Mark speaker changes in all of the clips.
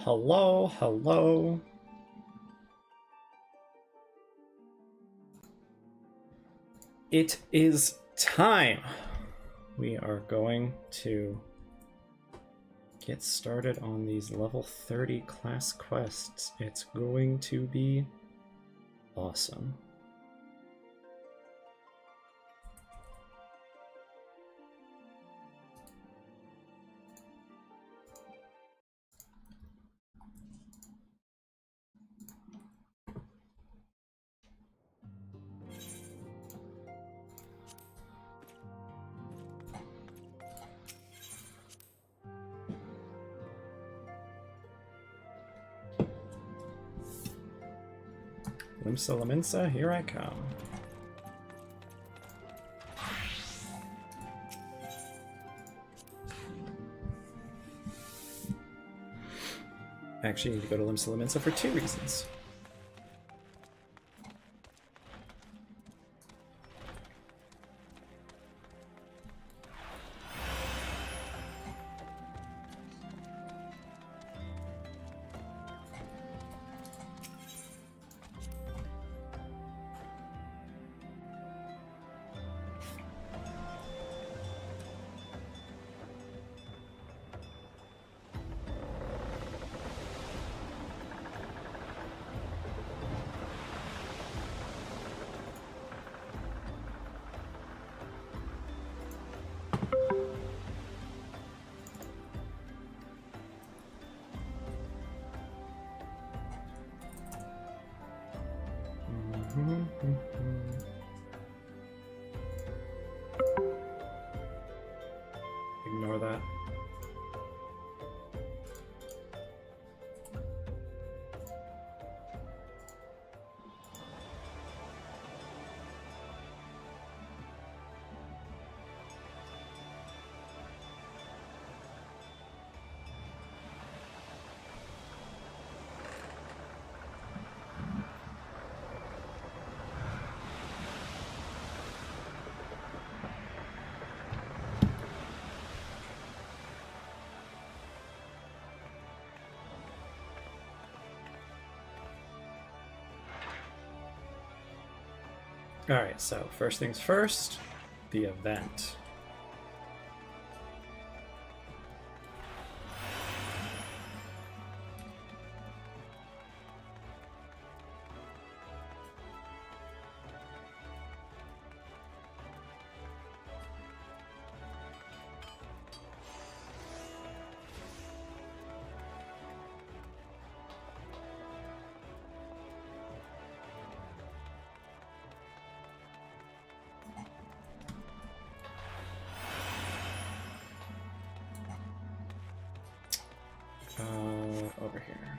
Speaker 1: Hello, hello. It is time. We are going to get started on these level 30 class quests. It's going to be awesome. Limsa, here I come. I actually need to go to Limsa for two reasons. Ignore that. Alright, so first things first, the event. Over here.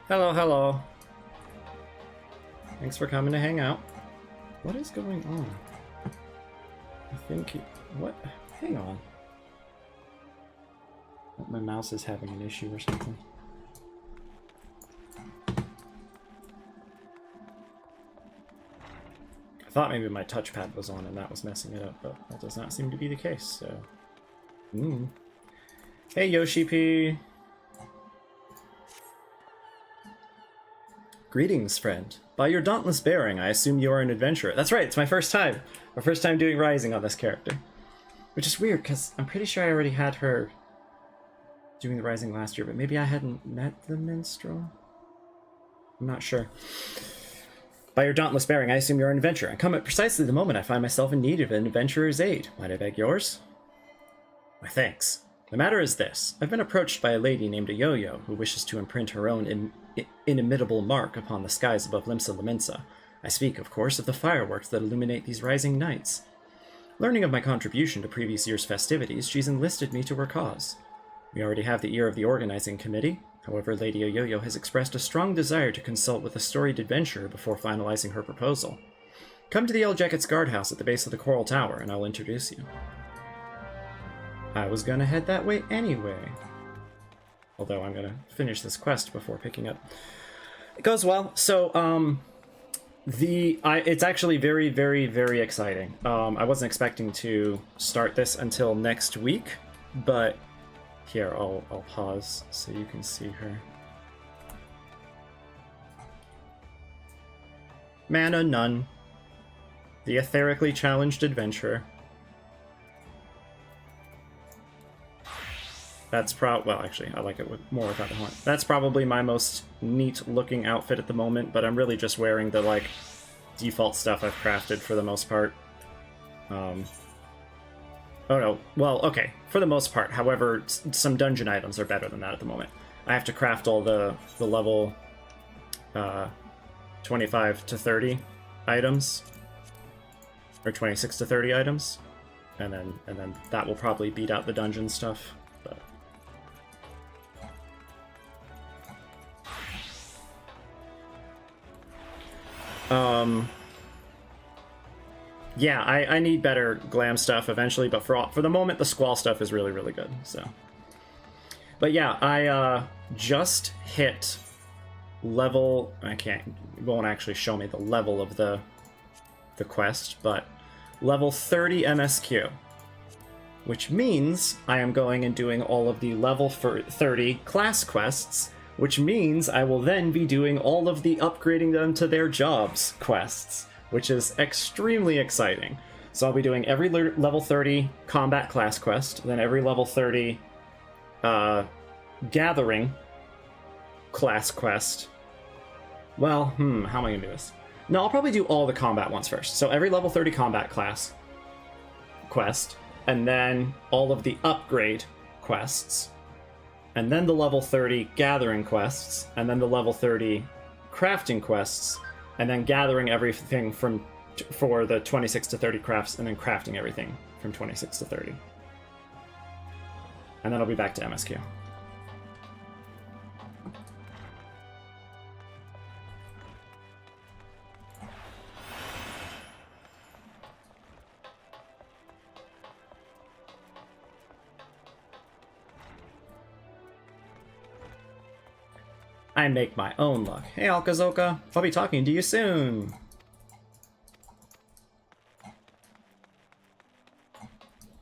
Speaker 1: Hello, hello. Thanks for coming to hang out. What is going on? I think... What? Hang on. My mouse is having an issue or something. I thought maybe my touchpad was on and that was messing it up, but that does not seem to be the case, so... Hey, Yoshi P! Greetings, friend. By your dauntless bearing, I assume you are an adventurer. That's right, it's my first time! My first time doing Rising on this character. Which is weird, because I'm pretty sure I already had her doing the Rising last year, but maybe I hadn't met the minstrel? I'm not sure. By your dauntless bearing, I assume you're an adventurer. I come at precisely the moment I find myself in need of an adventurer's aid. Might I beg yours? Why, thanks. The matter is this. I've been approached by a lady named a Yo-Yo who wishes to imprint her own inimitable mark upon the skies above Limsa. I speak, of course, of the fireworks that illuminate these rising nights. Learning of my contribution to previous year's festivities, she's enlisted me to her cause. We already have the ear of the organizing committee. However, Lady Yo-Yo has expressed a strong desire to consult with a storied adventurer before finalizing her proposal. Come to the Yellow Jackets guardhouse at the base of the Coral Tower, and I'll introduce you. I was gonna head that way anyway. Although I'm gonna finish this quest before picking up. It goes well. So, it's actually very, very, very exciting. I wasn't expecting to start this until next week, but here, I'll pause so you can see her. M'aana Nunh, the aetherically-challenged adventurer. That's well, actually, I like it more without the horn. That's probably my most neat-looking outfit at the moment, but I'm really just wearing the, like, default stuff I've crafted for the most part. Oh no, well, okay, for the most part. However, some dungeon items are better than that at the moment. I have to craft all the level 25 to 30 items, or 26 to 30 items, and then that will probably beat out the dungeon stuff. Yeah, I need better glam stuff eventually, but for the moment, the squall stuff is really, really good, so. But yeah, I just hit level... it won't actually show me the level of the quest, but level 30 MSQ, which means I am going and doing all of the level 30 class quests, which means I will then be doing all of the upgrading them to their jobs quests, which is extremely exciting. So I'll be doing every level 30 combat class quest, then every level 30 gathering class quest. Well, how am I gonna do this? No, I'll probably do all the combat ones first. So every level 30 combat class quest, and then all of the upgrade quests, and then the level 30 gathering quests, and then the level 30 crafting quests, and then gathering everything for the 26 to 30 crafts, and then crafting everything from 26 to 30. And then I'll be back to MSQ. I make my own luck. Hey, Alkazoka. I'll be talking to you soon.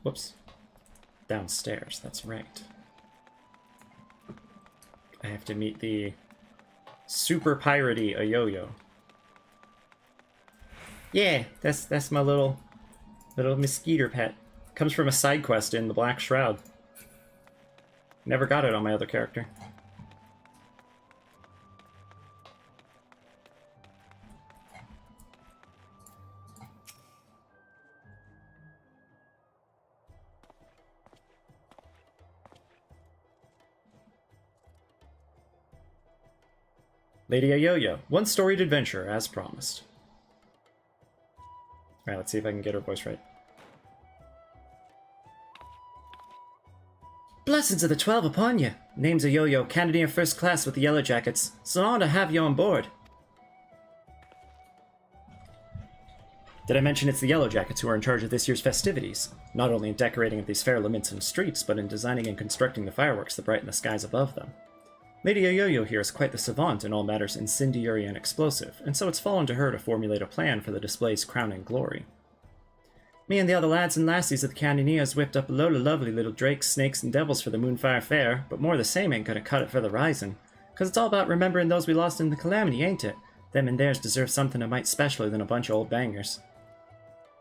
Speaker 1: Whoops. Downstairs, that's right. I have to meet the super piratey Ayoyo. Yeah, that's my little mosquito pet. Comes from a side quest in the Black Shroud. Never got it on my other character. Lady Ayoyo, one storied adventure, as promised. Alright, let's see if I can get her voice right. Blessings of the 12 upon you. Name's Ayoyo, Canadian First Class with the Yellow Jackets. It's an honor to have you on board. Did I mention it's the Yellow Jackets who are in charge of this year's festivities? Not only in decorating of these fair laments and streets, but in designing and constructing the fireworks that brighten the skies above them. Lady Ayoyo here is quite the savant in all matters incendiary and explosive, and so it's fallen to her to formulate a plan for the display's crowning glory. Me and the other lads and lassies of the Cannoneers whipped up a load of lovely little drakes, snakes, and devils for the Moonfire Fair, but more the same ain't gonna cut it for the Rising. 'Cause it's all about remembering those we lost in the Calamity, ain't it? Them and theirs deserve something a mite specialer than a bunch of old bangers.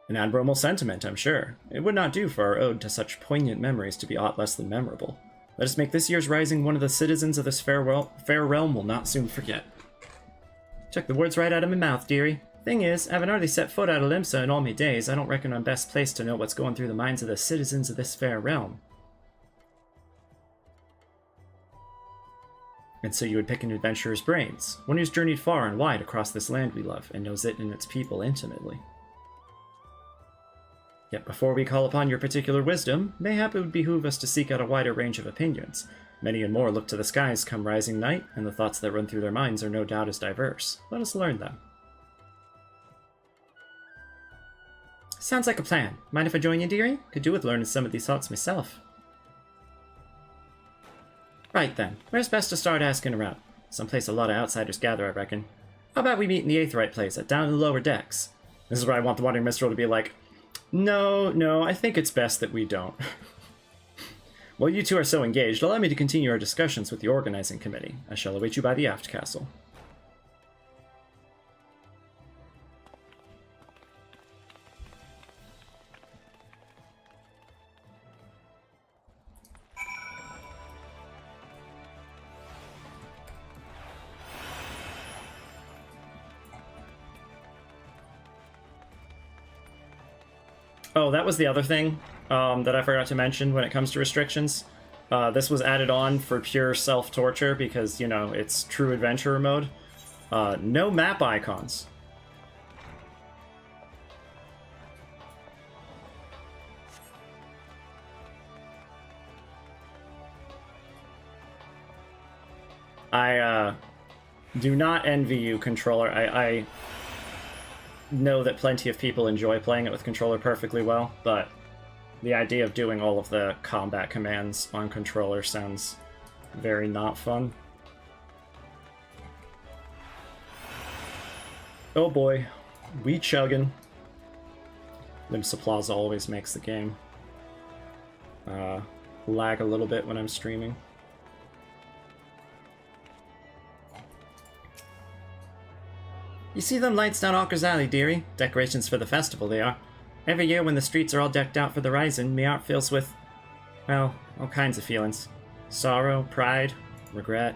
Speaker 1: An admirable sentiment, I'm sure. It would not do for our ode to such poignant memories to be aught less than memorable. Let us make this year's Rising one of the citizens of this fair realm will not soon forget. Took the words right out of my mouth, dearie. Thing is, having hardly set foot out of Limsa in all me days, I don't reckon I'm best placed to know what's going through the minds of the citizens of this fair realm. And so you would pick an adventurer's brains, one who's journeyed far and wide across this land we love, and knows it and its people intimately. Yet before we call upon your particular wisdom, mayhap it would behoove us to seek out a wider range of opinions. Many and more look to the skies come rising night, and the thoughts that run through their minds are no doubt as diverse. Let us learn them. Sounds like a plan. Mind if I join you, dearie? Could do with learning some of these thoughts myself. Alright then, where's best to start asking around? Someplace a lot of outsiders gather, I reckon. How about we meet in the aetheryte place, down in the lower decks? This is where I want the Wandering Minstrel to be like, no, I think it's best that we don't. While you two are so engaged, allow me to continue our discussions with the organizing committee. I shall await you by the aft castle. Oh, that was the other thing that I forgot to mention when it comes to restrictions. This was added on for pure self-torture because, you know, it's true adventurer mode. No map icons. I do not envy you, controller. I know that plenty of people enjoy playing it with controller perfectly well, but the idea of doing all of the combat commands on controller sounds very not fun. Oh boy, we chuggin'. Limsa Plaza always makes the game lag a little bit when I'm streaming. You see them lights down Auker's Alley, dearie? Decorations for the festival, they are. Every year when the streets are all decked out for the Rising, me heart fills with, well, all kinds of feelings. Sorrow, pride, regret.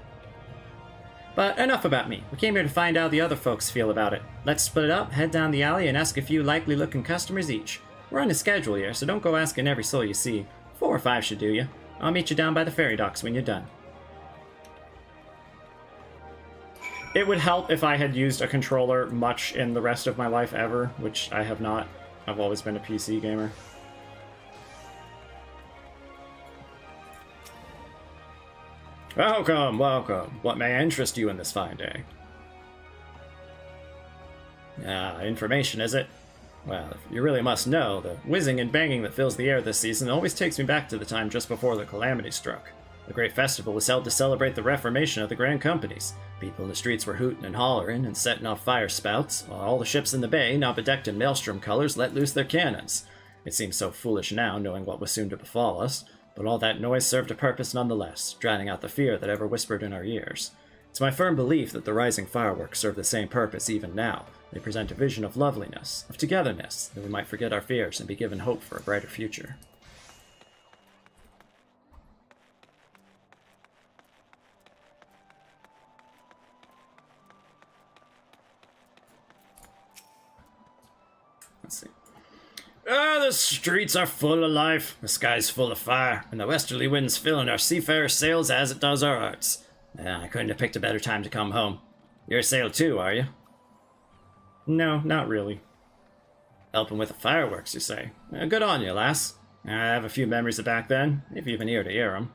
Speaker 1: But enough about me. We came here to find out how the other folks feel about it. Let's split it up, head down the alley, and ask a few likely-looking customers each. We're on a schedule here, so don't go asking every soul you see. 4 or 5 should do you. I'll meet you down by the ferry docks when you're done. It would help if I had used a controller much in the rest of my life ever, which I have not. I've always been a PC gamer. Welcome, welcome. What may interest you in this fine day? Information, is it? Well, if you really must know, the whizzing and banging that fills the air this season always takes me back to the time just before the calamity struck. The great festival was held to celebrate the reformation of the grand companies. People in the streets were hooting and hollering and setting off fire spouts, while all the ships in the bay, now bedecked in maelstrom colors, let loose their cannons. It seems so foolish now, knowing what was soon to befall us, but all that noise served a purpose nonetheless, drowning out the fear that ever whispered in our ears. It's my firm belief that the rising fireworks serve the same purpose even now. They present a vision of loveliness, of togetherness, that we might forget our fears and be given hope for a brighter future. Let's see. The streets are full of life, the sky's full of fire, and the westerly winds filling our seafarer sails as it does our hearts. I couldn't have picked a better time to come home. You're a sail too, are you? No, not really. Helping with the fireworks, you say? Good on you, lass. I have a few memories of back then, if you've an ear to hear 'em.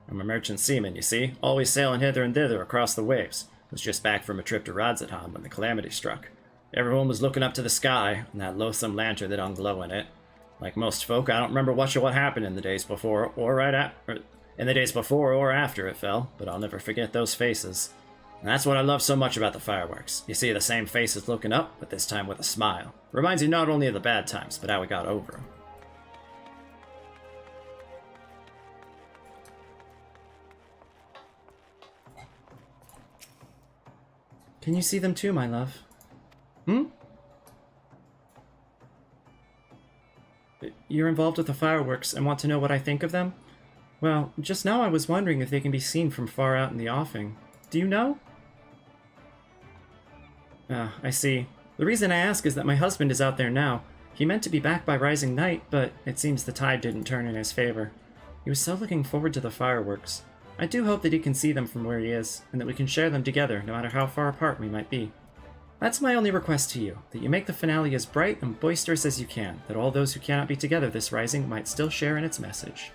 Speaker 1: I'm a merchant seaman, you see, always sailing hither and thither across the waves. Was just back from a trip to Rodsatan when the calamity struck. Everyone was looking up to the sky, and that loathsome lantern that hung glow in it. Like most folk, I don't remember much of what happened in the days before or after it fell, but I'll never forget those faces. And that's what I love so much about the fireworks. You see the same faces looking up, but this time with a smile. Reminds you not only of the bad times, but how we got over them. Can you see them too, my love? You're involved with the fireworks and want to know what I think of them? Well, just now I was wondering if they can be seen from far out in the offing. Do you know? I see. The reason I ask is that my husband is out there now. He meant to be back by rising night, but it seems the tide didn't turn in his favor. He was so looking forward to the fireworks. I do hope that he can see them from where he is, and that we can share them together, no matter how far apart we might be. That's my only request to you, that you make the finale as bright and boisterous as you can, that all those who cannot be together this rising might still share in its message.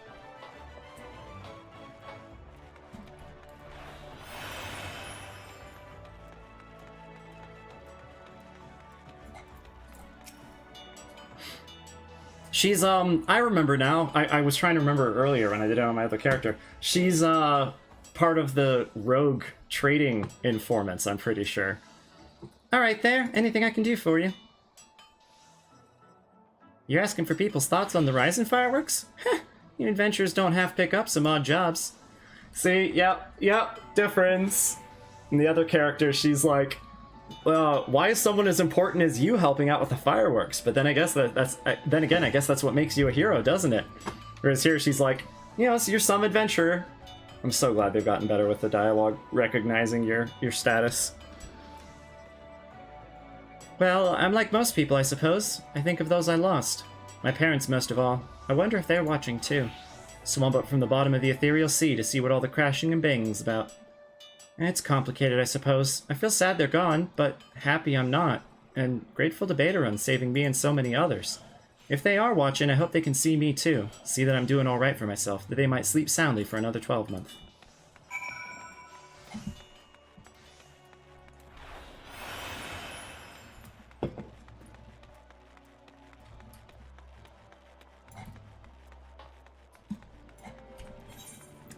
Speaker 1: She's, I remember now. I was trying to remember earlier when I did it on my other character. She's, part of the rogue trading informants, I'm pretty sure. Alright there, anything I can do for you? You're asking for people's thoughts on the Rising fireworks? Heh, you adventurers don't have to pick up some odd jobs. See, yep, difference. And the other character, she's like, why is someone as important as you helping out with the fireworks? But then I guess then again, I guess that's what makes you a hero, doesn't it? Whereas here she's like, you know, so you're some adventurer. I'm so glad they've gotten better with the dialogue, recognizing your status. Well, I'm like most people, I suppose. I think of those I lost. My parents most of all. I wonder if they're watching too. Swum up from the bottom of the ethereal sea to see what all the crashing and banging's about. It's complicated, I suppose. I feel sad they're gone, but happy I'm not. And grateful to Beta saving me and so many others. If they are watching, I hope they can see me too. See that I'm doing alright for myself, that they might sleep soundly for another 12 months.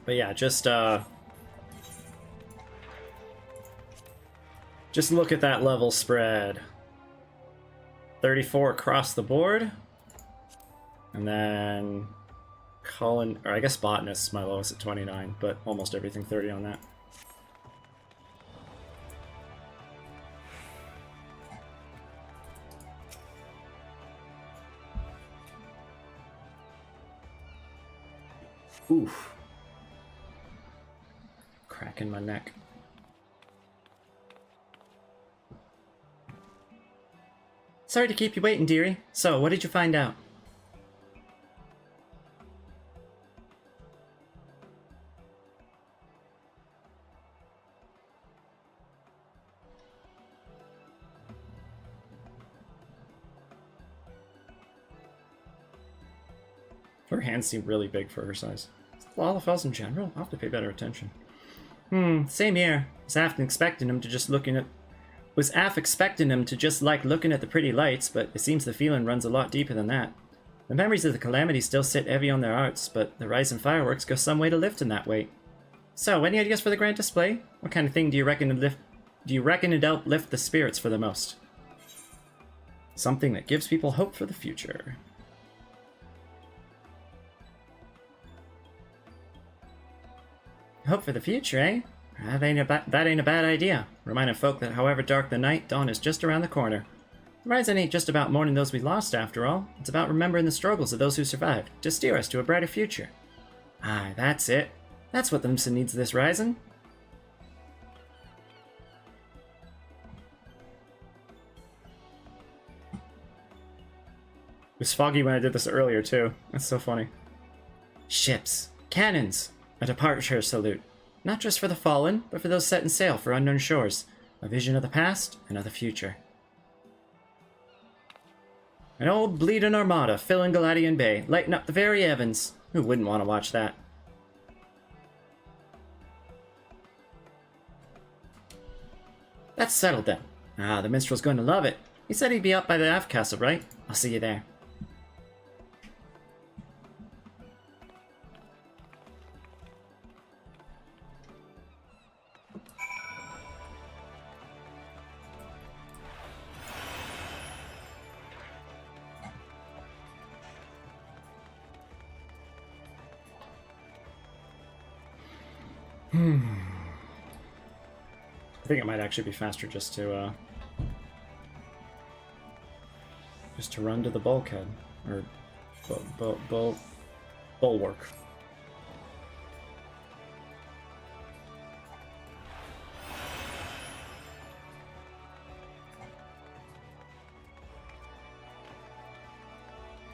Speaker 1: But yeah, just look at that level spread. 34 across the board. And then Colin, or I guess Botanist's my lowest at 29, but almost everything 30 on that. Oof. Crack in my neck. Sorry to keep you waiting, dearie. So, what did you find out? Her hands seem really big for her size. Lalafels in general? I'll have to pay better attention. Same here. Was half expecting him to just like looking at the pretty lights, but it seems the feeling runs a lot deeper than that. The memories of the calamity still sit heavy on their hearts, but the rising fireworks go some way to lifting that weight. So, any ideas for the grand display? What kind of thing do you reckon it'd uplift the spirits for the most? Something that gives people hope for the future. Hope for the future, eh? That ain't a bad idea. Reminding folk that however dark the night, dawn is just around the corner. The Rising ain't just about mourning those we lost, after all. It's about remembering the struggles of those who survived, to steer us to a brighter future. Aye, that's it. That's what the M'aana needs this Rising. It was foggy when I did this earlier, too. That's so funny. Ships. Cannons. A departure salute. Not just for the fallen, but for those setting sail for unknown shores. A vision of the past and of the future. An old bleeding armada filling Galadian Bay, lighting up the very heavens. Who wouldn't want to watch that? That's settled then. Ah, the minstrel's going to love it. He said he'd be up by the aft castle, right? I'll see you there. I think it might actually be faster just to run to the bulkhead or bulwark.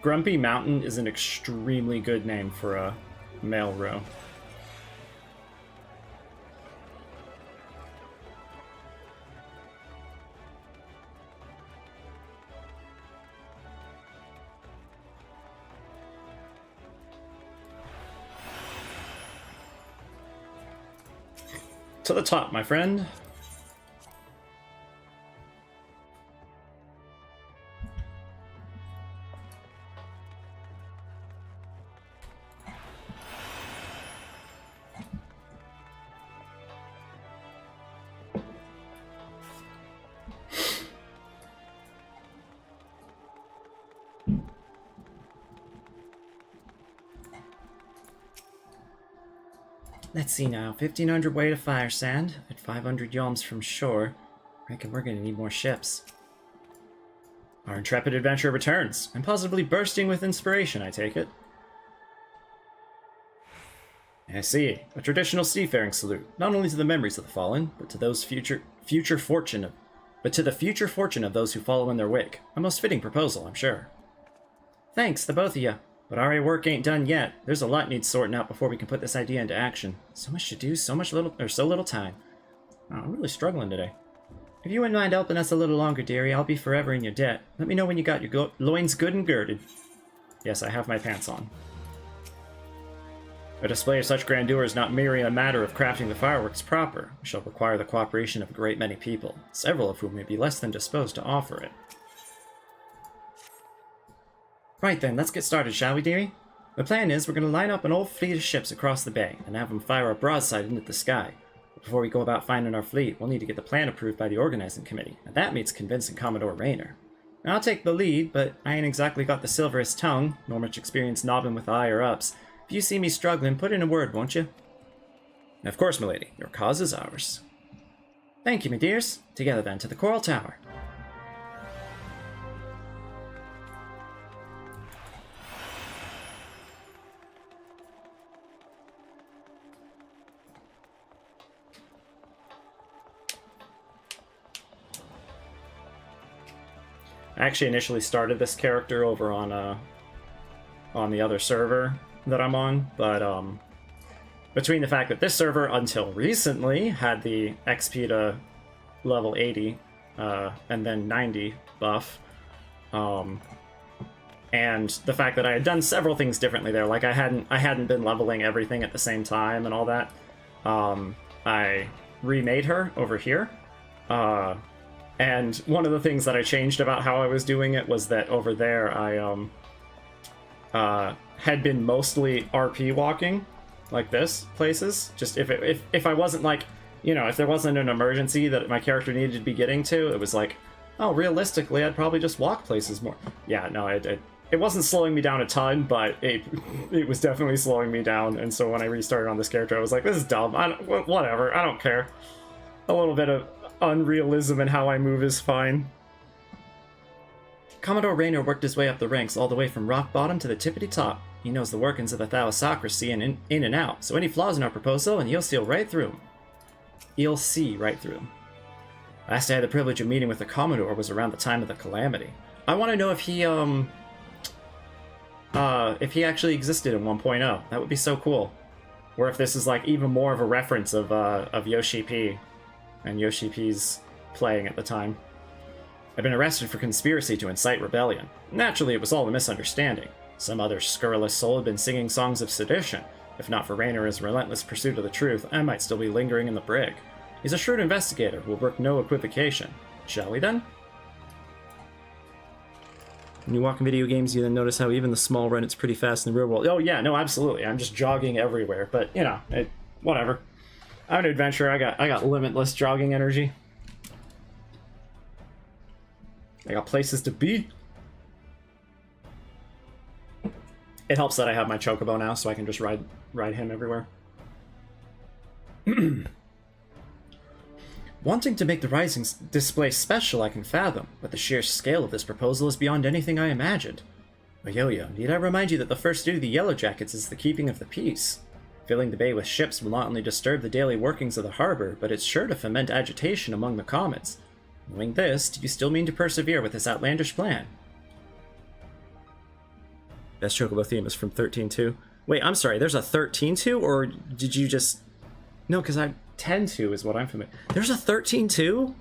Speaker 1: Grumpy Mountain is an extremely good name for a male row. To the top, my friend. Let's see now. 1,500 weight of fire sand at 500 yalms from shore. I reckon we're gonna need more ships. Our intrepid adventurer returns, and positively bursting with inspiration, I take it. I see. A traditional seafaring salute, not only to the memories of the fallen, but to those future fortune of those who follow in their wake. A most fitting proposal, I'm sure. Thanks, the both of you. But our work ain't done yet. There's a lot needs sorting out before we can put this idea into action. So much to do, so little time. Oh, I'm really struggling today. If you wouldn't mind helping us a little longer, dearie, I'll be forever in your debt. Let me know when you got your loins good and girded. Yes, I have my pants on. A display of such grandeur is not merely a matter of crafting the fireworks proper. It shall require the cooperation of a great many people, several of whom may be less than disposed to offer it. Right then, let's get started, shall we, dearie? The plan is we're going to line up an old fleet of ships across the bay and have them fire a broadside into the sky. But before we go about finding our fleet, we'll need to get the plan approved by the organizing committee, and that means convincing Commodore Rayner. Now, I'll take the lead, but I ain't exactly got the silverest tongue, nor much experience nobbing with the higher-ups. If you see me struggling, put in a word, won't you? Of course, milady. Your cause is ours. Thank you, my dears. Together then, to the Coral Tower. I actually initially started this character over on the other server that I'm on, but between the fact that this server until recently had the XP to level 80 and then 90 buff, and the fact that I had done several things differently there, like I hadn't been leveling everything at the same time and all that, I remade her over here. And one of the things that I changed about how I was doing it was that over there I had been mostly RP walking, like this, places. Just if I wasn't like, you know, if there wasn't an emergency that my character needed to be getting to, it was like, oh, realistically, I'd probably just walk places more. Yeah, no, it wasn't slowing me down a ton, but it was definitely slowing me down. And so when I restarted on this character, I was like, this is dumb. Whatever, I don't care. A little bit of unrealism in how I move is fine. Commodore Rayner worked his way up the ranks all the way from rock bottom to the tippity top. He knows the workings of the Thalassocracy and in and out, so any flaws in our proposal and you'll see right through them. You'll see right through them. Last I had the privilege of meeting with the Commodore was around the time of the Calamity. I want to know if he actually existed in 1.0. That would be so cool. Or if this is like even more of a reference of Yoshi P and Yoshi P's playing at the time. I'd been arrested for conspiracy to incite rebellion. Naturally, it was all a misunderstanding. Some other scurrilous soul had been singing songs of sedition. If not for Rayner's relentless pursuit of the truth, I might still be lingering in the brig. He's a shrewd investigator who will brook no equivocation. Shall we then? When you walk in video games, you then notice how even the small run, it's pretty fast in the real world. Oh yeah, no, absolutely. I'm just jogging everywhere, but you know, whatever. I'm an adventurer. I got limitless jogging energy. I got places to be. It helps that I have my chocobo now, so I can just ride him everywhere. Wanting to make the Rising display special, I can fathom, but the sheer scale of this proposal is beyond anything I imagined. But Yo-Yo, need I remind you that the first duty of the Yellow Jackets is the keeping of the peace? Filling the bay with ships will not only disturb the daily workings of the harbor, but it's sure to foment agitation among the commons. Knowing this, do you still mean to persevere with this outlandish plan? Best Chocobo theme is from 13.2. Wait, I'm sorry, there's a 13.2, or did you just... No, because 10.2 is what I'm familiar. There's a 13.2?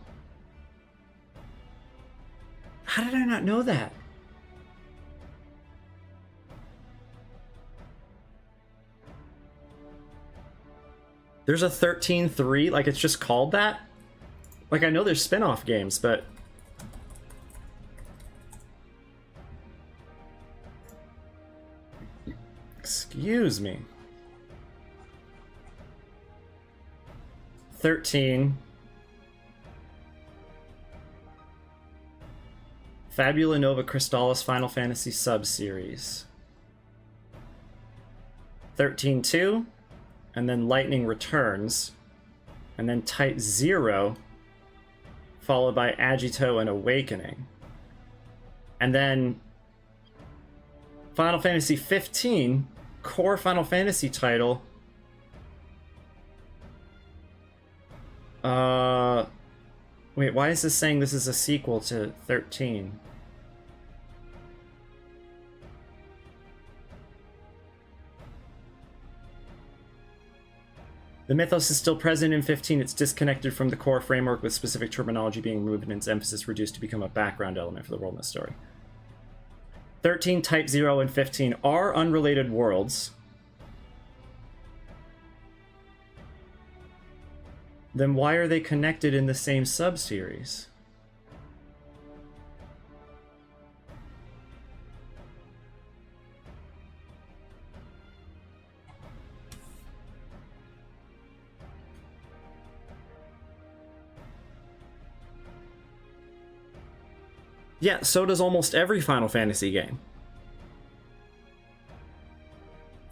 Speaker 1: How did I not know that? There's a 13.3? Like, it's just called that? Like, I know there's spin-off games, but... Excuse me. 13. Fabula Nova Crystallis Final Fantasy Sub-Series. 13.2. and then lightning returns, and then type 0, followed by agito and awakening. And then Final Fantasy 15, core Final Fantasy title. Wait, why is this saying this is a sequel to 13? The mythos is still present in 15. It's disconnected from the core framework, with specific terminology being removed and its emphasis reduced to become a background element for the world and the story. 13, Type 0, and 15 are unrelated worlds. Then why are they connected in the same subseries? Yeah, so does almost every Final Fantasy game.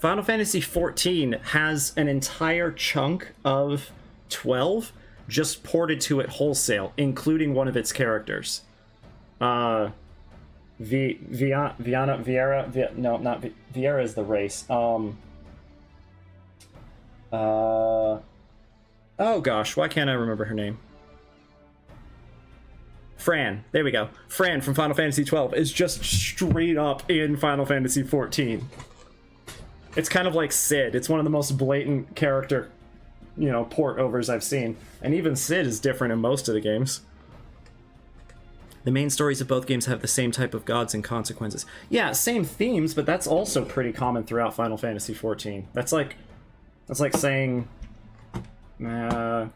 Speaker 1: Final Fantasy XIV has an entire chunk of 12 just ported to it wholesale, including one of its characters. Vieira, no, not Vieira is the race. Oh gosh, why can't I remember her name? Fran, there we go. Fran from Final Fantasy XII is just straight up in Final Fantasy XIV. It's kind of like Cid. It's one of the most blatant character, port overs I've seen. And even Cid is different in most of the games. The main stories of both games have the same type of gods and consequences. Yeah, same themes, but that's also pretty common throughout Final Fantasy XIV. That's like saying, I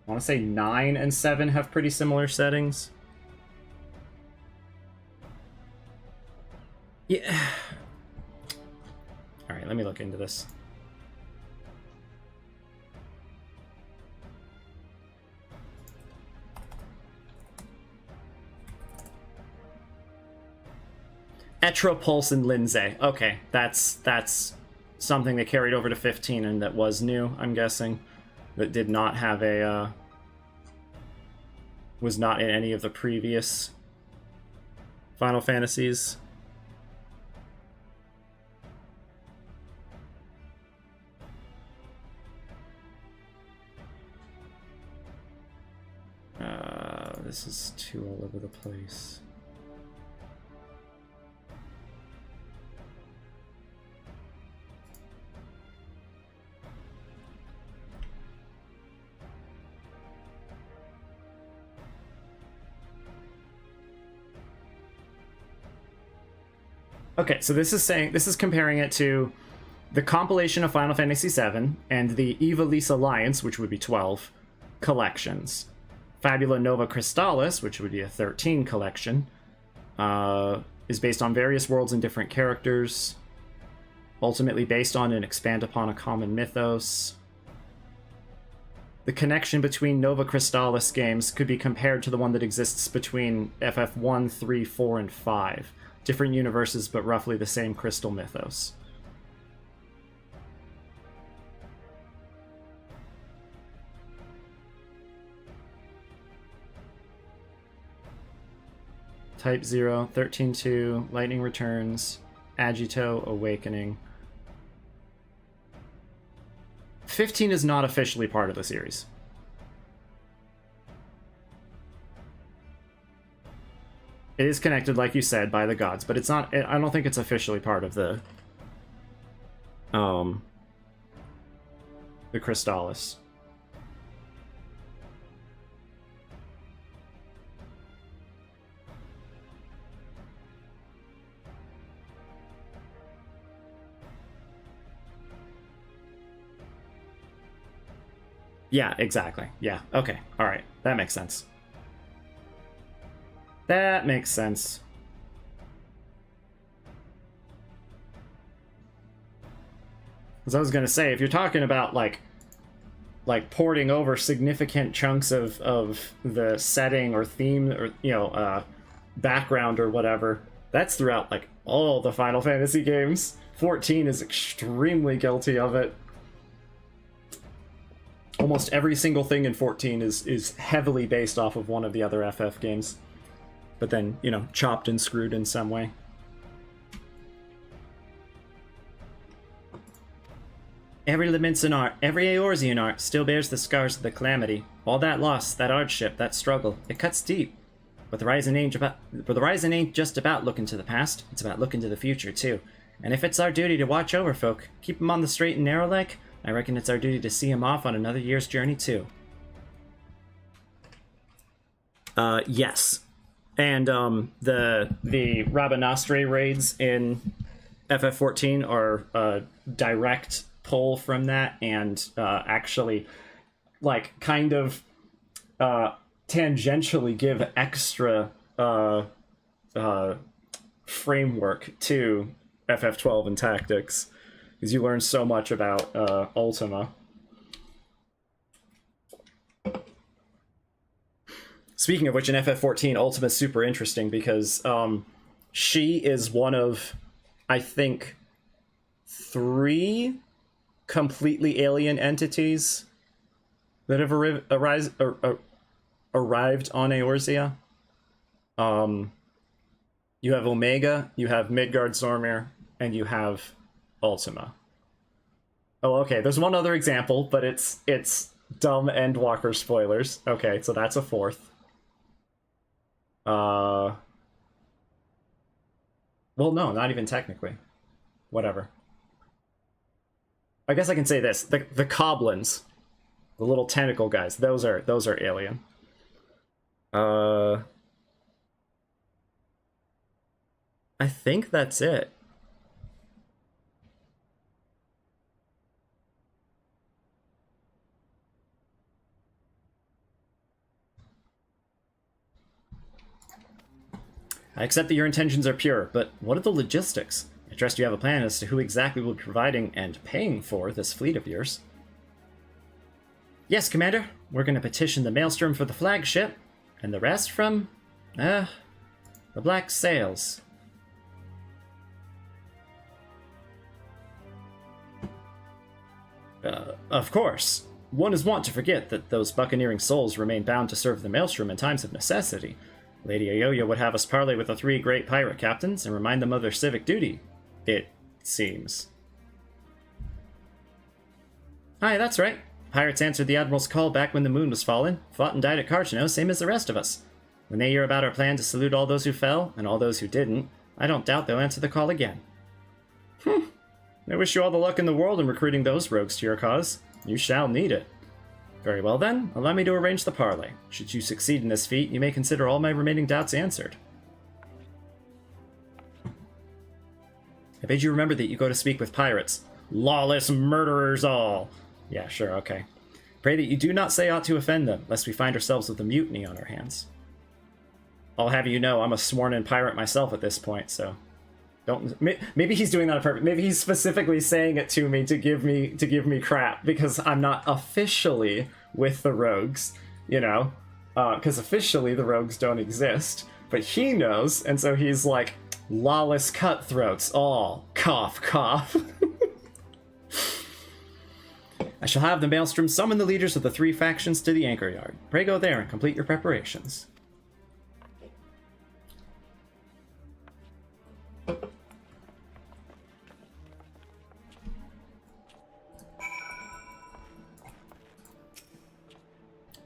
Speaker 1: want to say 9 and 7 have pretty similar settings. Yeah. All right, let me look into this. Etropulse and Lindsay. Okay, that's something they carried over to 15 and that was new, I'm guessing. That did not have a was not in any of the previous Final Fantasies. This is too all over the place. Okay, so this is comparing it to the compilation of Final Fantasy VII and the Ivalice Alliance, which would be 12 collections. Fabula Nova Crystallis, which would be a 13 collection, is based on various worlds and different characters, ultimately based on and expand upon a common mythos. The connection between Nova Crystallis games could be compared to the one that exists between FF1, 3, 4, and 5. Different universes, but roughly the same crystal mythos. Type 0, 13-2, Lightning Returns, Agito, Awakening. 15 is not officially part of the series. It is connected, like you said, by the gods, but it's not. I don't think it's officially part of the Crystallis. Yeah, exactly. Yeah, okay. All right. That makes sense. That makes sense. As I was going to say, if you're talking about, like porting over significant chunks of the setting or theme or, background or whatever, That's throughout, like, all the Final Fantasy games. 14 is extremely guilty of it. Almost every single thing in 14 is heavily based off of one of the other FF games. But then, you know, chopped and screwed in some way. Every Lamentsian art, every Eorzean art still bears the scars of the calamity. All that loss, that hardship, that struggle, it cuts deep. But the Rising ain't just about looking to the past, it's about looking to the future too. And if it's our duty to watch over folk, keep them on the straight and narrow like, I reckon it's our duty to see them off on another year's journey too. Yes. And the Rabanastre raids in FF14 are a direct pull from that, and actually, like, kind of tangentially give extra framework to FF12 and tactics, because you learn so much about Ultima. Speaking of which, in FF14, Ultima is super interesting because she is one of, I think, 3 completely alien entities that have arrived on Eorzea. You have Omega, you have Midgard-Zormir, and you have Ultima. Oh, okay, there's one other example, but it's dumb Endwalker spoilers. Okay, so that's a 4th. Well, no, not even technically. Whatever. I guess I can say this: the Coblins, the little tentacle guys, those are alien. I think that's it. I accept that your intentions are pure, but what are the logistics? I trust you have a plan as to who exactly will be providing and paying for this fleet of yours. Yes, Commander. We're going to petition the Maelstrom for the flagship, and the rest from, the Black Sails. Of course. One is wont to forget that those buccaneering souls remain bound to serve the Maelstrom in times of necessity. Lady Ayoya would have us parley with the 3 great pirate captains and remind them of their civic duty, it seems. Aye, that's right. Pirates answered the Admiral's call back when the moon was fallen, fought and died at Carchino, same as the rest of us. When they hear about our plan to salute all those who fell, and all those who didn't, I don't doubt they'll answer the call again. I wish you all the luck in the world in recruiting those rogues to your cause. You shall need it. Very well then, allow me to arrange the parley. Should you succeed in this feat, you may consider all my remaining doubts answered. I bid you remember that you go to speak with pirates. Lawless murderers all! Yeah, sure, okay. Pray that you do not say aught to offend them, lest we find ourselves with a mutiny on our hands. I'll have you know I'm a sworn-in pirate myself at this point, so... Don't. Maybe he's doing that on purpose. Maybe he's specifically saying it to me to give me crap because I'm not officially with the rogues, you know, because officially the rogues don't exist. But he knows, and so he's like, lawless cutthroats, all cough cough. I shall have the Maelstrom summon the leaders of the 3 factions to the anchor yard. Pray go there and complete your preparations.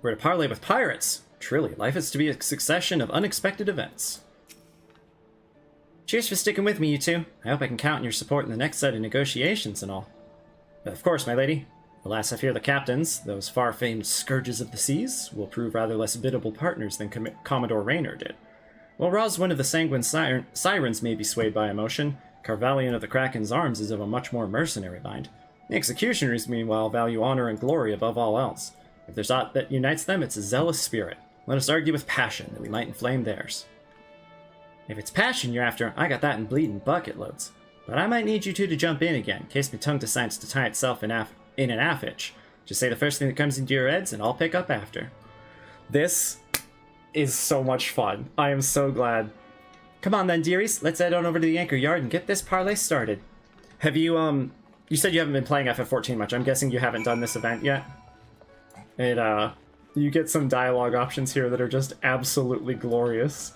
Speaker 1: We're to parley with pirates. Truly, life is to be a succession of unexpected events. Cheers for sticking with me, you two. I hope I can count on your support in the next set of negotiations and all. But of course, my lady. Alas, I fear the captains, those far-famed scourges of the seas, will prove rather less biddable partners than Commodore Raynor did. While Roswin of the Sanguine Sirens may be swayed by emotion, Carvalion of the Kraken's Arms is of a much more mercenary mind. The executioners, meanwhile, value honor and glory above all else. If there's aught that unites them, it's a zealous spirit. Let us argue with passion, that we might inflame theirs. If it's passion you're after, I got that in bleeding bucket loads. But I might need you two to jump in again, in case my tongue decides to tie itself in an affitch. Just say the first thing that comes into your heads, and I'll pick up after. This is so much fun. I am so glad Come on then, dearies. Let's head on over to the Anchor Yard and get this parlay started. Have you, you said you haven't been playing FF14 much. I'm guessing you haven't done this event yet. You get some dialogue options here that are just absolutely glorious.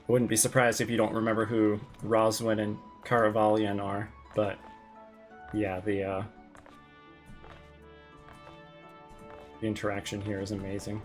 Speaker 1: Wouldn't be surprised if you don't remember who Roswin and Caravalian are, but yeah, the interaction here is amazing.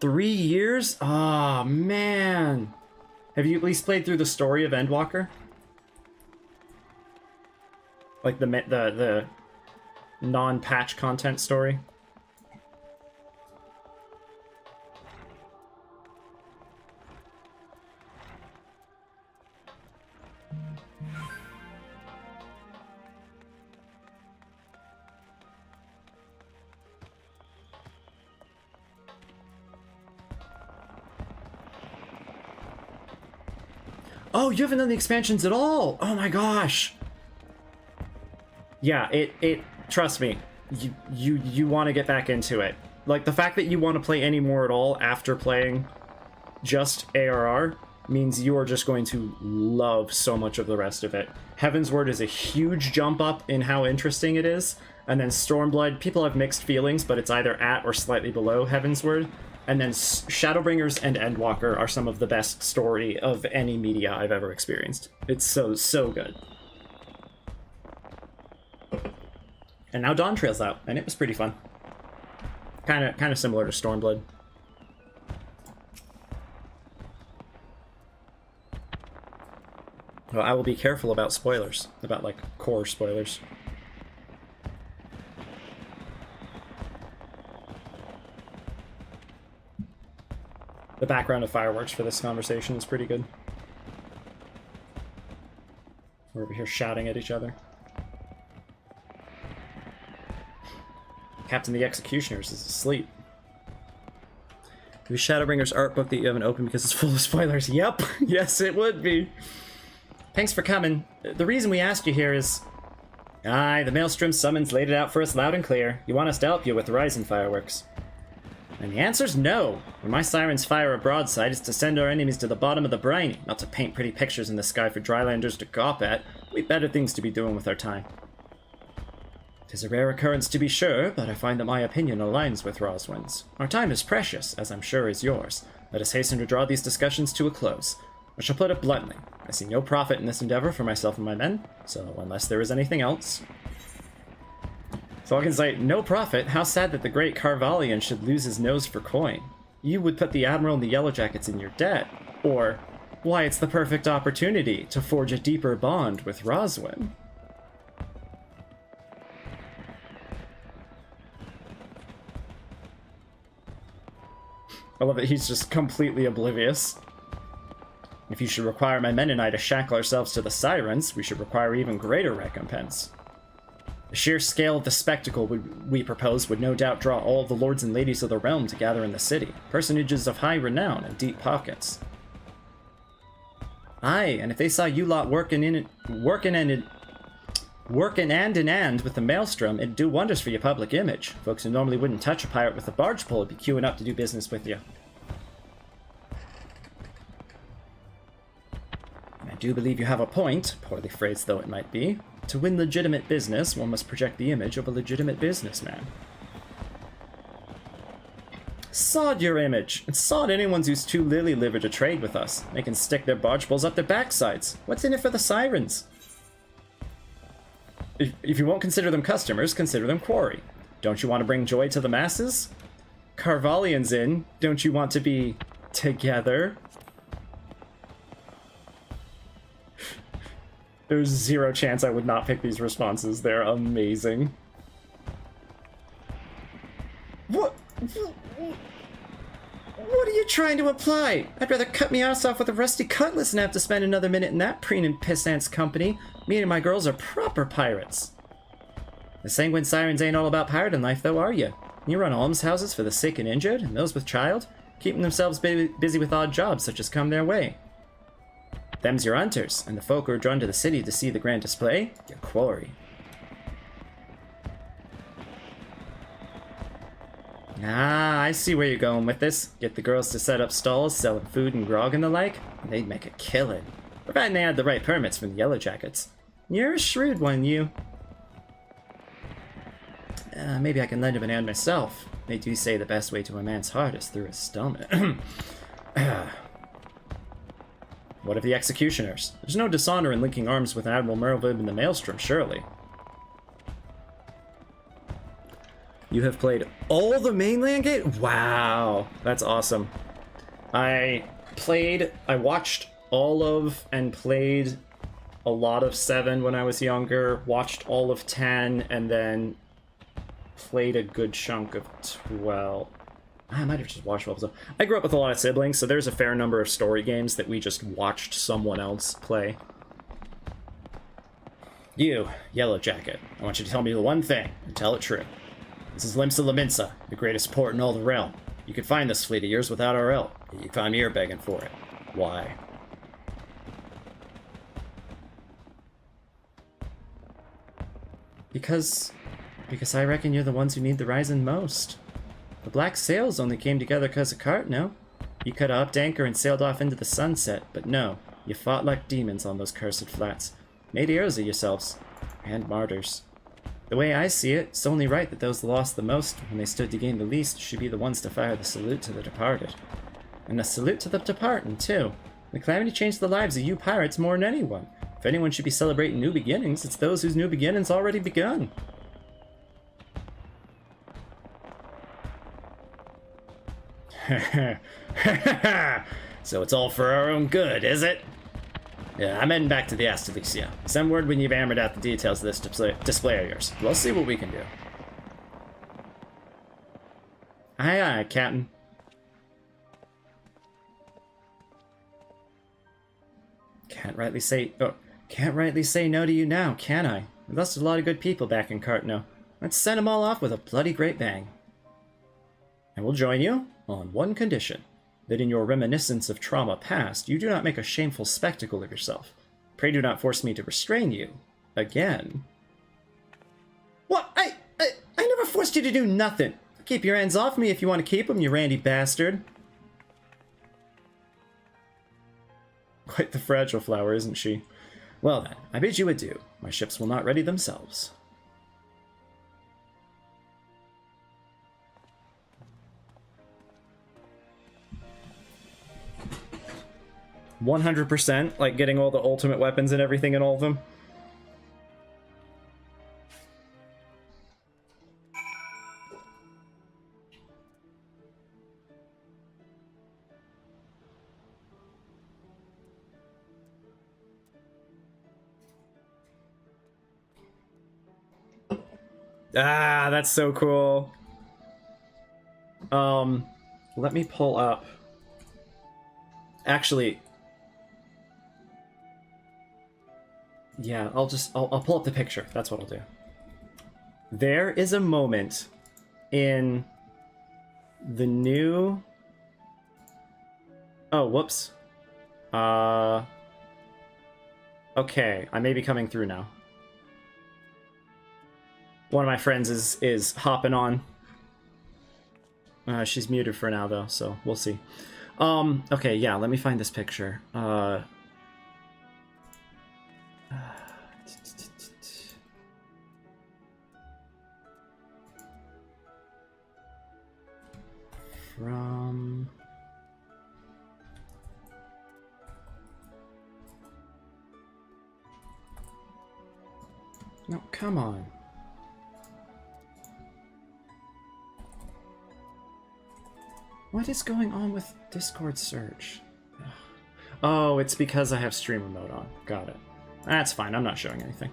Speaker 1: Three years? Oh, man. Have you at least played through the story of Endwalker? Like the non-patch content story? Oh, you haven't done the expansions at all! Oh my gosh! Yeah, trust me, you want to get back into it. Like, the fact that you want to play any more at all after playing just ARR means you are just going to love so much of the rest of it. Heaven's Word is a huge jump up in how interesting it is, and then Stormblood, people have mixed feelings, but it's either at or slightly below Heaven's Word. And then Shadowbringers and Endwalker are some of the best story of any media I've ever experienced. It's so good. And now Dawntrail's out, and it was pretty fun. Kind of similar to Stormblood. Well, I will be careful about spoilers, about like core spoilers. The background of fireworks for this conversation is pretty good. We're over here shouting at each other. Captain the Executioners is asleep. It was Shadowbringer's art book that you haven't opened because it's full of spoilers. Yep, yes it would be. Thanks for coming. The reason we asked you here is... Aye, the Maelstrom summons laid it out for us loud and clear. You want us to help you with the Rising fireworks. And the answer's no. When my sirens fire a broadside, it's to send our enemies to the bottom of the briny, not to paint pretty pictures in the sky for drylanders to gawp at. We've better things to be doing with our time. 'Tis a rare occurrence to be sure, but I find that my opinion aligns with Roswin's. Our time is precious, as I'm sure is yours. Let us hasten to draw these discussions to a close. I shall put it bluntly. I see no profit in this endeavor for myself and my men, so unless there is anything else... So I can say, no profit? How sad that the great Carvalian should lose his nose for coin. You would put the Admiral and the Yellowjackets in your debt. Or, why, it's the perfect opportunity to forge a deeper bond with Roswin. I love that he's just completely oblivious. If you should require my men and I to shackle ourselves to the sirens, we should require even greater recompense. The sheer scale of the spectacle we propose would no doubt draw all the lords and ladies of the realm to gather in the city, personages of high renown and deep pockets. Aye, and if they saw you lot working hand in hand with the Maelstrom, it'd do wonders for your public image. Folks who normally wouldn't touch a pirate with a barge pole would be queuing up to do business with you. I do believe you have a point, poorly phrased though it might be. To win legitimate business, one must project the image of a legitimate businessman. Sod your image, and sod anyone who's too lily-livered to trade with us. They can stick their barge poles up their backsides. What's in it for the sirens? If you won't consider them customers, consider them quarry. Don't you want to bring joy to the masses? Carvalian's in. Don't you want to be together? There's zero chance I would not pick these responses. They're amazing. What? What are you trying to imply? I'd rather cut me ass off with a rusty cutlass than have to spend another minute in that preen and pissant's company. Me and my girls are proper pirates. The sanguine sirens ain't all about pirating life, though, are you? You run almshouses for the sick and injured, and those with child, keeping themselves busy with odd jobs such as come their way. Them's your hunters, and the folk who are drawn to the city to see the grand display, your quarry. Ah, I see where you're going with this. Get the girls to set up stalls selling food and grog and the like, and they'd make a killing. Providing they had the right permits from the Yellow Jackets. You're a shrewd one, you. Maybe I can lend him an hand myself. They do say the best way to a man's heart is through his stomach. What of the executioners? There's no dishonor in linking arms with Admiral Merlvib in the Maelstrom, surely. You have played all the mainland game? Wow, that's awesome. I watched all of and played a lot of 7 when I was younger, watched all of 10, and then played a good chunk of 12. I might have just watched 12. So I grew up with a lot of siblings, so there's a fair number of story games that we just watched someone else play. You, Yellow Jacket, I want you to tell me the one thing, and tell it true. This is Limsa Laminsa, the greatest port in all the realm. You could find this fleet of yours without our help, yet you come here begging for it. Why? Because I reckon you're the ones who need the rising most. The black sails only came together because of Cart, no? You could have upped anchor and sailed off into the sunset, but no. You fought like demons on those cursed flats. Made heroes of yourselves. And martyrs. The way I see it, it's only right that those lost the most, when they stood to gain the least, should be the ones to fire the salute to the departed. And a salute to the departing, too. The calamity changed the lives of you pirates more than anyone. If anyone should be celebrating new beginnings, it's those whose new beginnings already begun. So it's all for our own good, is it? Yeah, I'm heading back to the Asteluxia. Send word when you've hammered out the details of this display of yours. We'll see what we can do. Aye, aye, Captain. Can't rightly say no to you now, can I? We lost a lot of good people back in Cartno. Let's send them all off with a bloody great bang. And we'll join you on one condition. That in your reminiscence of trauma past, you do not make a shameful spectacle of yourself. Pray do not force me to restrain you. Again. What? I never forced you to do nothing. Keep your hands off me if you want to keep them, you randy bastard. Quite the fragile flower, isn't she? Well then, I bid you adieu. My ships will not ready themselves. 100%, like getting all the ultimate weapons and everything in all of them. Ah, that's so cool. Let me pull up. Actually, yeah, I'll pull up the picture. That's what I'll do. There is a moment in the new... Oh, whoops. Okay, I may be coming through now. One of my friends is hopping on. She's muted for now, though, so we'll see. Okay, yeah, let me find this picture. From... No, come on. What is going on with Discord search? Oh, it's because I have streamer mode on. Got it. That's fine, I'm not showing anything.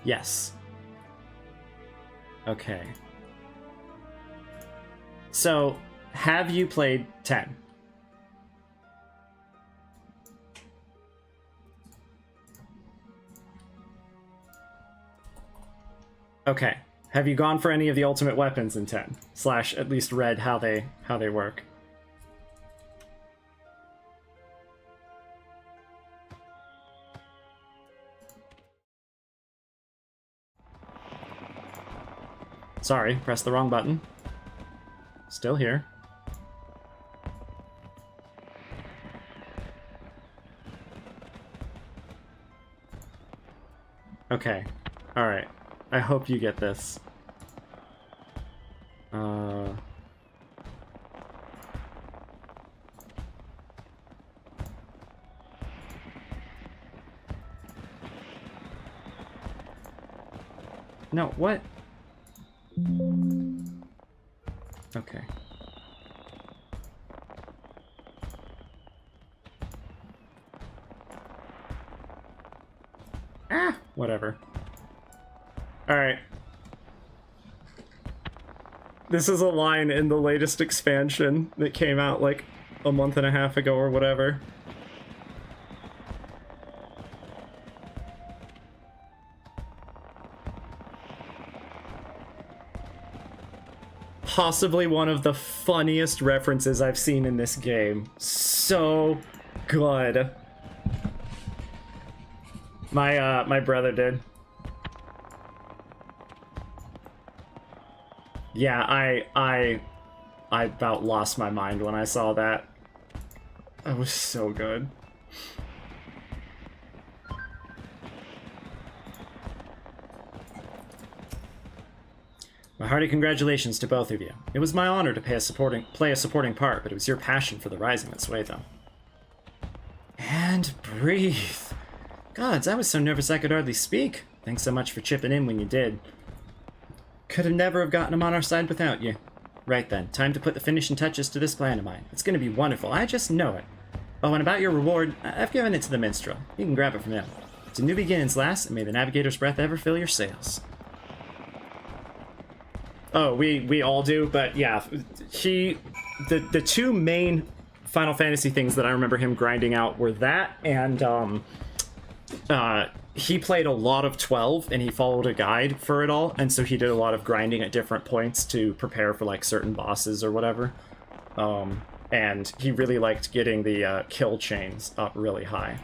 Speaker 1: Yes. Okay. So, have you played 10? Okay. Have you gone for any of the ultimate weapons in 10? Slash, at least read how they work. Sorry, pressed the wrong button. Still here. Okay. Alright. I hope you get this. No, what? Okay. Ah, whatever. Alright. This is a line in the latest expansion that came out like a month and a half ago or whatever. Possibly one of the funniest references I've seen in this game. So good. My brother did. Yeah, I about lost my mind when I saw that. That was so good. My hearty congratulations to both of you. It was my honor to play a supporting part, but it was your passion for the Rising that swayed them. And breathe. Gods, I was so nervous I could hardly speak. Thanks so much for chipping in when you did. Could have never have gotten him on our side without you. Right then, time to put the finishing touches to this plan of mine. It's gonna be wonderful, I just know it. Oh, and about your reward, I've given it to the minstrel. You can grab it from him. To new beginnings, lass, and may the navigator's breath ever fill your sails. Oh, we all do, but yeah, the two main Final Fantasy things that I remember him grinding out were that, and he played a lot of 12, and he followed a guide for it all, and so he did a lot of grinding at different points to prepare for like certain bosses or whatever. And he really liked getting the kill chains up really high.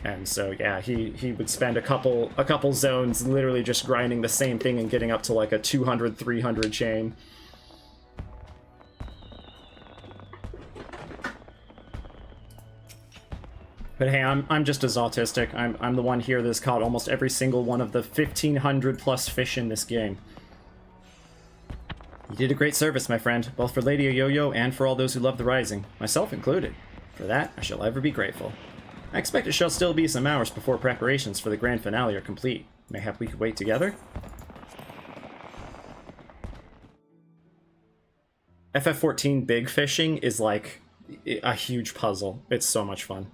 Speaker 1: And so yeah, he would spend a couple zones literally just grinding the same thing and getting up to like a 200, 300 chain. But hey, I'm just as autistic. I'm the one here that's caught almost every single one of the 1,500 plus fish in this game. You did a great service, my friend, both for Lady Yo-Yo and for all those who love the Rising, myself included. For that, I shall ever be grateful. I expect it shall still be some hours before preparations for the grand finale are complete. Mayhap we could wait together? FF14 big fishing is like a huge puzzle. It's so much fun.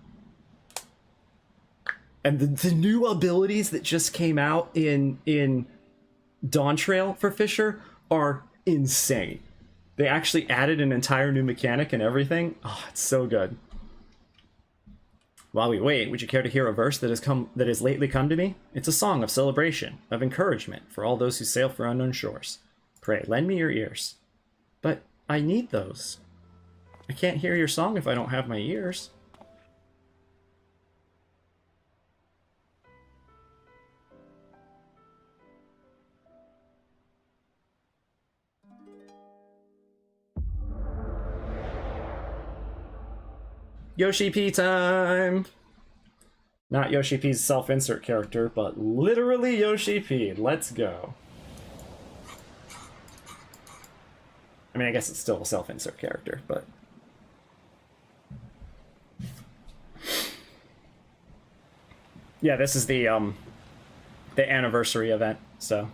Speaker 1: And the new abilities that just came out in Dawn Trail for Fisher are insane. They actually added an entire new mechanic and everything. Oh, it's so good. While we wait, would you care to hear a verse that has lately come to me? It's a song of celebration, of encouragement for all those who sail for unknown shores. Pray, lend me your ears. But I need those. I can't hear your song if I don't have my ears. Yoshi P time! Not Yoshi P's self-insert character, but literally Yoshi P. Let's go. I mean, I guess it's still a self-insert character, but... Yeah, this is the anniversary event, so...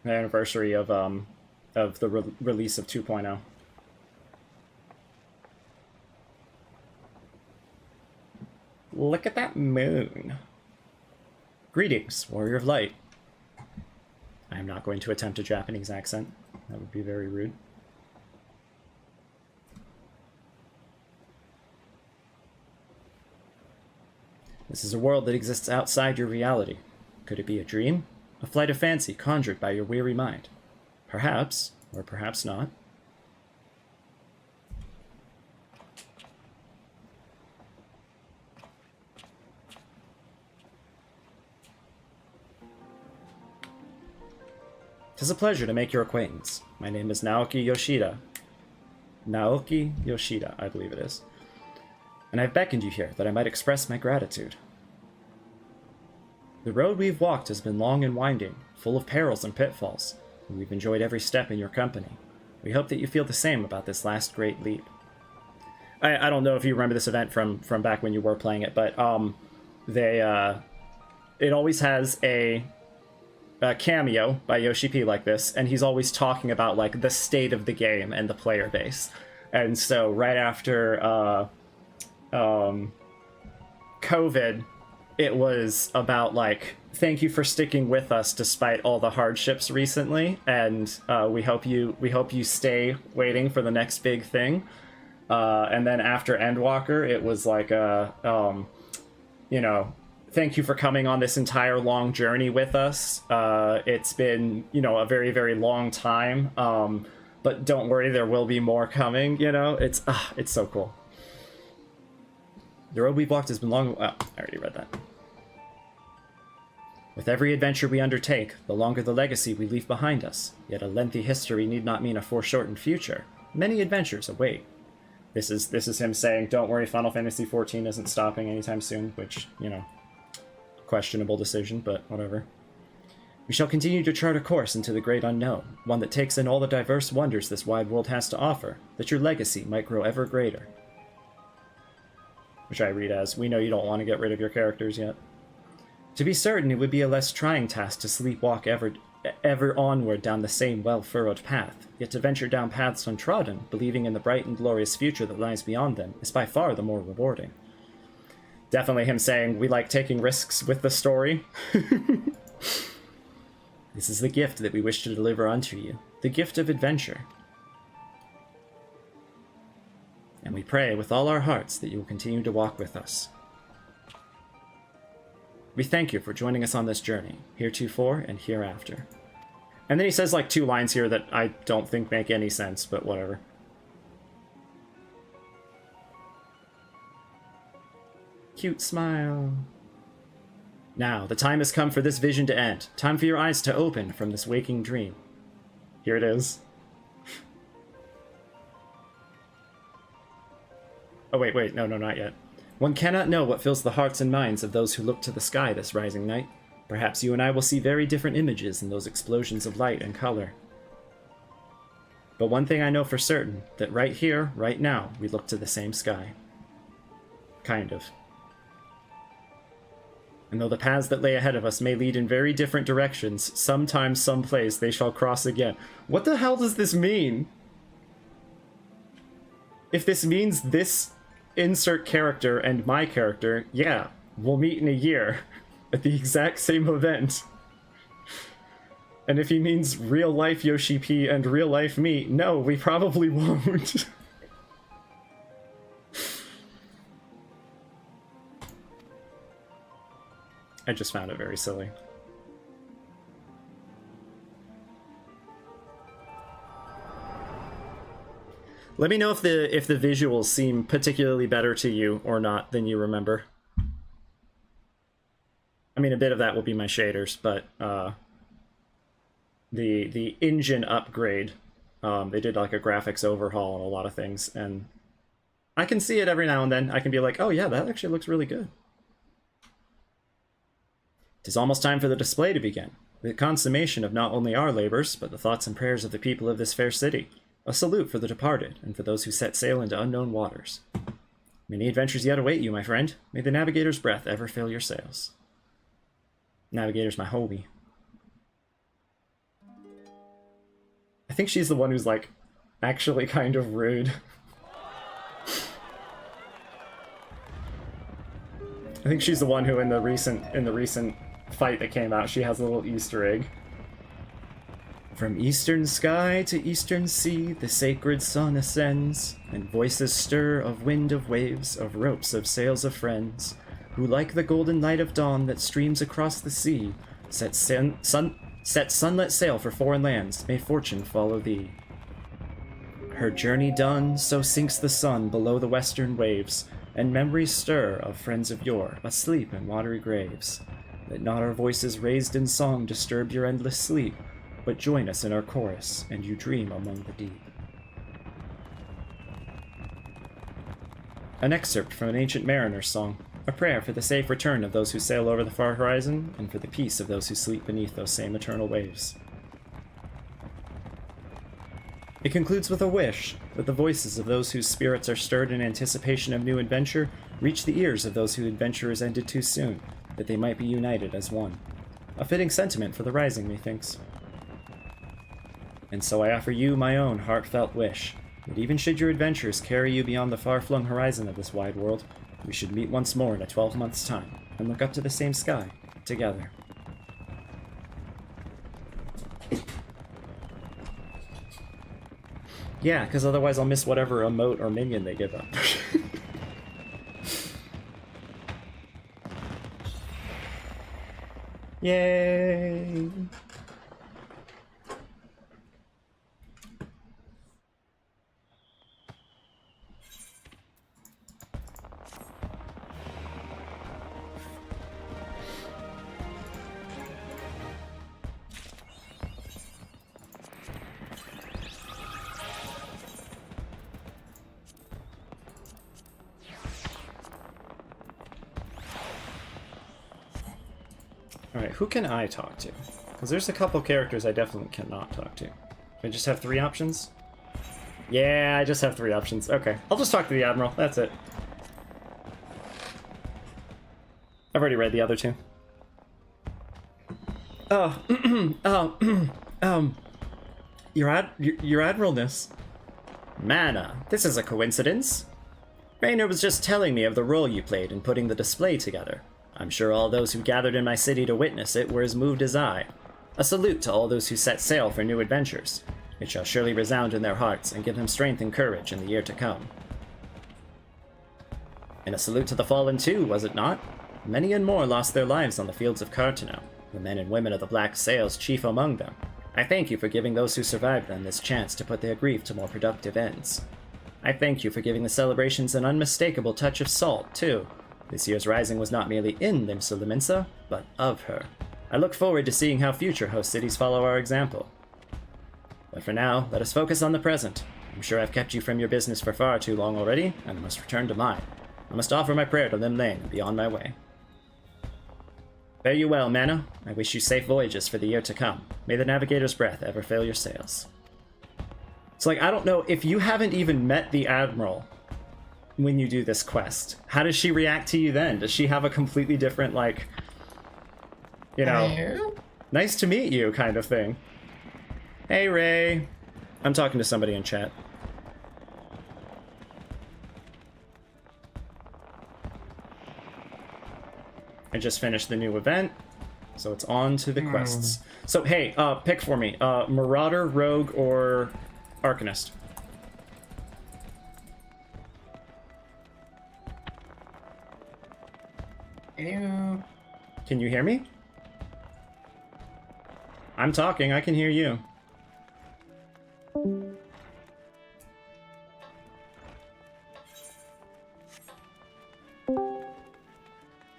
Speaker 1: The anniversary of the release of 2.0. Look at that moon. Greetings, Warrior of Light. I am not going to attempt a Japanese accent. That would be very rude. This is a world that exists outside your reality. Could it be a dream? A flight of fancy conjured by your weary mind? Perhaps, or perhaps not. Tis a pleasure to make your acquaintance. My name is Naoki Yoshida. Naoki Yoshida, I believe it is. And I've beckoned you here that I might express my gratitude. The road we've walked has been long and winding, full of perils and pitfalls, and we've enjoyed every step in your company. We hope that you feel the same about this last great leap. I don't know if you remember this event from back when you were playing it, but it always has a cameo by Yoshi P like this, and he's always talking about like the state of the game and the player base. And so right after COVID, it was about like, thank you for sticking with us despite all the hardships recently, and we hope you stay waiting for the next big thing. And then after Endwalker, it was like you know, thank you for coming on this entire long journey with us. It's been, you know, a very, very long time. But don't worry, there will be more coming, you know? It's so cool. The road we've walked has been long... Oh, I already read that. With every adventure we undertake, the longer the legacy we leave behind us. Yet a lengthy history need not mean a foreshortened future. Many adventures await. This is him saying, don't worry, Final Fantasy XIV isn't stopping anytime soon, which, you know... questionable decision, but whatever. We shall continue to chart a course into the great unknown, one that takes in all the diverse wonders this wide world has to offer, that your legacy might grow ever greater. Which I read as, we know you don't want to get rid of your characters yet. To be certain, it would be a less trying task to sleepwalk ever onward down the same well-furrowed path, yet to venture down paths untrodden, believing in the bright and glorious future that lies beyond them, is by far the more rewarding. Definitely him saying, we like taking risks with the story. This is the gift that we wish to deliver unto you, the gift of adventure. And we pray with all our hearts that you will continue to walk with us. We thank you for joining us on this journey, heretofore and hereafter. And then he says like 2 lines here that I don't think make any sense, but whatever. Cute smile. Now, the time has come for this vision to end. Time for your eyes to open from this waking dream. Here it is. Oh, wait, no, not yet. One cannot know what fills the hearts and minds of those who look to the sky this rising night. Perhaps you and I will see very different images in those explosions of light and color. But one thing I know for certain, that right here, right now, we look to the same sky. Kind of. And though the paths that lay ahead of us may lead in very different directions, sometime, someplace, they shall cross again. What the hell does this mean? If this means this insert character and my character, yeah, we'll meet in a year at the exact same event. And if he means real-life Yoshi P and real-life me, no, we probably won't. I just found it very silly. Let me know if the visuals seem particularly better to you or not than you remember. I mean, a bit of that will be my shaders, but the engine upgrade, they did like a graphics overhaul on a lot of things, and I can see it every now and then. I can be like, oh yeah, that actually looks really good. 'Tis almost time for the display to begin, the consummation of not only our labors, but the thoughts and prayers of the people of this fair city. A salute for the departed, and for those who set sail into unknown waters. Many adventures yet await you, my friend. May the navigator's breath ever fill your sails. Navigator's my homie. I think she's the one who's, like, actually kind of rude. I think she's the one who in the recent fight that came out, she has a little Easter egg. From eastern sky to eastern sea, the sacred sun ascends, and voices stir of wind of waves, of ropes of sails of friends, who like the golden light of dawn that streams across the sea, set sunlit sail for foreign lands, may fortune follow thee. Her journey done, so sinks the sun below the western waves, and memories stir of friends of yore, asleep in watery graves. Let not our voices raised in song disturb your endless sleep, but join us in our chorus, and you dream among the deep. An excerpt from an ancient mariner's song, a prayer for the safe return of those who sail over the far horizon, and for the peace of those who sleep beneath those same eternal waves. It concludes with a wish that the voices of those whose spirits are stirred in anticipation of new adventure reach the ears of those whose adventure is ended too soon, that they might be united as one. A fitting sentiment for the rising, methinks. And so I offer you my own heartfelt wish, that even should your adventures carry you beyond the far-flung horizon of this wide world, we should meet once more in a 12 months' time, and look up to the same sky, together. Yeah, because otherwise I'll miss whatever emote or minion they give up. Yay! Alright, who can I talk to? Because there's a couple characters I definitely cannot talk to. I just have 3 options? Yeah, I just have 3 options. Okay, I'll just talk to the Admiral. That's it. I've already read the other 2. Your Admiralness. M'aana, this is a coincidence. Raynor was just telling me of the role you played in putting the display together. I'm sure all those who gathered in my city to witness it were as moved as I. A salute to all those who set sail for new adventures. It shall surely resound in their hearts and give them strength and courage in the year to come. And a salute to the fallen too, was it not? Many and more lost their lives on the fields of Cartano, the men and women of the Black Sails chief among them. I thank you for giving those who survived them this chance to put their grief to more productive ends. I thank you for giving the celebrations an unmistakable touch of salt, too. This year's rising was not merely in Limsa Lominsa, but of her. I look forward to seeing how future host cities follow our example. But for now, let us focus on the present. I'm sure I've kept you from your business for far too long already, and I must return to mine. I must offer my prayer to Lim Lane and be on my way. Fare you well, M'aana. I wish you safe voyages for the year to come. May the navigator's breath ever fill your sails. It's like, I don't know, if you haven't even met the Admiral when you do this quest, how does she react to you then? Does she have a completely different, like, you know, hello? Nice to meet you kind of thing? Hey, Ray. I'm talking to somebody in chat. I just finished the new event, so it's on to the quests. So, hey, pick for me. Marauder, Rogue, or Arcanist?
Speaker 2: Hello.
Speaker 1: Can you hear me? I'm talking, I can hear you.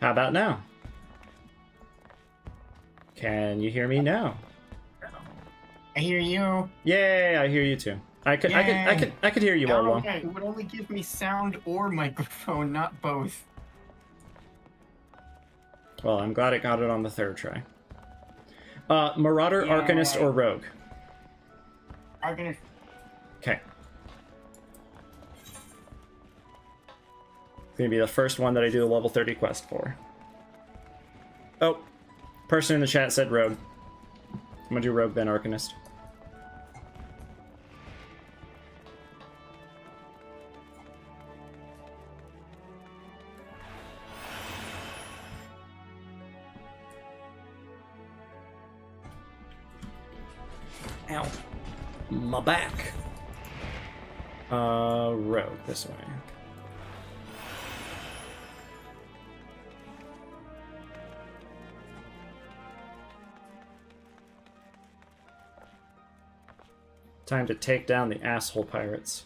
Speaker 1: How about now? Can you hear me now?
Speaker 2: I hear you.
Speaker 1: Yay, I hear you too. I could hear you all along.
Speaker 2: It would only give me sound or microphone, not both.
Speaker 1: Well, I'm glad it got it on the 3rd try. Marauder, yeah. Arcanist, or Rogue?
Speaker 2: Arcanist.
Speaker 1: Okay. It's gonna be the first one that I do the level 30 quest for. Oh, person in the chat said Rogue. I'm gonna do Rogue, then Arcanist. Ow. My back. Road, this way. Time to take down the asshole pirates.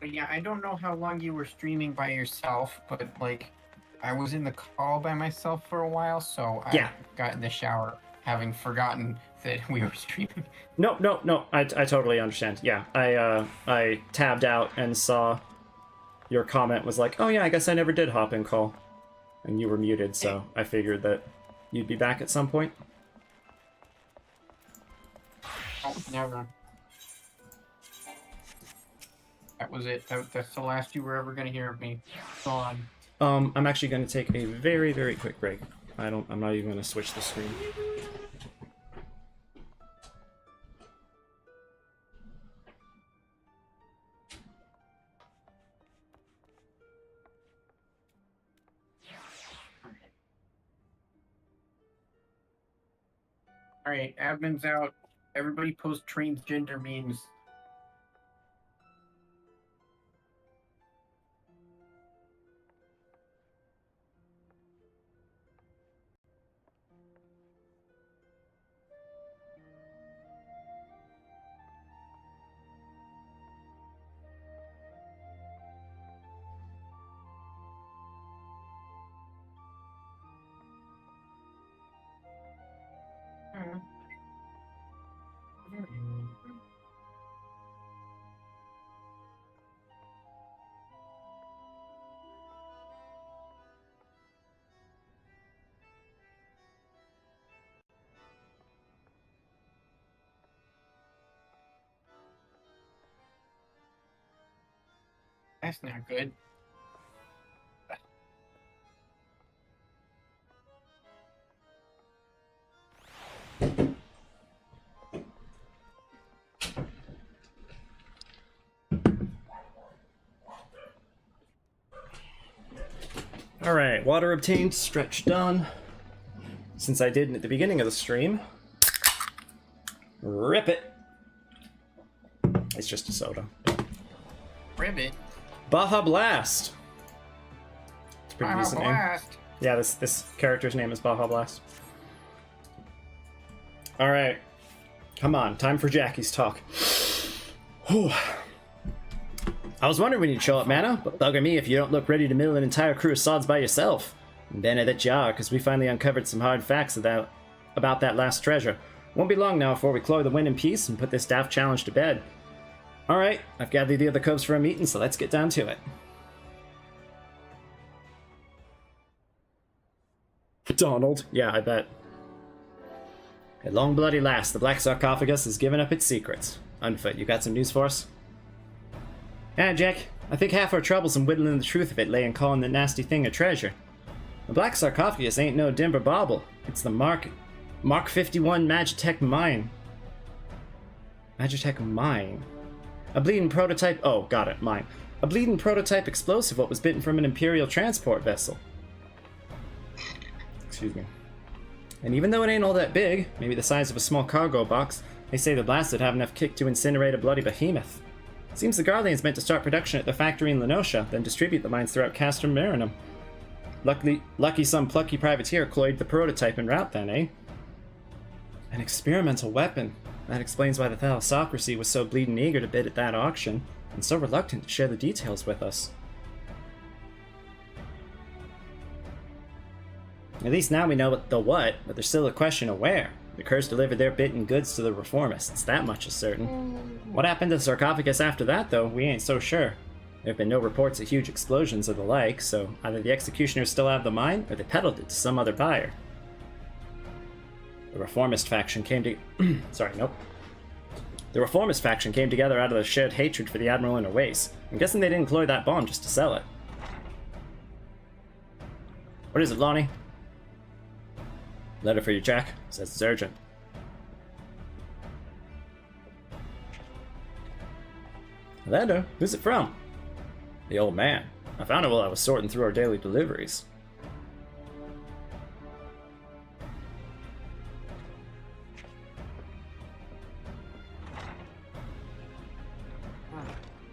Speaker 2: But yeah, I don't know how long you were streaming by yourself, but like, I was in the call by myself for a while, so I got in the shower having forgotten that we were streaming.
Speaker 1: No. I totally understand. Yeah, I tabbed out and saw your comment was like, oh yeah, I guess I never did hop in call. And you were muted, so I figured that you'd be back at some point.
Speaker 2: Oh, never. That was it. That's the last you were ever going to hear of me. Gone.
Speaker 1: I'm actually going to take a very, very quick break. I'm not even going to switch the screen.
Speaker 2: Alright, admin's out. Everybody post transgender memes. That's not good.
Speaker 1: Alright, water obtained, stretch done. Since I did at the beginning of the stream, rip it. It's just a soda.
Speaker 2: Ribbit.
Speaker 1: Baja Blast. It's a pretty
Speaker 2: Baja
Speaker 1: decent
Speaker 2: Blast.
Speaker 1: name. Yeah, this character's name is Baja Blast. Alright. Come on, time for Jackie's talk. Whew. I was wondering when you'd show up, M'aana, but bugger me if you don't look ready to mill an entire crew of sods by yourself. And then that you are, because we finally uncovered some hard facts about that last treasure. Won't be long now before we clore the wind in peace and put this daft challenge to bed. Alright, I've gathered the other cubs for a meeting, so let's get down to it. Donald. Yeah, I bet. At long bloody last, the black sarcophagus has given up its secrets. Unfoot, you got some news for us? Yeah, Jack. I think half our troubles in whittling the truth of it lay in calling the nasty thing a treasure. The black sarcophagus ain't no dimber bauble. It's the Mark 51 Magitech mine. Magitech mine. A bleeding prototype. Oh, got it. Mine. A bleeding prototype explosive what was bitten from an Imperial transport vessel. Excuse me. And even though it ain't all that big, maybe the size of a small cargo box, they say the blast would have enough kick to incinerate a bloody behemoth. Seems the Guardians meant to start production at the factory in Lenosha, then distribute the mines throughout Castrum Marinum. Lucky some plucky privateer cloyed the prototype en route then, eh? An experimental weapon. That explains why the Thalassocracy was so bleeding eager to bid at that auction, and so reluctant to share the details with us. At least now we know the what, but there's still a question of where. The Curse delivered their bit and goods to the Reformists, that much is certain. What happened to the sarcophagus after that, though, we ain't so sure. There have been no reports of huge explosions or the like, so either the executioners still have the mine, or they peddled it to some other buyer. The Reformist faction came to... The Reformist faction came together out of the shared hatred for the Admiral in her waist. I'm guessing they didn't employ that bomb just to sell it. What is it, Lonnie? Letter for you, Jack. Says it's urgent. Letter? Who's it from? The old man. I found it while I was sorting through our daily deliveries.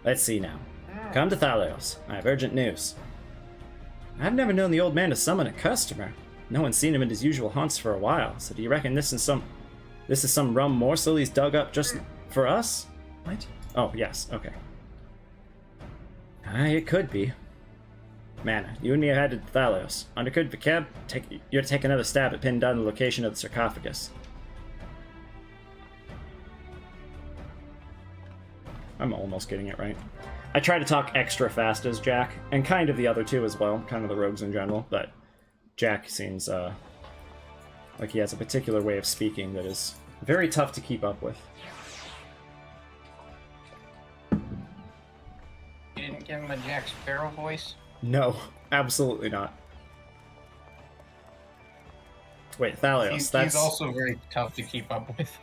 Speaker 1: Let's see now. Come to Thalios. I have urgent news. I've never known the old man to summon a customer. No one's seen him in his usual haunts for a while, so do you reckon this is some rum morsel he's dug up just for us? What? Oh, yes, okay. It could be. M'aana, you and me are headed to Thalios. Under Kud Vakeb, you're to take another stab at pinning down the location of the sarcophagus. I'm almost getting it right. I try to talk extra fast as Jack, and kind of the other two as well, kind of the rogues in general, but Jack seems like he has a particular way of speaking that is very tough to keep up with.
Speaker 2: You didn't give him a Jack Sparrow voice?
Speaker 1: No, absolutely not. Wait, Thalios, that's...
Speaker 2: He's also very tough to keep up with.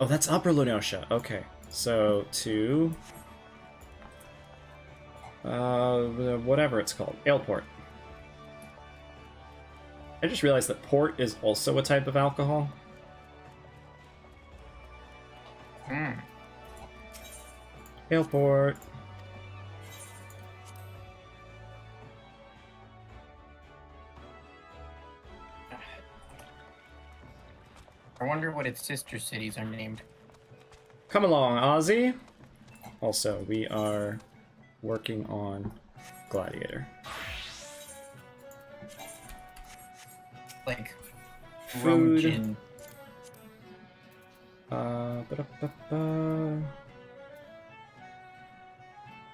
Speaker 1: Oh, that's Upper Lunosha. Okay, so to... whatever it's called. Aleport. I just realized that port is also a type of alcohol. Aleport.
Speaker 2: I wonder what its sister cities are named.
Speaker 1: Come along, Ozzy. Also, we are working on Gladiator.
Speaker 2: Like
Speaker 1: Food.
Speaker 2: Gin.
Speaker 1: Not pie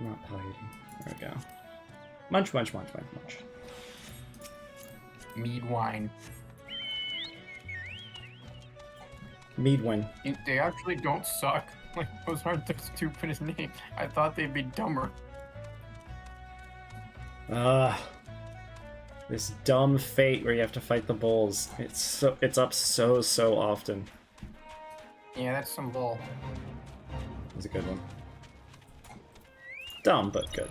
Speaker 1: eating. There we go. Munch, munch, munch, munch, munch.
Speaker 2: Mead wine.
Speaker 1: Meadwin.
Speaker 2: They actually don't suck. Like, those aren't the stupidest names. I thought they'd be dumber.
Speaker 1: This dumb fate where you have to fight the bulls. It's up so often.
Speaker 2: Yeah, that's some bull.
Speaker 1: It's a good one. Dumb, but good.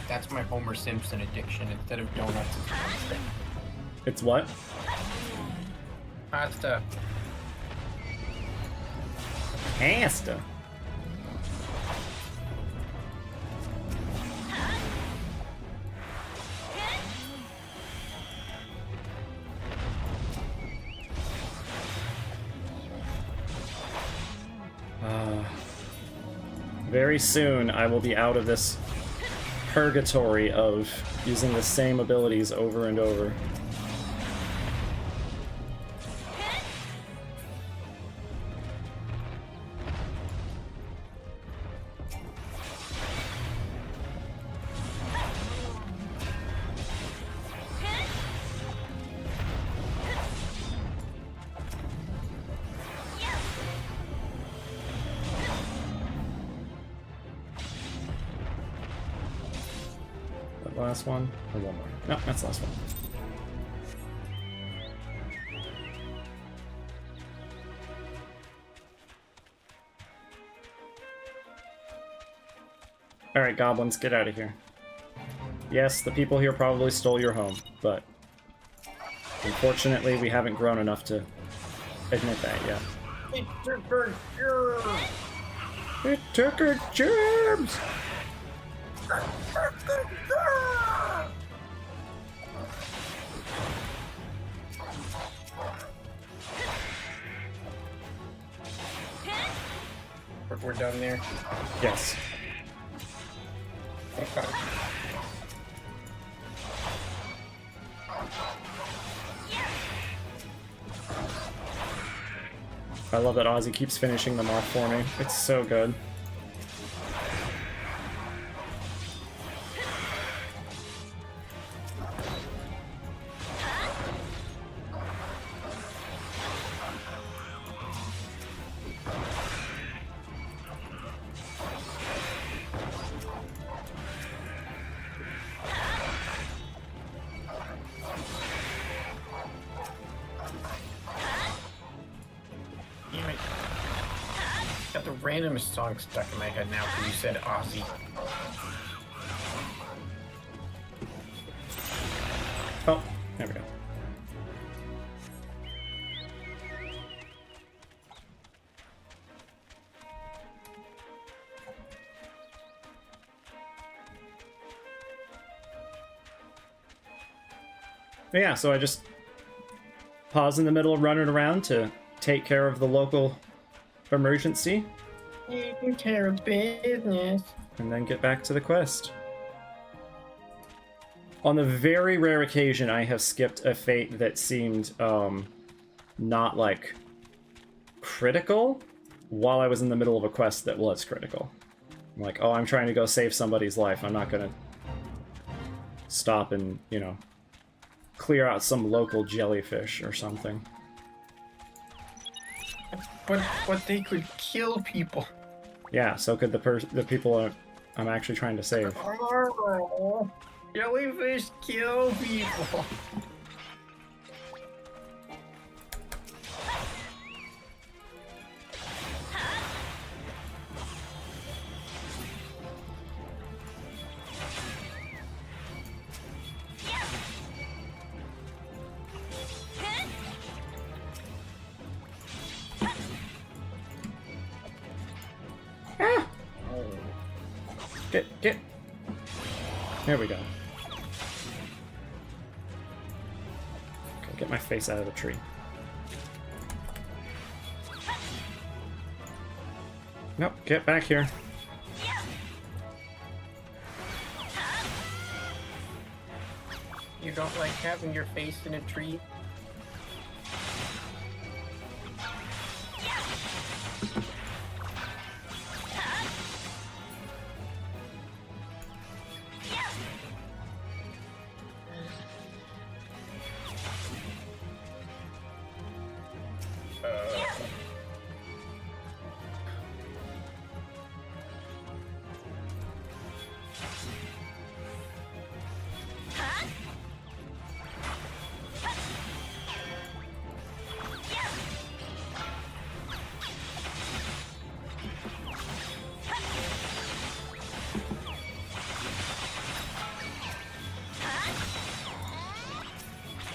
Speaker 2: That's my Homer Simpson addiction. Instead of donuts, it's pasta.
Speaker 1: It's what?
Speaker 2: Pasta.
Speaker 1: Pasta. Very soon I will be out of this purgatory of using the same abilities over and over. Last one, or one more? No, that's the last one. Alright, goblins, get out of here. Yes, the people here probably stole your home, but unfortunately we haven't grown enough to admit that yet.
Speaker 2: It took her germs!
Speaker 1: It took her germs!
Speaker 2: We're done there.
Speaker 1: Yes.
Speaker 2: Okay.
Speaker 1: I love that Ozzy keeps finishing them off for me. It's so good.
Speaker 2: got the randomest song stuck in my head now because you said Aussie.
Speaker 1: Oh, there we go. But yeah, so I just pause in the middle of running around to take care of the local emergency.
Speaker 2: Taking care of business.
Speaker 1: And then get back to the quest. On the very rare occasion I have skipped a fate that seemed not like critical while I was in the middle of a quest that was critical. I'm like, oh, I'm trying to go save somebody's life. I'm not gonna stop and, you know, clear out some local jellyfish or something.
Speaker 2: But they could kill people.
Speaker 1: Yeah, so could the people I'm actually trying to save.
Speaker 2: Oh, jellyfish kill people.
Speaker 1: Get. There we go. Okay, get my face out of the tree. Nope, get back here.
Speaker 2: You don't like having your face in a tree?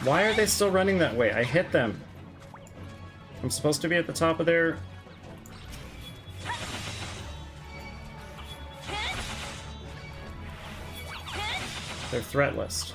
Speaker 1: Why are they still running that way? I hit them. I'm supposed to be at the top of their... their threat list.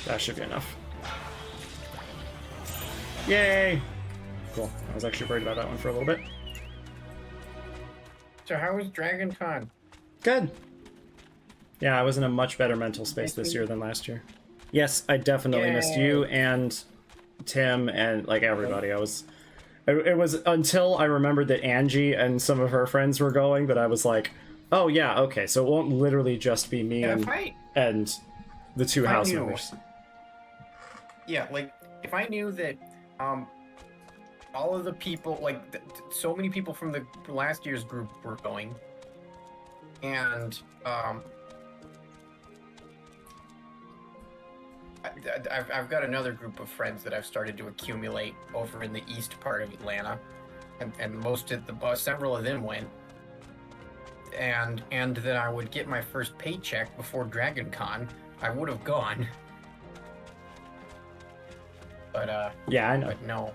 Speaker 1: That should be enough. Yay! Cool. I was actually worried about that one for a little bit.
Speaker 2: So how was Dragon Con?
Speaker 1: Good. Yeah, I was in a much better mental space this year than last year. Yes, I definitely missed you and Tim and like everybody. It was until I remembered that Angie and some of her friends were going that I was like, oh yeah, okay, so it won't literally just be me and the two house members.
Speaker 2: Yeah, like if I knew that all of the people, like so many people from the last year's group were going, and I've got another group of friends that I've started to accumulate over in the east part of Atlanta, and most of the several of them went, and that I would get my first paycheck before Dragon Con, I would have gone. But
Speaker 1: yeah, I know.
Speaker 2: But no.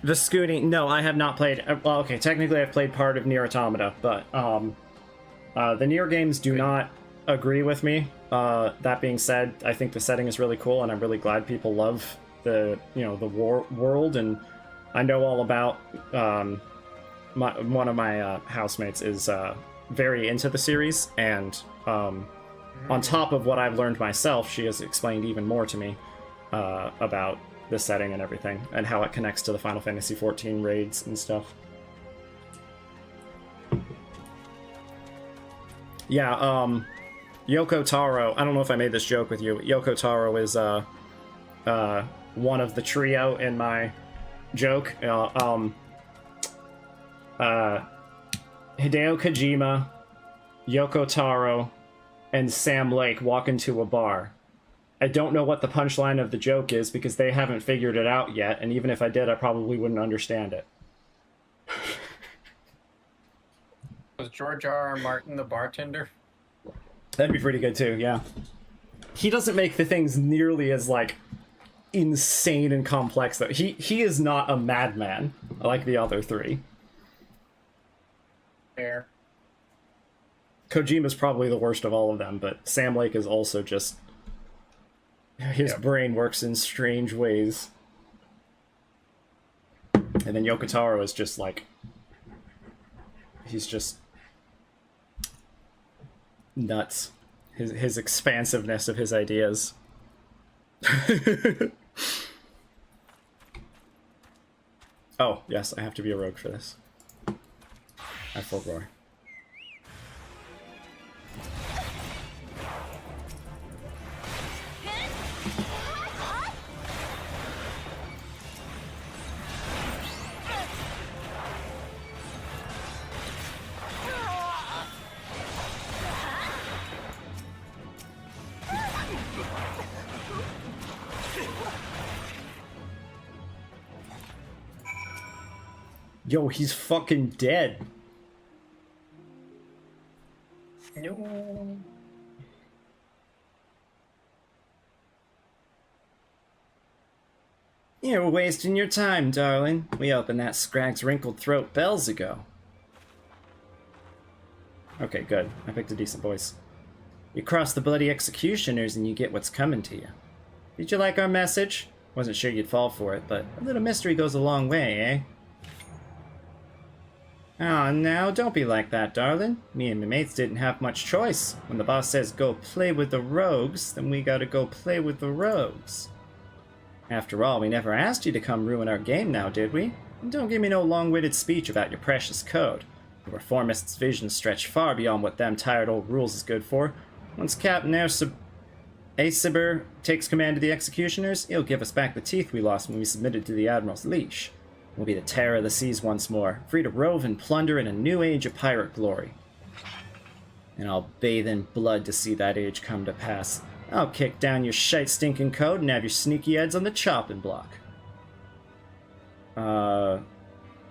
Speaker 1: The Scooty, no, I have not played. Well, okay, technically I've played part of Nier Automata, but the Nier games do not agree with me. That being said, I think the setting is really cool, and I'm really glad people love the world, and I know all about. One of my housemates is very into the series, and On top of what I've learned myself, she has explained even more to me about the setting and everything, and how it connects to the Final Fantasy XIV raids and stuff. Yeah, Yoko Taro, I don't know if I made this joke with you, but Yoko Taro is one of the trio in my joke. Hideo Kojima, Yoko Taro, and Sam Lake walk into a bar. I don't know what the punchline of the joke is because they haven't figured it out yet, and even if I did, I probably wouldn't understand it.
Speaker 2: Was George R.R. Martin the bartender?
Speaker 1: That'd be pretty good too, yeah. He doesn't make the things nearly as, like, insane and complex, though. He is not a madman like the other three.
Speaker 2: Fair.
Speaker 1: Kojima's probably the worst of all of them, but Sam Lake is also just... His brain works in strange ways. And then Yoko Taro is just like... He's just... nuts. His expansiveness of his ideas. Oh, yes, I have to be a rogue for this. At full glory. Yo, he's fucking dead.
Speaker 2: No.
Speaker 1: You're wasting your time, darling. We opened that Scrag's wrinkled throat bells ago. Okay, good. I picked a decent voice. You cross the bloody executioners and you get what's coming to you. Did you like our message? Wasn't sure you'd fall for it, but a little mystery goes a long way, eh? Aw, now, don't be like that, darling. Me and my mates didn't have much choice. When the boss says go play with the rogues, then we gotta go play with the rogues. After all, we never asked you to come ruin our game now, did we? And don't give me no long-witted speech about your precious code. The reformist's visions stretch far beyond what them tired old rules is good for. Once Captain Aciber takes command of the executioners, he'll give us back the teeth we lost when we submitted to the Admiral's leash. We'll be the terror of the seas once more, free to rove and plunder in a new age of pirate glory. And I'll bathe in blood to see that age come to pass. I'll kick down your shite stinking code and have your sneaky heads on the chopping block.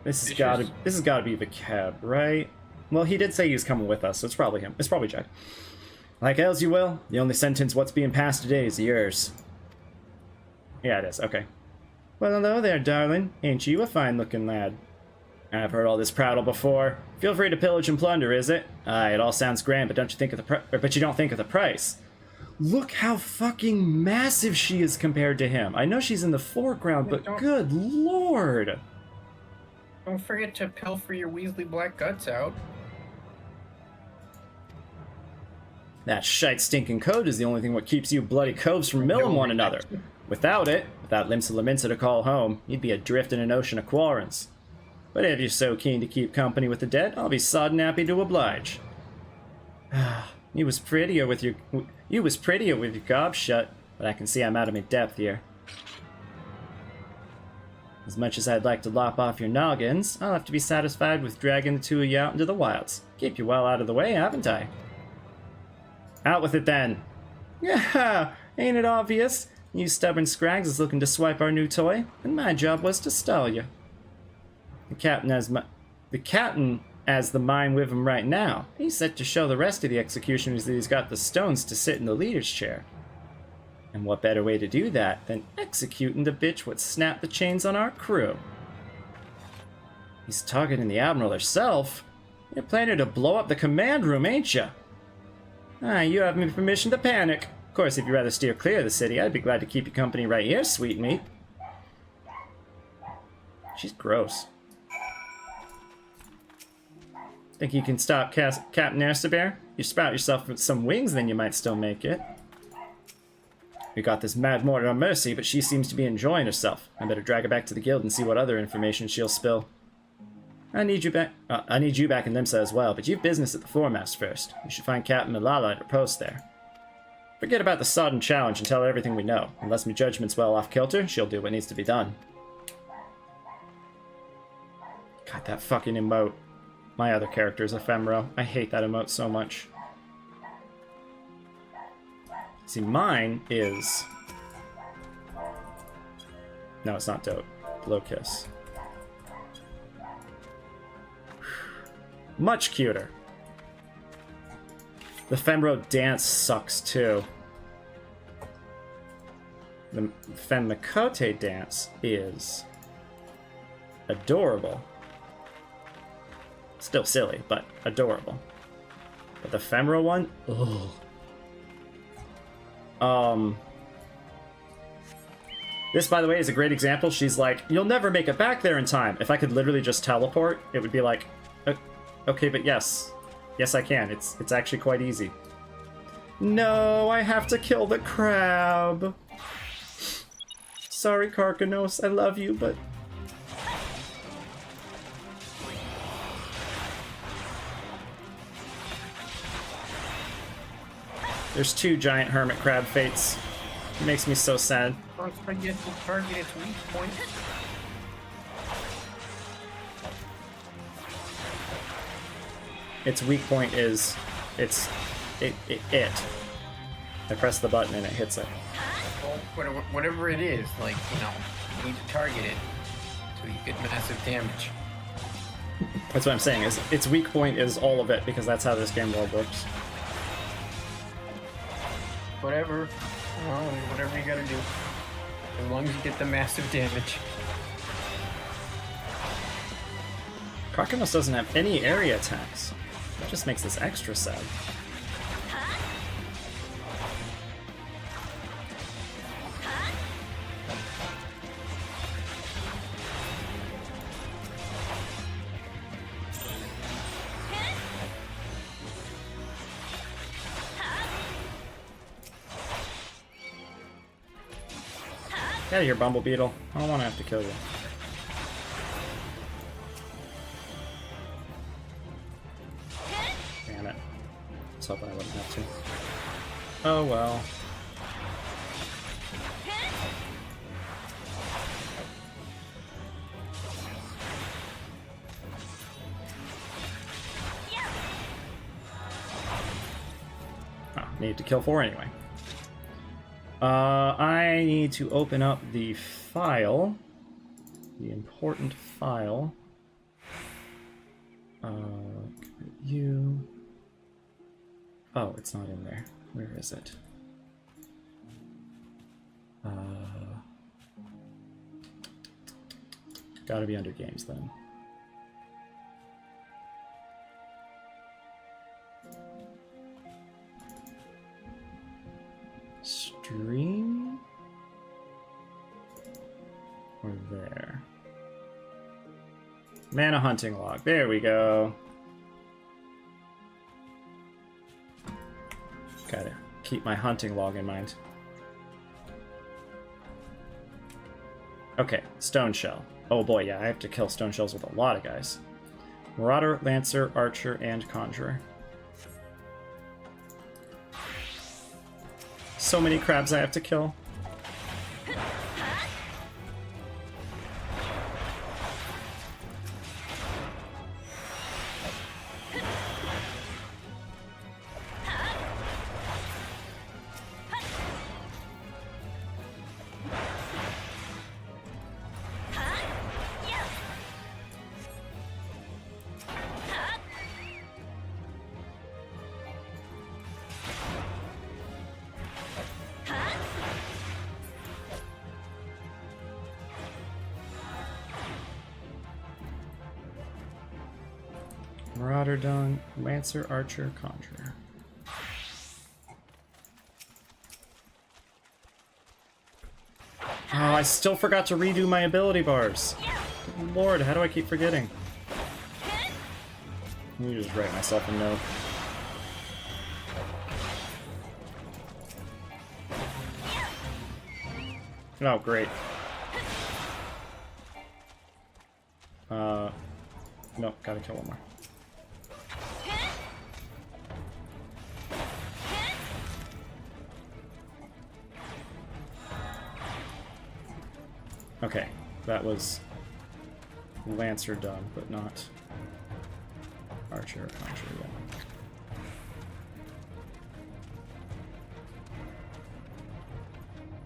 Speaker 1: This has gotta be the cab, right? Well, he did say he was coming with us, so it's probably him. It's probably Jack. Like as you will, the only sentence what's being passed today is yours. Yeah, it is, okay. Well, hello there, darling. Ain't you a fine-looking lad? I've heard all this prattle before. Feel free to pillage and plunder, is it? Aye, it all sounds grand, but don't you think of but you don't think of the price. Look how fucking massive she is compared to him. I know she's in the foreground, but good lord.
Speaker 2: Don't forget to pilfer your Weasley black guts out.
Speaker 1: That shite stinking code is the only thing what keeps you bloody coves from milling one another. Without it, without Limsa Laminsa to call home, you'd be adrift in an ocean of quarrons. But if you're so keen to keep company with the dead, I'll be sodden happy to oblige. You was prettier with your gob shut, but I can see I'm out of my depth here. As much as I'd like to lop off your noggins, I'll have to be satisfied with dragging the two of you out into the wilds. Keep you well out of the way, haven't I? Out with it then. Yeah, ain't it obvious? You stubborn scrags is looking to swipe our new toy, and my job was to stall you. The captain as the mine with him right now. He's set to show the rest of the executioners that he's got the stones to sit in the leader's chair. And what better way to do that than executing the bitch what snapped the chains on our crew? He's targeting the Admiral herself. You're planning to blow up the command room, ain't ya? You have me permission to panic. Of course, if you'd rather steer clear of the city, I'd be glad to keep you company right here, sweet meat. She's gross. Think you can stop Captain Ersabear? you sprout yourself with some wings, then you might still make it. We got this mad mortar on Mercy, but she seems to be enjoying herself. I better drag her back to the guild and see what other information she'll spill. I need you back in Limsa as well, but you've business at the foremast first. You should find Captain M'aana at her post there. Forget about the sodden challenge and tell her everything we know. Unless my judgment's well off kilter, she'll do what needs to be done. God, that fucking emote. My other character is Ephemeral. I hate that emote so much. See, mine is... No, it's not dope. Blow kiss. Much cuter. The Femro dance sucks too. The Femmakote dance is adorable. Still silly, but adorable. But the Femro one, ugh. This, by the way, is a great example. She's like, you'll never make it back there in time. If I could literally just teleport, it would be like, okay, but yes. Yes, I can. It's actually quite easy. No, I have to kill the crab. Sorry, Karkanos. I love you, but... There's 2 giant hermit crab fates. It makes me so sad.
Speaker 2: First, forget to target its weak point.
Speaker 1: Its weak point is... it. I press the button and it hits it.
Speaker 2: Well, whatever it is, like, you know, you need to target it so you get massive damage.
Speaker 1: That's what I'm saying, is its weak point is all of it, because that's how this game world works.
Speaker 2: Whatever. Well, whatever you gotta do. As long as you get the massive damage.
Speaker 1: Karkanos doesn't have any area attacks. That just makes this extra sad. Get out of here, Bumble Beetle. I don't want to have to kill you. Damn it. I was hoping I wouldn't have to. Oh well. Oh, need to kill 4 anyway. I need to open up the file. The important file. You. Oh, it's not in there. Where is it? Gotta be under games then. Stream? Or there? M'aana hunting log. There we go. Gotta keep my hunting log in mind. Okay, stone shell. Oh boy, yeah, I have to kill stone shells with a lot of guys. Marauder, Lancer, Archer, and Conjurer. So many crabs I have to kill. Marauder done. Lancer, Archer, Conjurer. Oh, I still forgot to redo my ability bars. Good Lord, how do I keep forgetting? Let me just write myself a note. Oh, great. No, gotta kill one more. Okay, that was Lancer done, but not Archer or Conjure yet.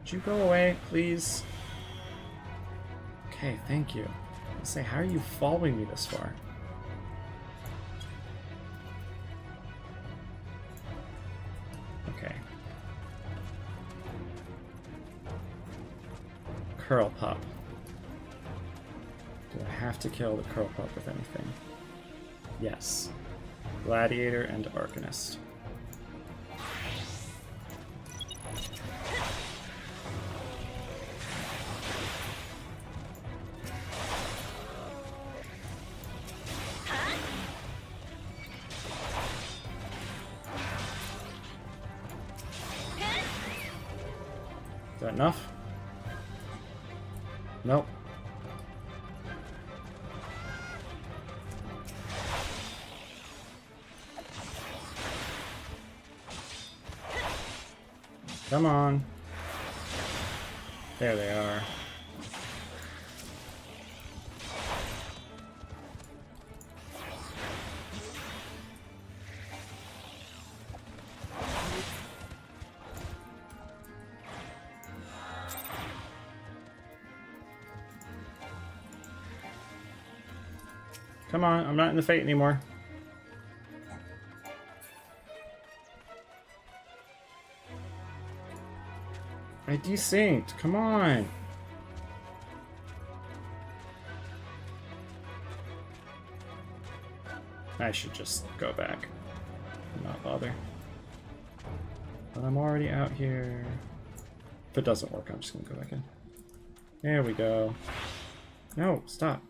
Speaker 1: Would you go away, please? Okay, thank you. Let's say, how are you following me this far? Okay. Curl Pup. Do I have to kill the Curl Pup with anything? Yes. Gladiator and Arcanist. Is that enough? Nope. Come on. There they are. Come on, I'm not in the fight anymore. I desynced, come on. I should just go back and not bother. But I'm already out here. If it doesn't work, I'm just gonna go back in. There we go. No, stop.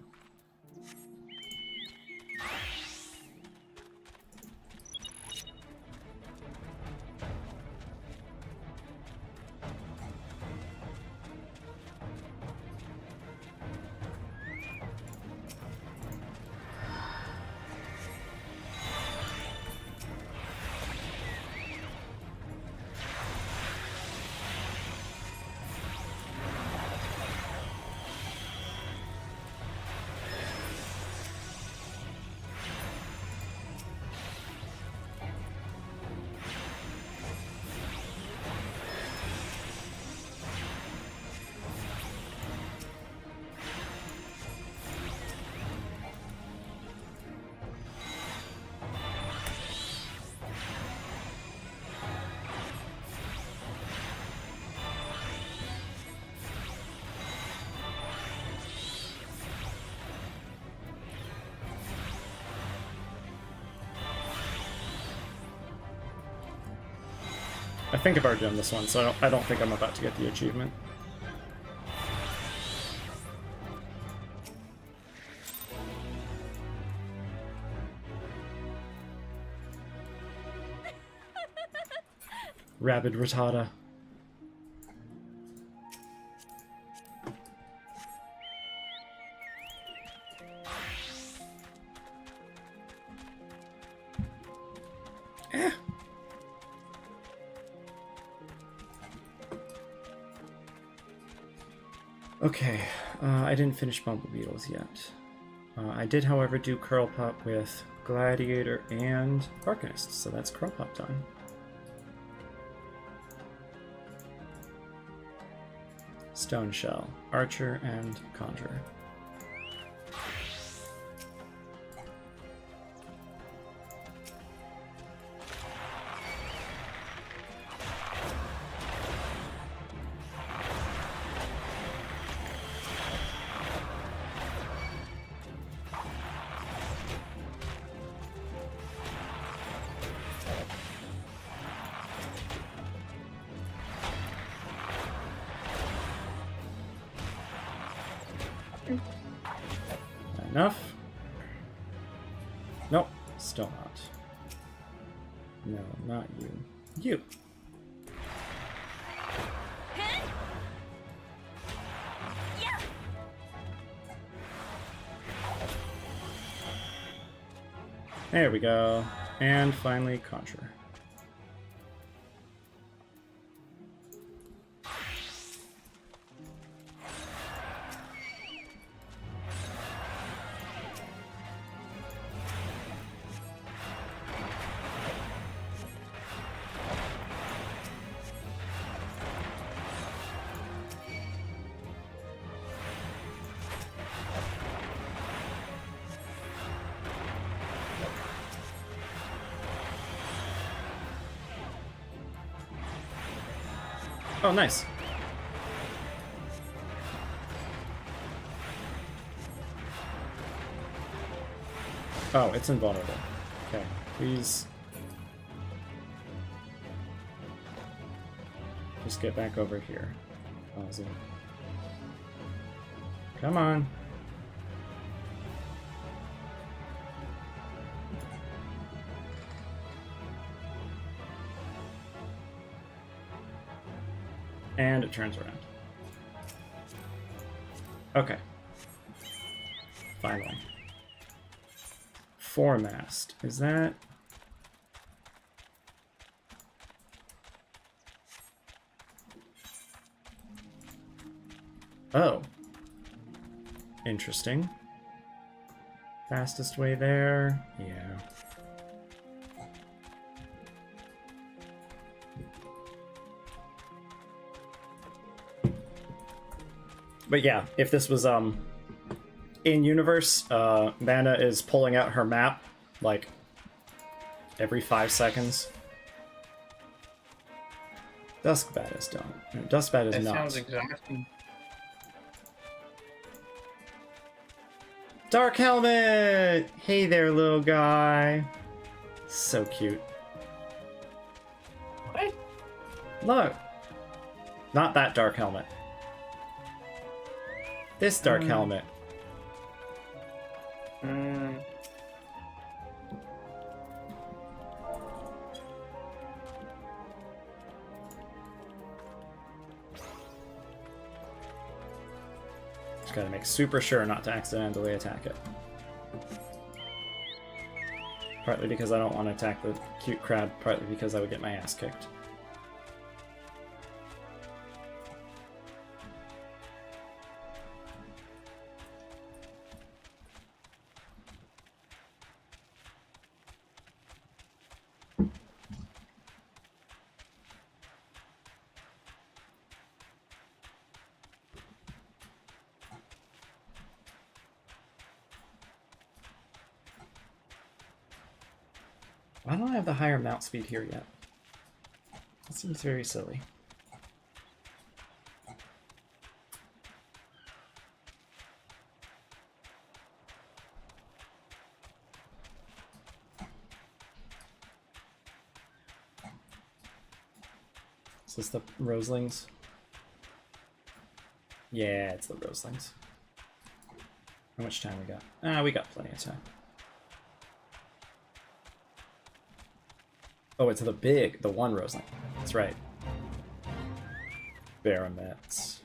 Speaker 1: I think I've already done this one, so I don't think I'm about to get the achievement. Rabid Rattata. Okay, I didn't finish Bumble Beetles yet. I did, however, do Curl Pup with Gladiator and Arcanist, so that's Curl Pup done. Stone Shell, Archer, and Conjurer. Enough? Nope, still not. No, not you. You! There we go. And finally, Conjure. Oh, nice. Oh, it's invulnerable. Okay, please. Just get back over here. Ozzy. Come on. And it turns around. Okay. Finally. Foremast. Is that... Oh. Interesting. Fastest way there. Yeah. But yeah, if this was in universe, M'aana is pulling out her map like every 5 seconds. Duskbat is done. Duskbat is not.
Speaker 2: That sounds exhausting.
Speaker 1: Dark Helmet! Hey there, little guy. So cute.
Speaker 2: What?
Speaker 1: Look. Not that Dark Helmet. This Dark Helmet. Just gotta make super sure not to accidentally attack it. Partly because I don't want to attack the cute crab, partly because I would get my ass kicked. Why don't I have the higher mount speed here yet? That seems very silly. Is this the Roselings? Yeah, it's the Roselings. How much time we got? Ah, we got plenty of time. Oh, it's the one Roseling. That's right. Baronets.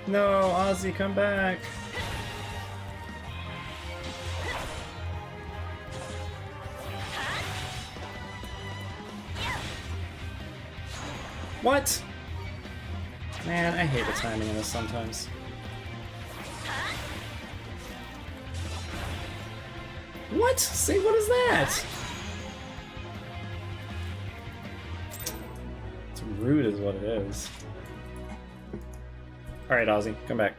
Speaker 1: No, Ozzy, come back. What? Man, I hate the timing of this sometimes. What? Say, what is that? It's rude is what it is. Alright, Ozzy, come back.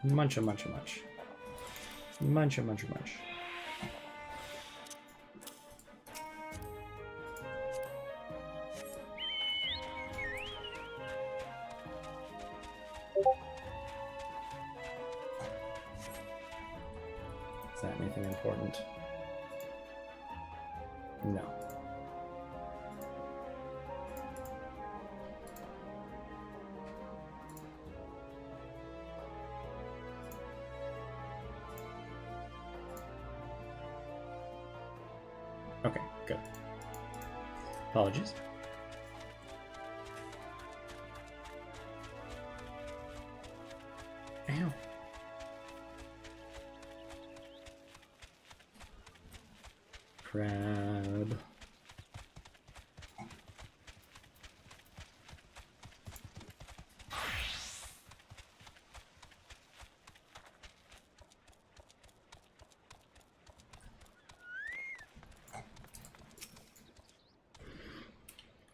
Speaker 1: Munch. Munch. Is that anything important? No. Okay, good. Apologies. Ow. Crab.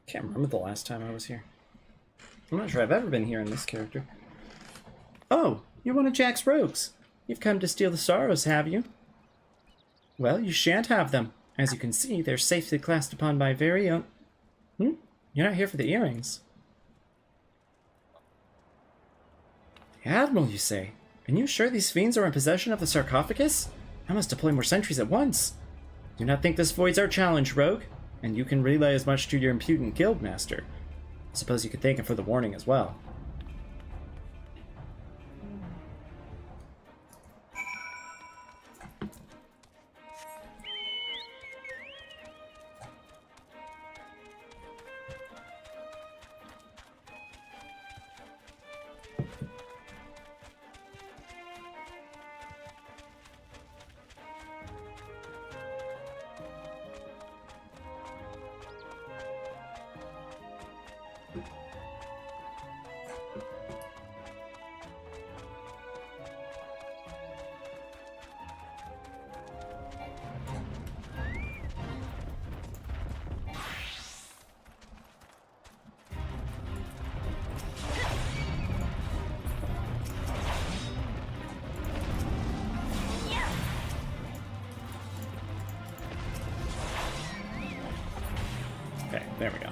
Speaker 1: Can't remember the last time I was here. I'm not sure I've ever been here in this character. Oh, you're one of Jack's rogues. You've come to steal the sorrows, have you? Well, you shan't have them. As you can see, they're safely classed upon my very own... You're not here for the earrings. The Admiral, you say? Are you sure these fiends are in possession of the sarcophagus? I must deploy more sentries at once. Do not think this voids our challenge, rogue. And you can relay as much to your impudent guildmaster. Suppose you could thank him for the warning as well. Okay, there we go.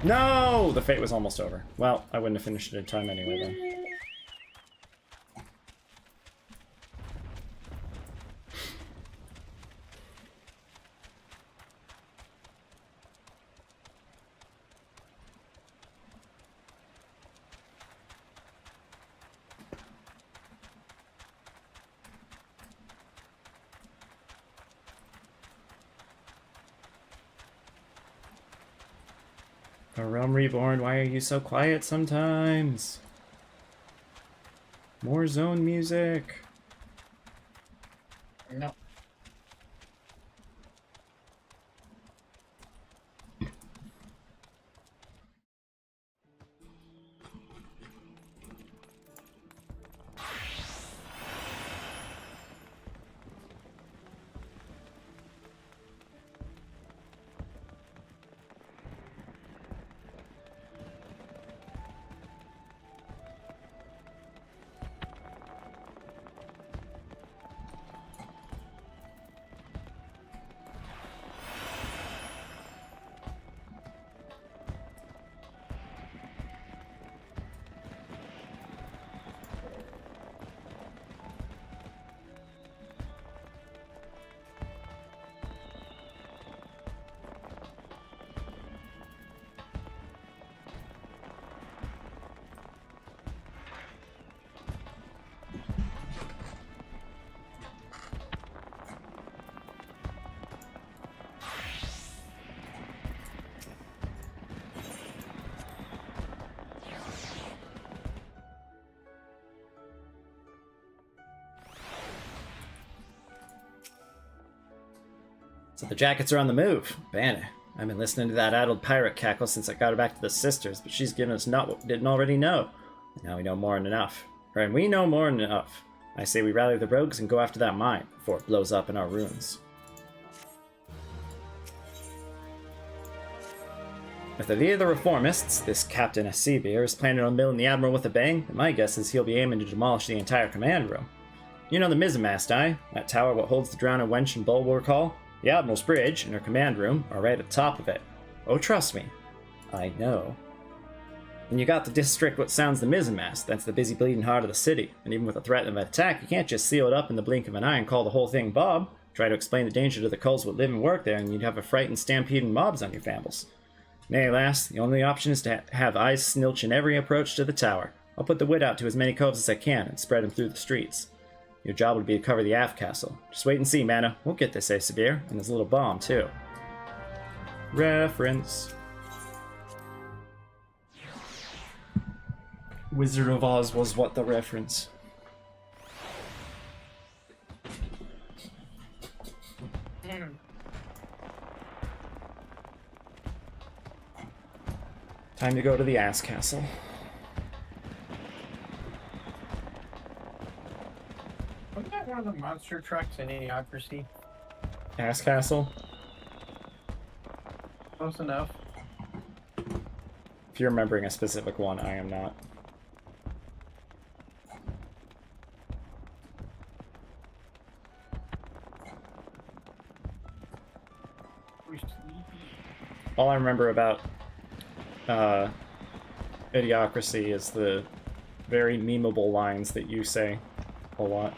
Speaker 1: No! The fate was almost over. Well, I wouldn't have finished it in time anyway then. A realm reborn, why are you so quiet sometimes? More zone music.
Speaker 2: No. So the jackets are on the move. M'aana. I've been listening to that addled pirate cackle since I got her back to the sisters, but she's given us not what we didn't already know. And now we know more than enough. Right, we know more than enough. I say we rally the rogues and go after that mine before it blows up in our ruins. If the leader of the reformists, this Captain Seabeer, is planning on milling the Admiral with a bang, then my guess is he'll be aiming to demolish the entire command room. You know the mizzenmast, aye? That tower what holds the drowning wench in Bulwark Hall? The Admiral's bridge and her command room are right at the top of it. Oh, trust me. I know.
Speaker 1: And you got the district what sounds the mizzenmast. That's the busy bleeding heart of the city. And even with a threat of an attack, you can't just seal it up in the blink of an eye and call the whole thing Bob. Try to explain the danger to the culls what live and work there, and you'd have a frightened stampeding mobs on your fambles. Nay, lass, the only option is to have eyes snilch in every approach to the tower. I'll put the wit out to as many coves as I can and spread them through the streets. Your job would be to cover the aft castle. Just wait and see, M'aana. We'll get this Aesir, and his little bomb, too. Reference. Wizard of Oz was what the reference. Time to go to the ass castle.
Speaker 2: Wasn't that one of the monster trucks in Idiocracy?
Speaker 1: Ass castle?
Speaker 2: Close enough.
Speaker 1: If you're remembering a specific one, I am not. All I remember about Idiocracy is the very memeable lines that you say a lot.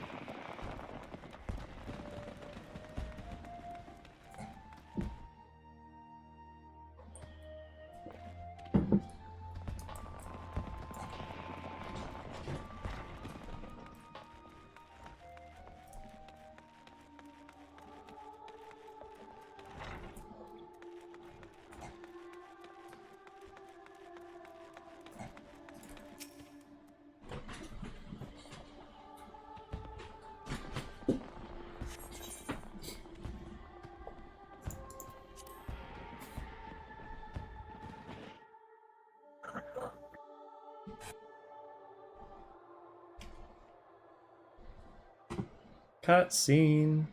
Speaker 1: Cutscene.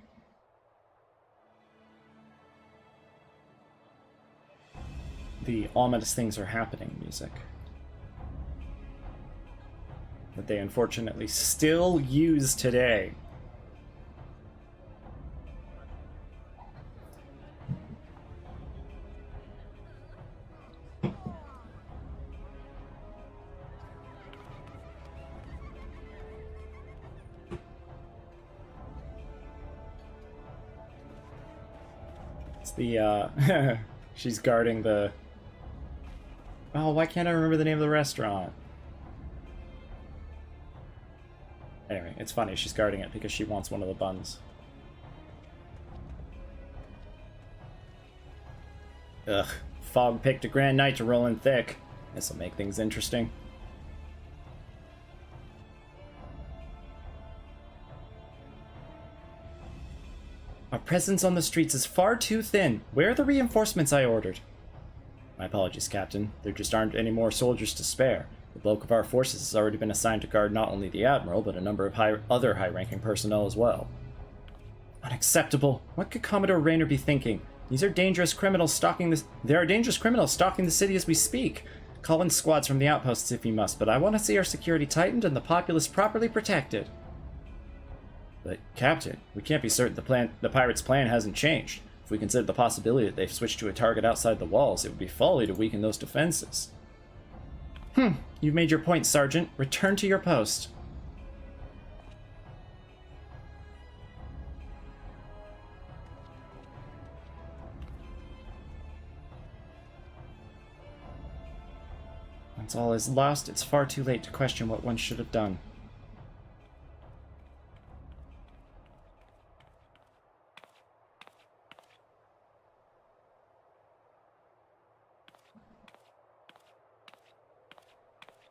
Speaker 1: The ominous things are happening music. That they unfortunately still use today. The, she's guarding the... Oh, why can't I remember the name of the restaurant? Anyway, it's funny, she's guarding it because she wants one of the buns. Ugh, Fog picked a grand night to roll in thick. This'll make things interesting. Our presence on the streets is far too thin. Where are the reinforcements I ordered? My apologies, Captain. There just aren't any more soldiers to spare. The bulk of our forces has already been assigned to guard not only the Admiral, but a number of other high-ranking personnel as well. Unacceptable. What could Commodore Rayner be thinking? These are dangerous criminals stalking this. There are dangerous criminals stalking the city as we speak. Call in squads from the outposts if you must, but I want to see our security tightened and the populace properly protected. But, Captain, we can't be certain the pirates' plan hasn't changed. If we consider the possibility that they've switched to a target outside the walls, it would be folly to weaken those defenses. You've made your point, Sergeant. Return to your post. Once all is lost, it's far too late to question what one should have done.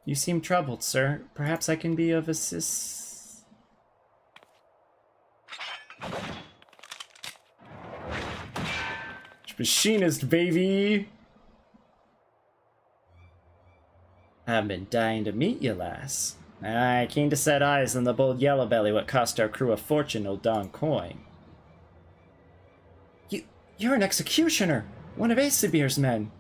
Speaker 1: You seem troubled, sir. Perhaps I can be of assist. Machinist, baby! I've been dying to meet you, lass. Aye, keen to set eyes on the bold yellow belly what cost our crew a fortune, old Don Coin. You're an executioner! One of Aesir's men!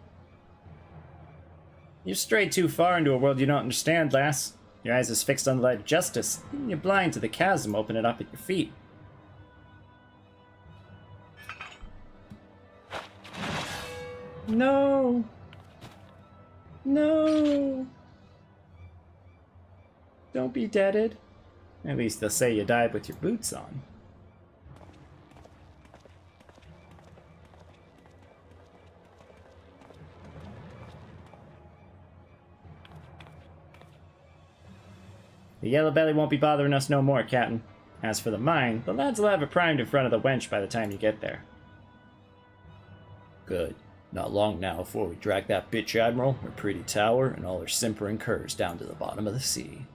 Speaker 1: You've strayed too far into a world you don't understand, lass. Your eyes is fixed on the light of justice, and you're blind to the chasm opening up at your feet. No! No! Don't be deaded. At least they'll say you died with your boots on. The yellow belly won't be bothering us no more, Captain. As for the mine, the lads will have it primed in front of the wench by the time you get there. Good. Not long now before we drag that bitch Admiral, her pretty tower, and all her simpering curs down to the bottom of the sea.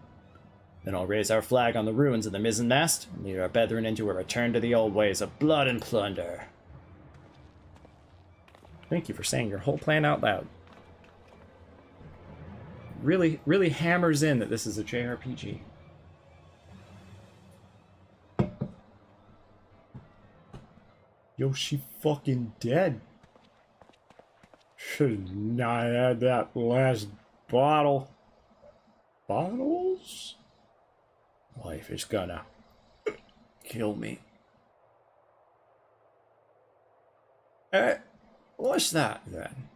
Speaker 1: Then I'll raise our flag on the ruins of the mizzenmast, and lead our brethren into a return to the old ways of blood and plunder. Thank you for saying your whole plan out loud. Really hammers in that this is a JRPG. Yo, she fucking dead. Should not had that last bottle. Bottles? Life is gonna kill me. What's that then?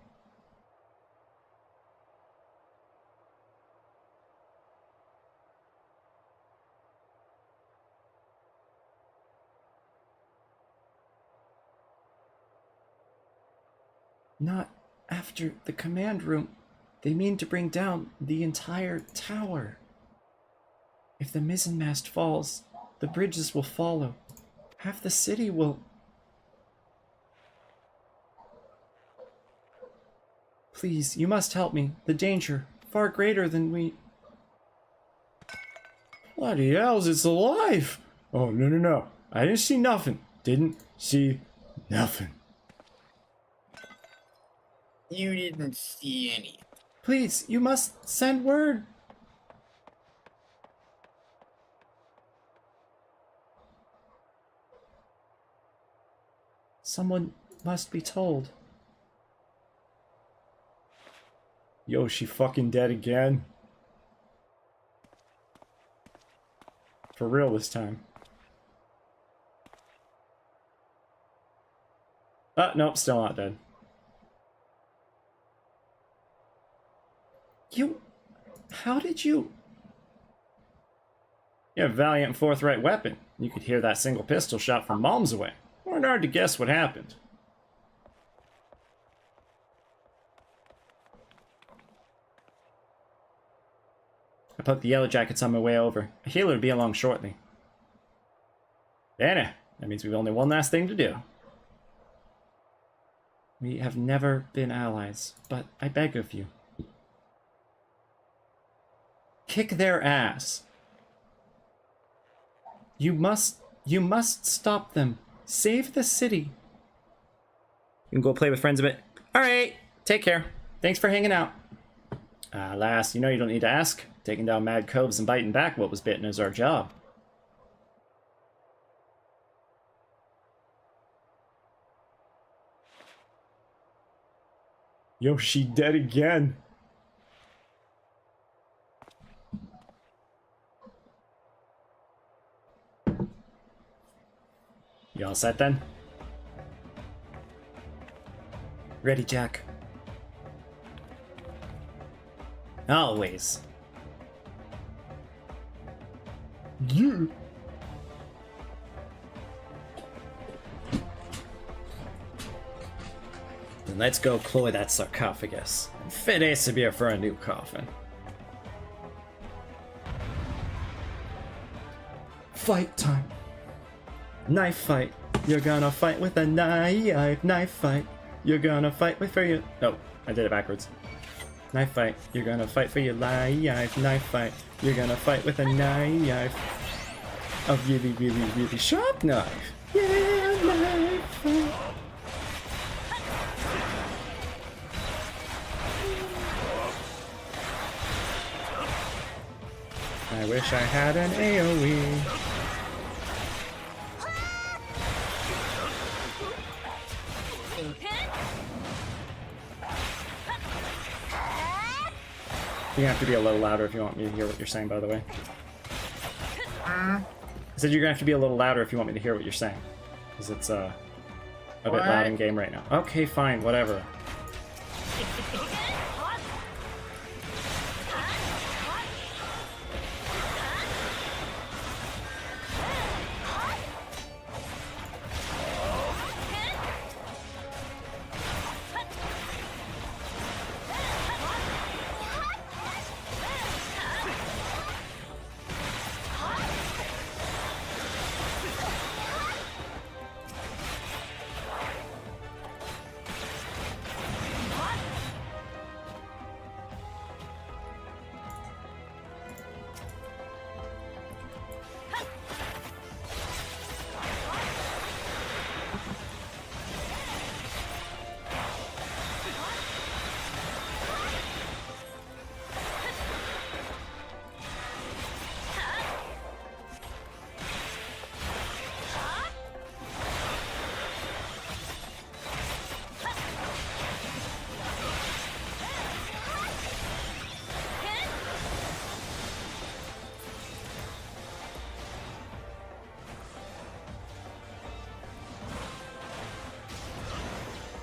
Speaker 1: Not after the command room. They mean to bring down the entire tower. If the mizzenmast falls, the bridges will follow. Half the city will... Please, you must help me. The danger, far greater than we... Bloody hells, it's alive! Oh, no. I didn't see nothing. Didn't see nothing.
Speaker 2: You didn't see anything.
Speaker 1: Please, you must send word. Someone must be told. Yo, she fucking dead again. For real this time. Nope, still not dead. How did you... You have a valiant and forthright weapon. You could hear that single pistol shot from miles away. Weren't hard to guess what happened. I put the yellow jackets on my way over. A healer will be along shortly. Anna, that means we've only one last thing to do. We have never been allies, but I beg of you. Kick their ass. You must stop them. Save the city. You can go play with friends a bit. Alright, take care. Thanks for hanging out. Lass, you know you don't need to ask. Taking down mad coves and biting back what was bitten is our job. Yo, she dead again. You all set then? Ready, Jack. Always. You. Then let's go cloy that sarcophagus and fit Aesir for a new coffin. Fight time. Knife fight. You're gonna fight with a knife. Knife fight. You're gonna fight with for your... Oh, I did it backwards. Knife fight. You're gonna fight for your life. Knife fight. You're gonna fight with a knife. A really sharp knife. Yeah, knife fight. I wish I had an AoE. You have to be a little louder if you want me to hear what you're saying, by the way. I said you're gonna have to be a little louder if you want me to hear what you're saying. Because it's a bit loud in game right now. Okay, fine, whatever.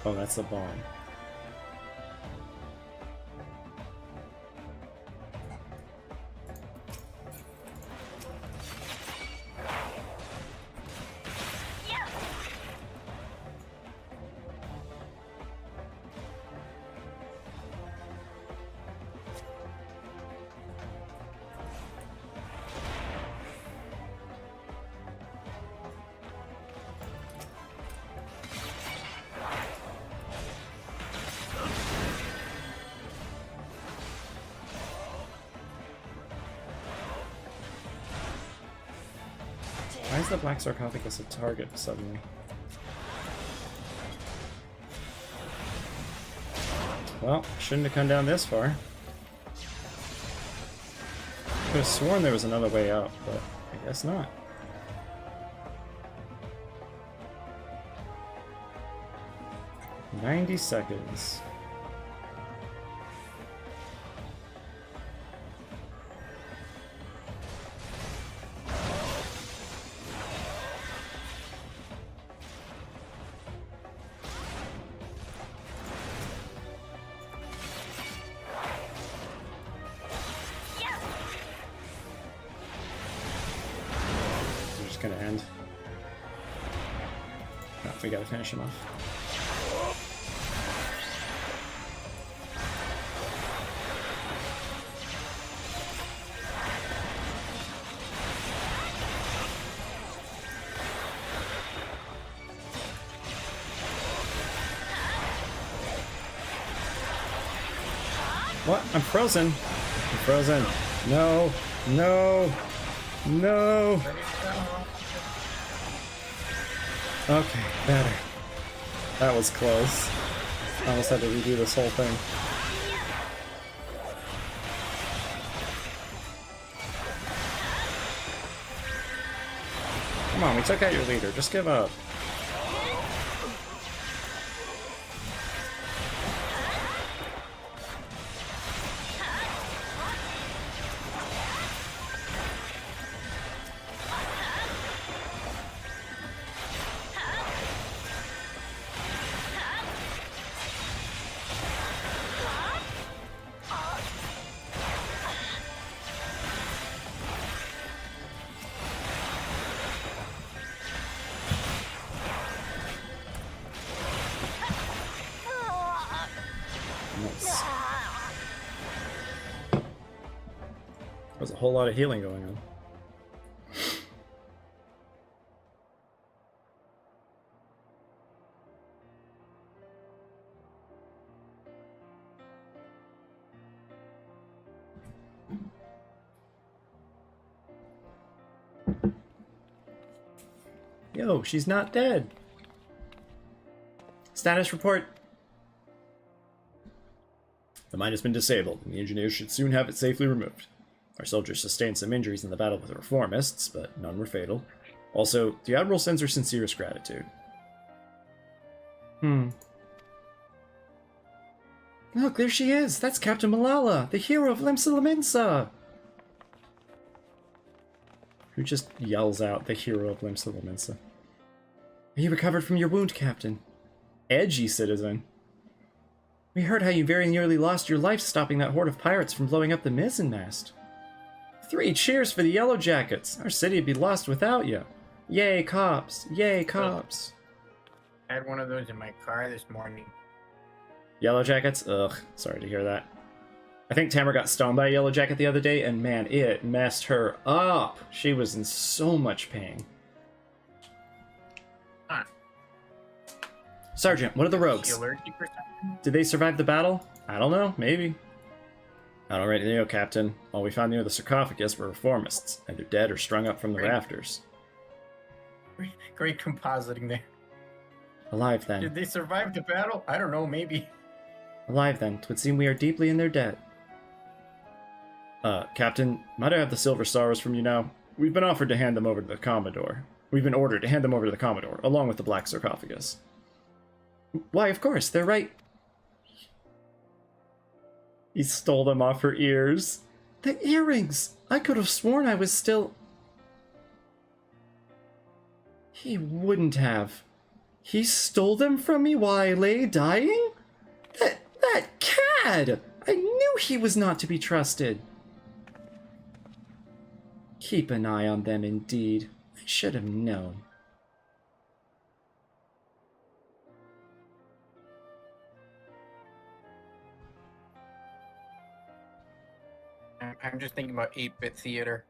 Speaker 1: Oh, that's the bomb. Why is the black sarcophagus a target suddenly? Well, shouldn't have come down this far. Could have sworn there was another way out, but I guess not. "90 seconds. Gonna end. No, we gotta finish him off. What? I'm frozen. I'm frozen. No. No. No. Okay, better. That was close. I almost had to redo this whole thing. Come on, we took out your leader. Just give up. Nice. There's a whole lot of healing going on. Yo, she's not dead. Status report. The mine has been disabled, and the engineers should soon have it safely removed. Our soldiers sustained some injuries in the battle with the reformists, but none were fatal. Also, the Admiral sends her sincerest gratitude. Look, there she is! That's Captain Malala, the hero of Limsa. Who just yells out, the hero of Limsa? Are you recovered from your wound, Captain? Edgy citizen. We heard how you very nearly lost your life stopping that horde of pirates from blowing up the mizzenmast. 3 cheers for the Yellow Jackets! Our city would be lost without you. Yay, cops! Yay, cops!
Speaker 2: I had one of those in my car this morning.
Speaker 1: Yellow Jackets? Ugh, sorry to hear that. I think Tamara got stung by a Yellow Jacket the other day, and man, it messed her up! She was in so much pain.
Speaker 2: Huh.
Speaker 1: Sergeant, what are the rogues?
Speaker 2: Is she allergic or something?
Speaker 1: Did they survive the battle? I don't know, maybe. I don't really know, Captain. All we found near the sarcophagus were reformists, either dead or strung up from the rafters.
Speaker 2: Great compositing there.
Speaker 1: Alive, then.
Speaker 2: Did they survive the battle? I don't know, maybe.
Speaker 1: Alive, then. 'Twould seem we are deeply in their debt. Captain, might I have the silver stars from you now? We've been offered to hand them over to the Commodore. We've been ordered to hand them over to the Commodore, along with the black sarcophagus. Why, of course, they're right. He stole them off her ears. The earrings! I could have sworn I was still... He wouldn't have. He stole them from me while I lay dying? That cad! I knew he was not to be trusted. Keep an eye on them, indeed. I should have known.
Speaker 2: I'm just thinking about 8-bit theater.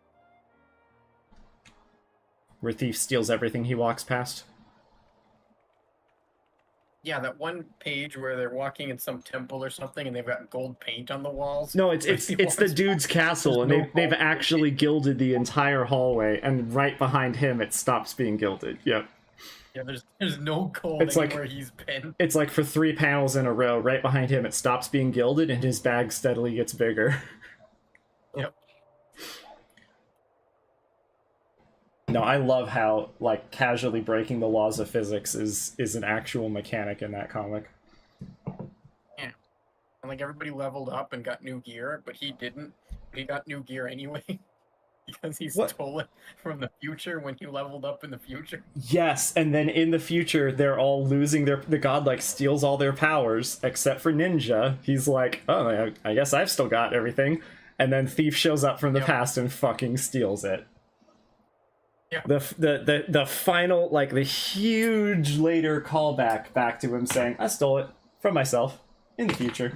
Speaker 1: Where Thief steals everything he walks past?
Speaker 2: Yeah, that one page where they're walking in some temple or something and they've got gold paint on the walls.
Speaker 1: No, it's the dude's castle, and they've actually gilded the entire hallway, and right behind him it stops being gilded. Yep.
Speaker 2: Yeah, there's no gold anywhere he's been.
Speaker 1: It's like for 3 panels in a row, right behind him it stops being gilded, and his bag steadily gets bigger.
Speaker 2: Yep.
Speaker 1: No, I love how, like, casually breaking the laws of physics is an actual mechanic in that comic.
Speaker 2: Yeah. And, like, everybody leveled up and got new gear, but he didn't. He got new gear anyway. Because he stole it from the future when he leveled up in the future.
Speaker 1: Yes, and then in the future, they're all losing the god, like, steals all their powers, except for Ninja. He's like, oh, I guess I've still got everything. And then Thief shows up from the past and fucking steals it.
Speaker 2: Yeah.
Speaker 1: The final, like, the huge later callback back to him saying, I stole it from myself in the future.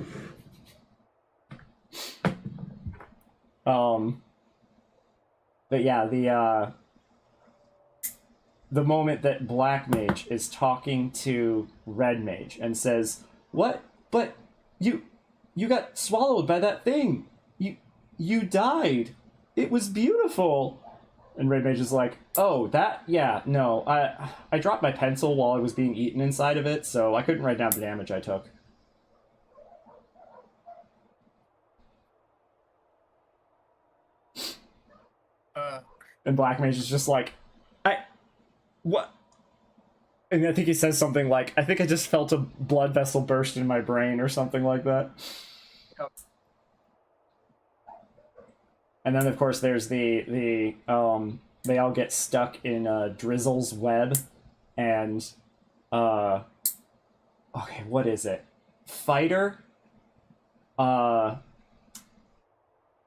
Speaker 1: But yeah, the moment that Black Mage is talking to Red Mage and says, what? But you got swallowed by that thing. You died. It was beautiful. And Red Mage is like, oh, that? Yeah, no. I dropped my pencil while I was being eaten inside of it, so I couldn't write down the damage I took. And Black Mage is just like, what? And I think he says something like, I think I just felt a blood vessel burst in my brain or something like that.
Speaker 2: Yep.
Speaker 1: And then, of course, there's they all get stuck in Drizzle's web, and okay, what is it? Fighter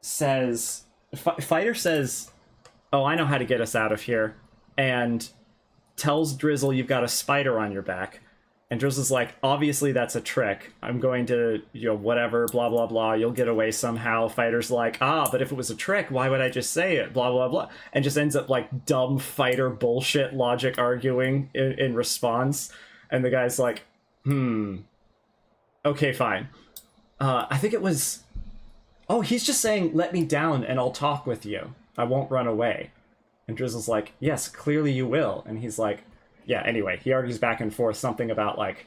Speaker 1: says, oh, I know how to get us out of here, and tells Drizzle you've got a spider on your back. And Drizzle's like, obviously that's a trick. I'm going to, whatever, blah, blah, blah. You'll get away somehow. Fighter's like, but if it was a trick, why would I just say it? Blah, blah, blah. And just ends up like dumb Fighter bullshit logic arguing in response. And the guy's like, okay, fine. I think it was, he's just saying, let me down and I'll talk with you. I won't run away. And Drizzle's like, yes, clearly you will. And he's like, yeah, anyway, he argues back and forth something about, like,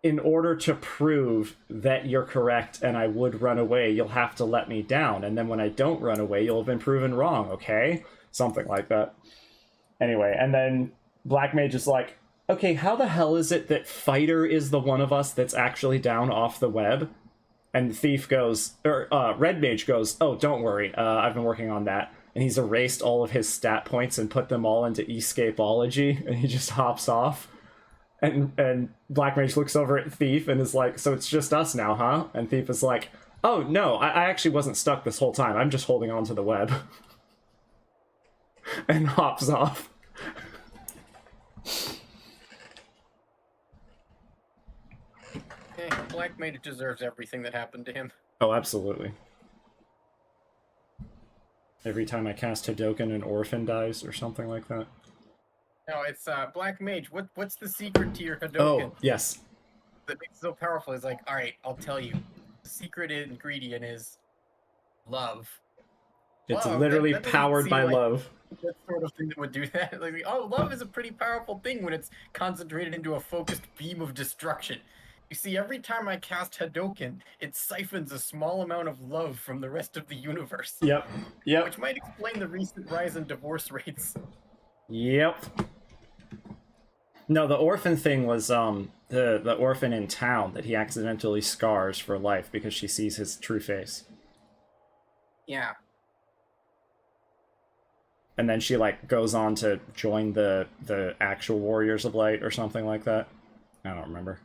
Speaker 1: in order to prove that you're correct and I would run away, you'll have to let me down. And then when I don't run away, you'll have been proven wrong, okay? Something like that. Anyway, and then Black Mage is like, okay, how the hell is it that Fighter is the one of us that's actually down off the web? And Thief goes, Red Mage goes, oh, don't worry, I've been working on that. And he's erased all of his stat points and put them all into escapeology, and he just hops off. And Black Mage looks over at Thief and is like, so it's just us now, huh? And Thief is like, oh, no, I actually wasn't stuck this whole time. I'm just holding on to the web. And hops off.
Speaker 2: Black Mage deserves everything that happened to him.
Speaker 1: Oh, absolutely. Every time I cast Hadoken, an orphan dies, or something like that.
Speaker 2: No, it's Black Mage. What's the secret to your Hadoken?
Speaker 1: Oh, yes.
Speaker 2: That makes it so powerful. It's like, all right, I'll tell you. The secret ingredient is love.
Speaker 1: It's literally that powered by love.
Speaker 2: That sort of thing that would do that. Like, oh, love is a pretty powerful thing when it's concentrated into a focused beam of destruction. You see, every time I cast Hadoken, it siphons a small amount of love from the rest of the universe.
Speaker 1: Yep.
Speaker 2: Which might explain the recent rise in divorce rates.
Speaker 1: Yep. No, the orphan thing was the orphan in town that he accidentally scars for life because she sees his true face.
Speaker 2: Yeah.
Speaker 1: and then she like goes on to join the actual Warriors of Light or something like that. I don't remember.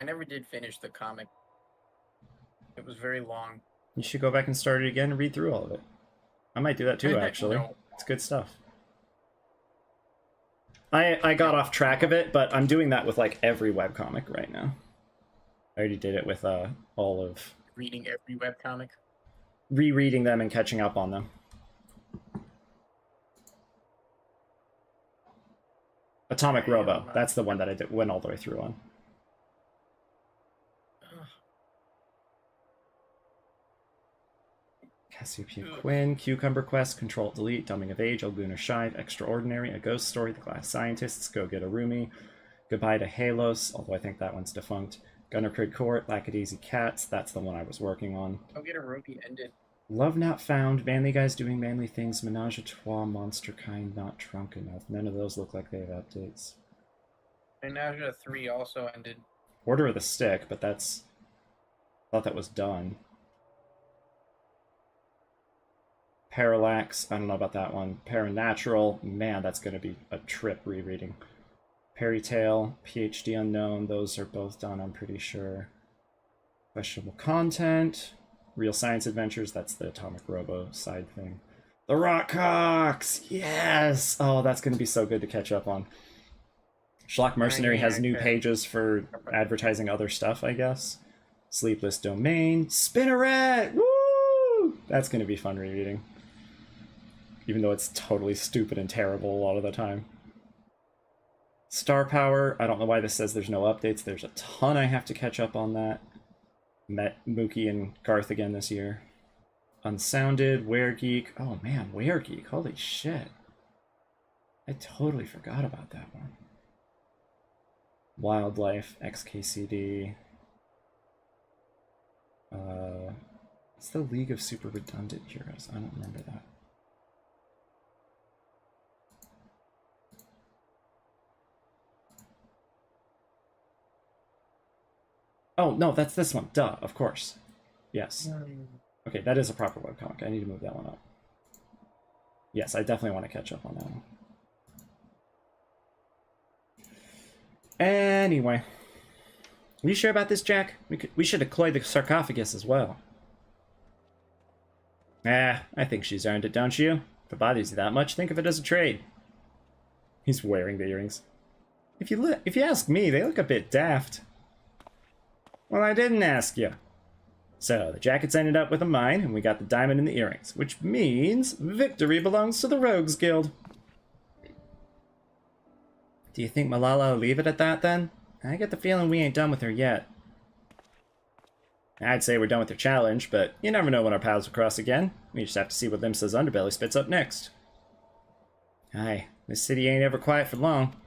Speaker 2: I never did finish the comic. It was very long.
Speaker 1: You should go back and start it again and read through all of it. I might do that too, actually.
Speaker 2: No.
Speaker 1: It's good stuff. I got off track of it, but I'm doing that with like every webcomic right now. I already did it with all of...
Speaker 2: Reading every webcomic?
Speaker 1: Rereading them and catching up on them. Atomic Robo. That's the one that I went all the way through on. Cassiopeia Quinn, Cucumber Quest, Control Delete, Dumbing of Age, Alguna Shive, Extraordinary, A Ghost Story, The Glass Scientists, Go Get a Roomie, Goodbye to Halos, although I think that one's defunct. Gunner Crib Court, Lackadaisy Cats, that's the one I was working on.
Speaker 2: Go Get a Roomie ended.
Speaker 1: Love Not Found, Manly Guys Doing Manly Things, Menage a Trois, Monster Kind, Not Drunk Enough. None of those look like they have updates.
Speaker 2: Menage a 3 also ended.
Speaker 1: Order of the Stick, but that's... I thought that was done. Parallax, I don't know about that one. Paranatural, man, that's going to be a trip rereading. Fairy Tale, PhD Unknown, those are both done, I'm pretty sure. Questionable Content, Real Science Adventures, that's the Atomic Robo side thing. The Rockhawks, yes! Oh, that's going to be so good to catch up on. Schlock Mercenary has new pages for advertising other stuff, I guess. Sleepless Domain, Spinneret, woo! That's going to be fun rereading. Even though it's totally stupid and terrible a lot of the time. Star Power, I don't know why this says there's no updates. There's a ton I have to catch up on that. Met Mookie and Garth again this year. Unsounded, Weregeek. Oh man, Weregeek, holy shit. I totally forgot about that one. Wildlife, XKCD. It's the League of Super Redundant Heroes. I don't remember that. Oh, no, that's this one. Duh, of course. Yes. Okay, that is a proper webcomic. I need to move that one up. Yes, I definitely want to catch up on that one. Anyway. Are you sure about this, Jack? We should deploy the sarcophagus as well. I think she's earned it, don't you? If it bothers you that much, think of it as a trade. He's wearing the earrings. If you ask me, they look a bit daft. Well, I didn't ask you. So, the jackets ended up with a mine, and we got the diamond in the earrings, which means victory belongs to the Rogues Guild. Do you think Malala will leave it at that, then? I get the feeling we ain't done with her yet. I'd say we're done with her challenge, but you never know when our paths will cross again. We just have to see what Limsa's underbelly spits up next. Aye, this city ain't ever quiet for long.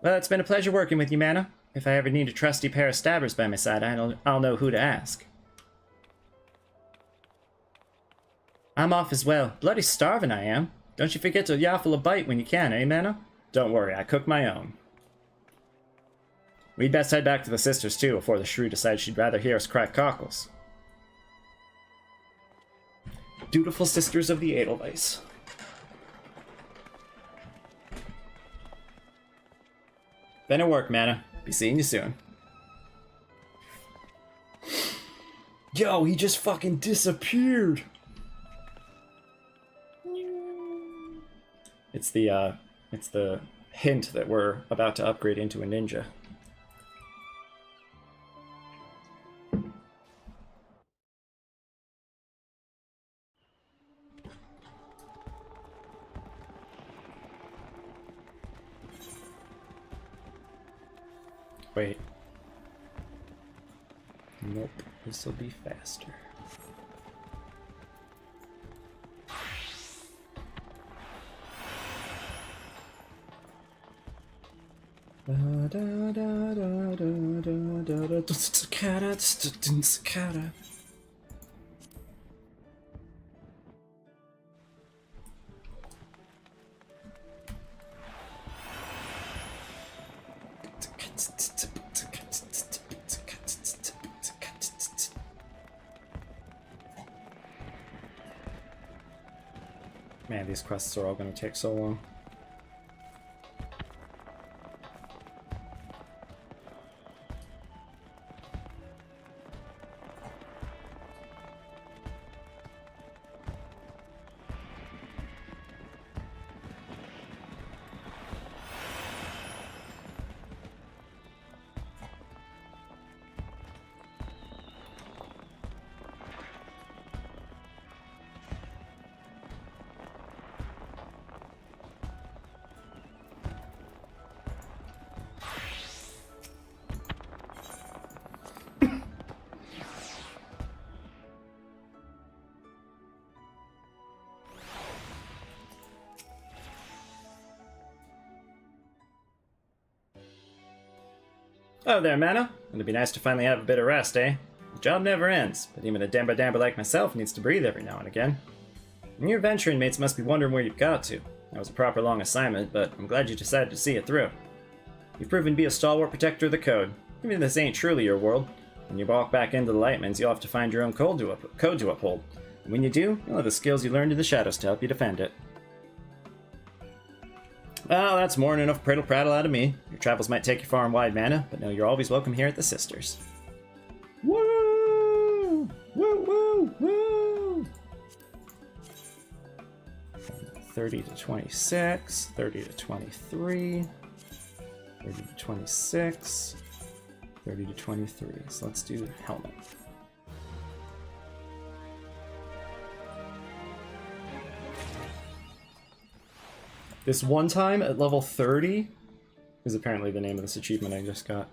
Speaker 1: Well, it's been a pleasure working with you, M'aana. If I ever need a trusty pair of stabbers by my side, I'll know who to ask. I'm off as well. Bloody starving I am. Don't you forget to yaffle a bite when you can, eh, M'aana? Don't worry, I cook my own. We'd best head back to the sisters, too, before the shrew decides she'd rather hear us crack cockles. Dutiful sisters of the Edelweiss. Been at work, M'aana. Be seeing you soon. Yo, he just fucking disappeared. It's the hint that we're about to upgrade into a ninja. Wait. Nope, this'll be faster. Man, these quests are all going to take so long. Oh there, M'aana. It'd be nice to finally have a bit of rest, eh? The job never ends, but even a damper like myself needs to breathe every now and again. And your venturing mates must be wondering where you've got to. That was a proper long assignment, but I'm glad you decided to see it through. You've proven to be a stalwart protector of the code. Even if this ain't truly your world, when you walk back into the Lightmans, you'll have to find your own code to uphold. And when you do, you'll have the skills you learned in the shadows to help you defend it. Well, that's more than enough prattle out of me. Your travels might take you far and wide, M'aana, but know you're always welcome here at the Sisters. Woo! Woo, woo, woo! 30 to 26, 30 to 23, 30 to 26, 30 to 23. So let's do helmet. This one time at level 30 is apparently the name of this achievement I just got.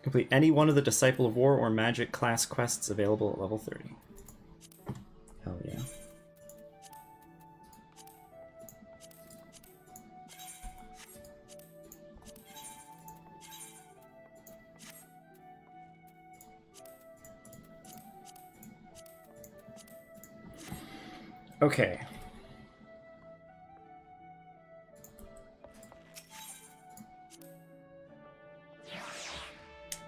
Speaker 1: Complete any one of the Disciple of War or Magic class quests available at level 30. Hell yeah. Okay.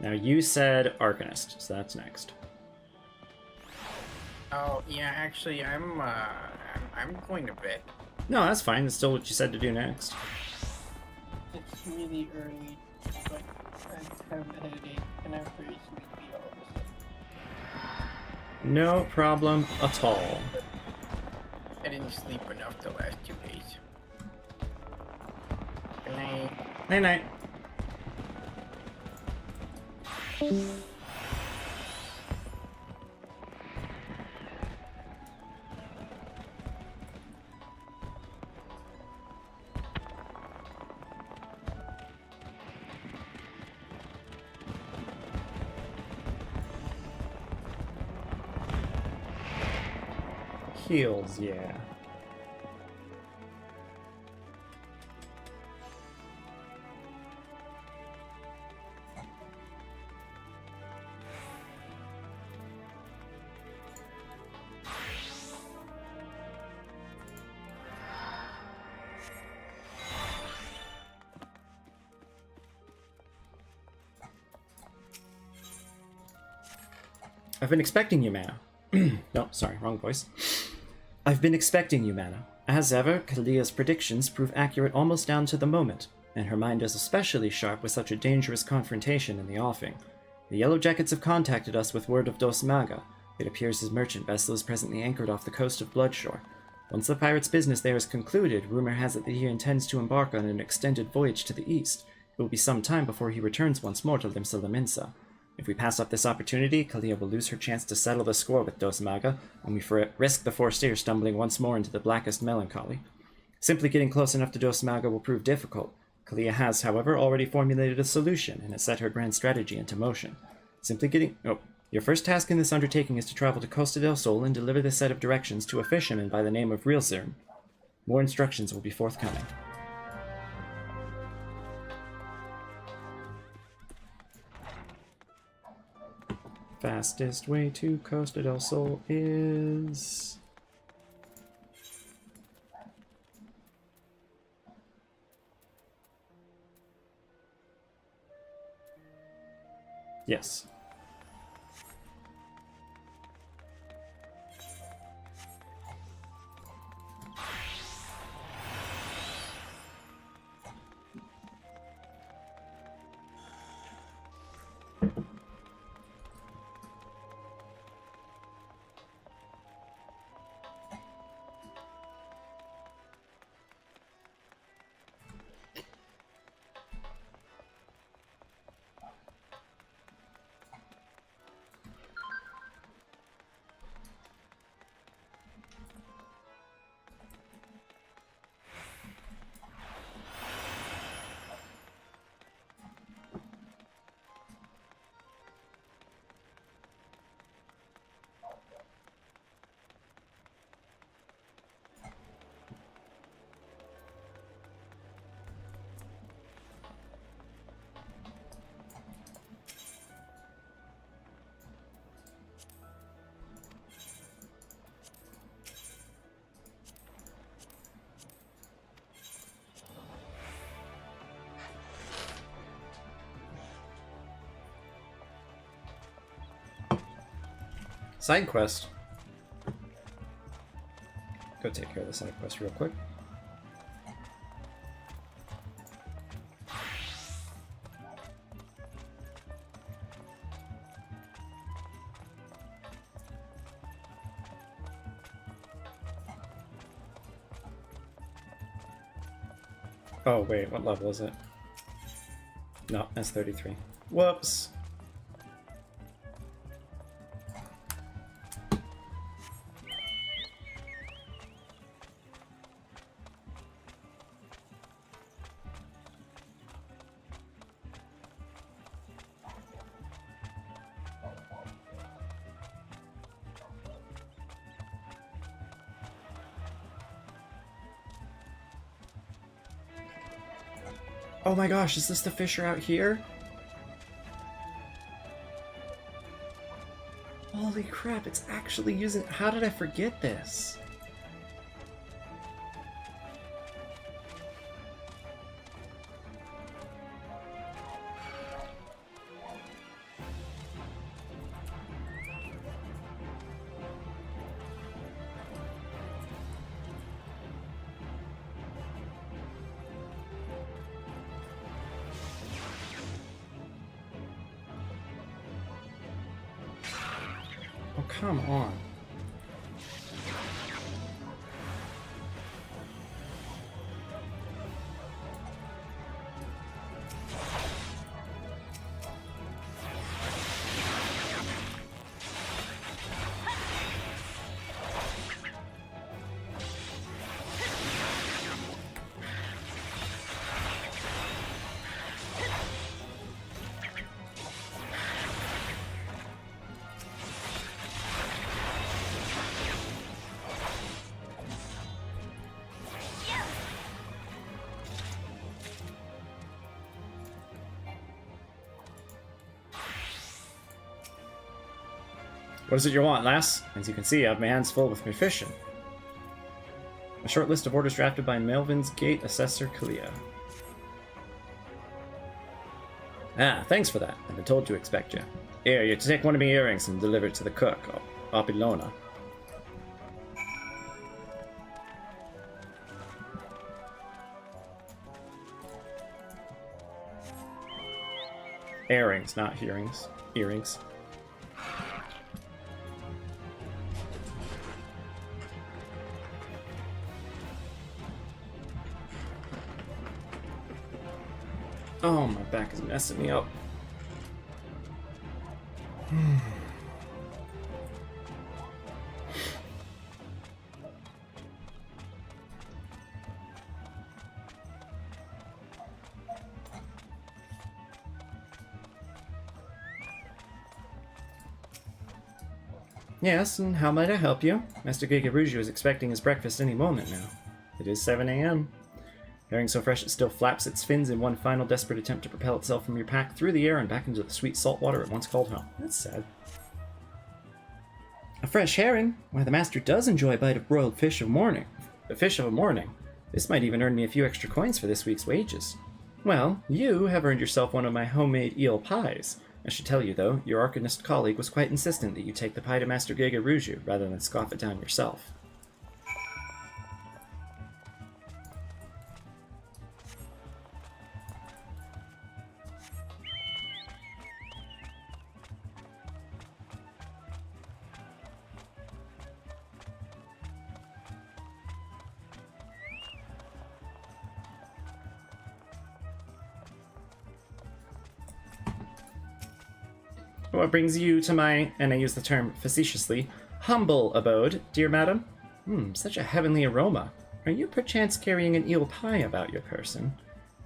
Speaker 1: Now you said Arcanist, so that's next.
Speaker 2: Oh yeah, actually, I'm going to bed.
Speaker 1: No, that's fine. That's still what you said to do next.
Speaker 3: It's really early, but I have a headache and I'm pretty sleepy all of a sudden.
Speaker 1: No problem at all.
Speaker 2: I didn't sleep enough the last 2 days. Good night.
Speaker 1: Night night. Heals, yeah. I've been expecting you, M'aana. No, sorry, wrong voice. I've been expecting you, M'aana. As ever, Kalia's predictions prove accurate almost down to the moment, and her mind is especially sharp with such a dangerous confrontation in the offing. The Yellow Jackets have contacted us with word of Dos Maga. It appears his merchant vessel is presently anchored off the coast of Bloodshore. Once the pirate's business there is concluded, rumor has it that he intends to embark on an extended voyage to the east. It will be some time before he returns once more to Limsa Lominsa. If we pass up this opportunity, Kalia will lose her chance to settle the score with Dos Maga, and we risk the Forestier stumbling once more into the blackest melancholy. Simply getting close enough to Dos Maga will prove difficult. Kalia has, however, already formulated a solution, and has set her grand strategy into motion. Your first task in this undertaking is to travel to Costa del Sol and deliver this set of directions to a fisherman by the name of Realzirm. More instructions will be forthcoming. Fastest way to Costa del Sol is... Yes. Side quest. Go take care of the side quest real quick. Oh wait, what level is it? No, that's 33. Whoops. Oh my gosh, is this the fissure out here? Holy crap, it's actually using... How did I forget this? Oh, come on. What is it you want, lass? As you can see, I have my hands full with my fishing. A short list of orders drafted by Melvin's Gate Assessor Kalia. Ah, thanks for that. I've been told to expect you. Here, you take one of my earrings and deliver it to the cook, Opilona. Earrings, not hearings. Earrings. Oh, my back is messing me up. Yes, and how might I help you? Master Gigaruju is expecting his breakfast any moment now. It is 7 a.m. Herring so fresh it still flaps its fins in one final desperate attempt to propel itself from your pack through the air and back into the sweet salt water it once called home. That's sad. A fresh herring? Why, the master does enjoy a bite of broiled fish of morning. A fish of a morning. This might even earn me a few extra coins for this week's wages. Well, you have earned yourself one of my homemade eel pies. I should tell you, though, your Arcanist colleague was quite insistent that you take the pie to Master Gigaruju rather than scoff it down yourself. What brings you to my, and I use the term facetiously, humble abode, dear madam? Such a heavenly aroma. Are you perchance carrying an eel pie about your person?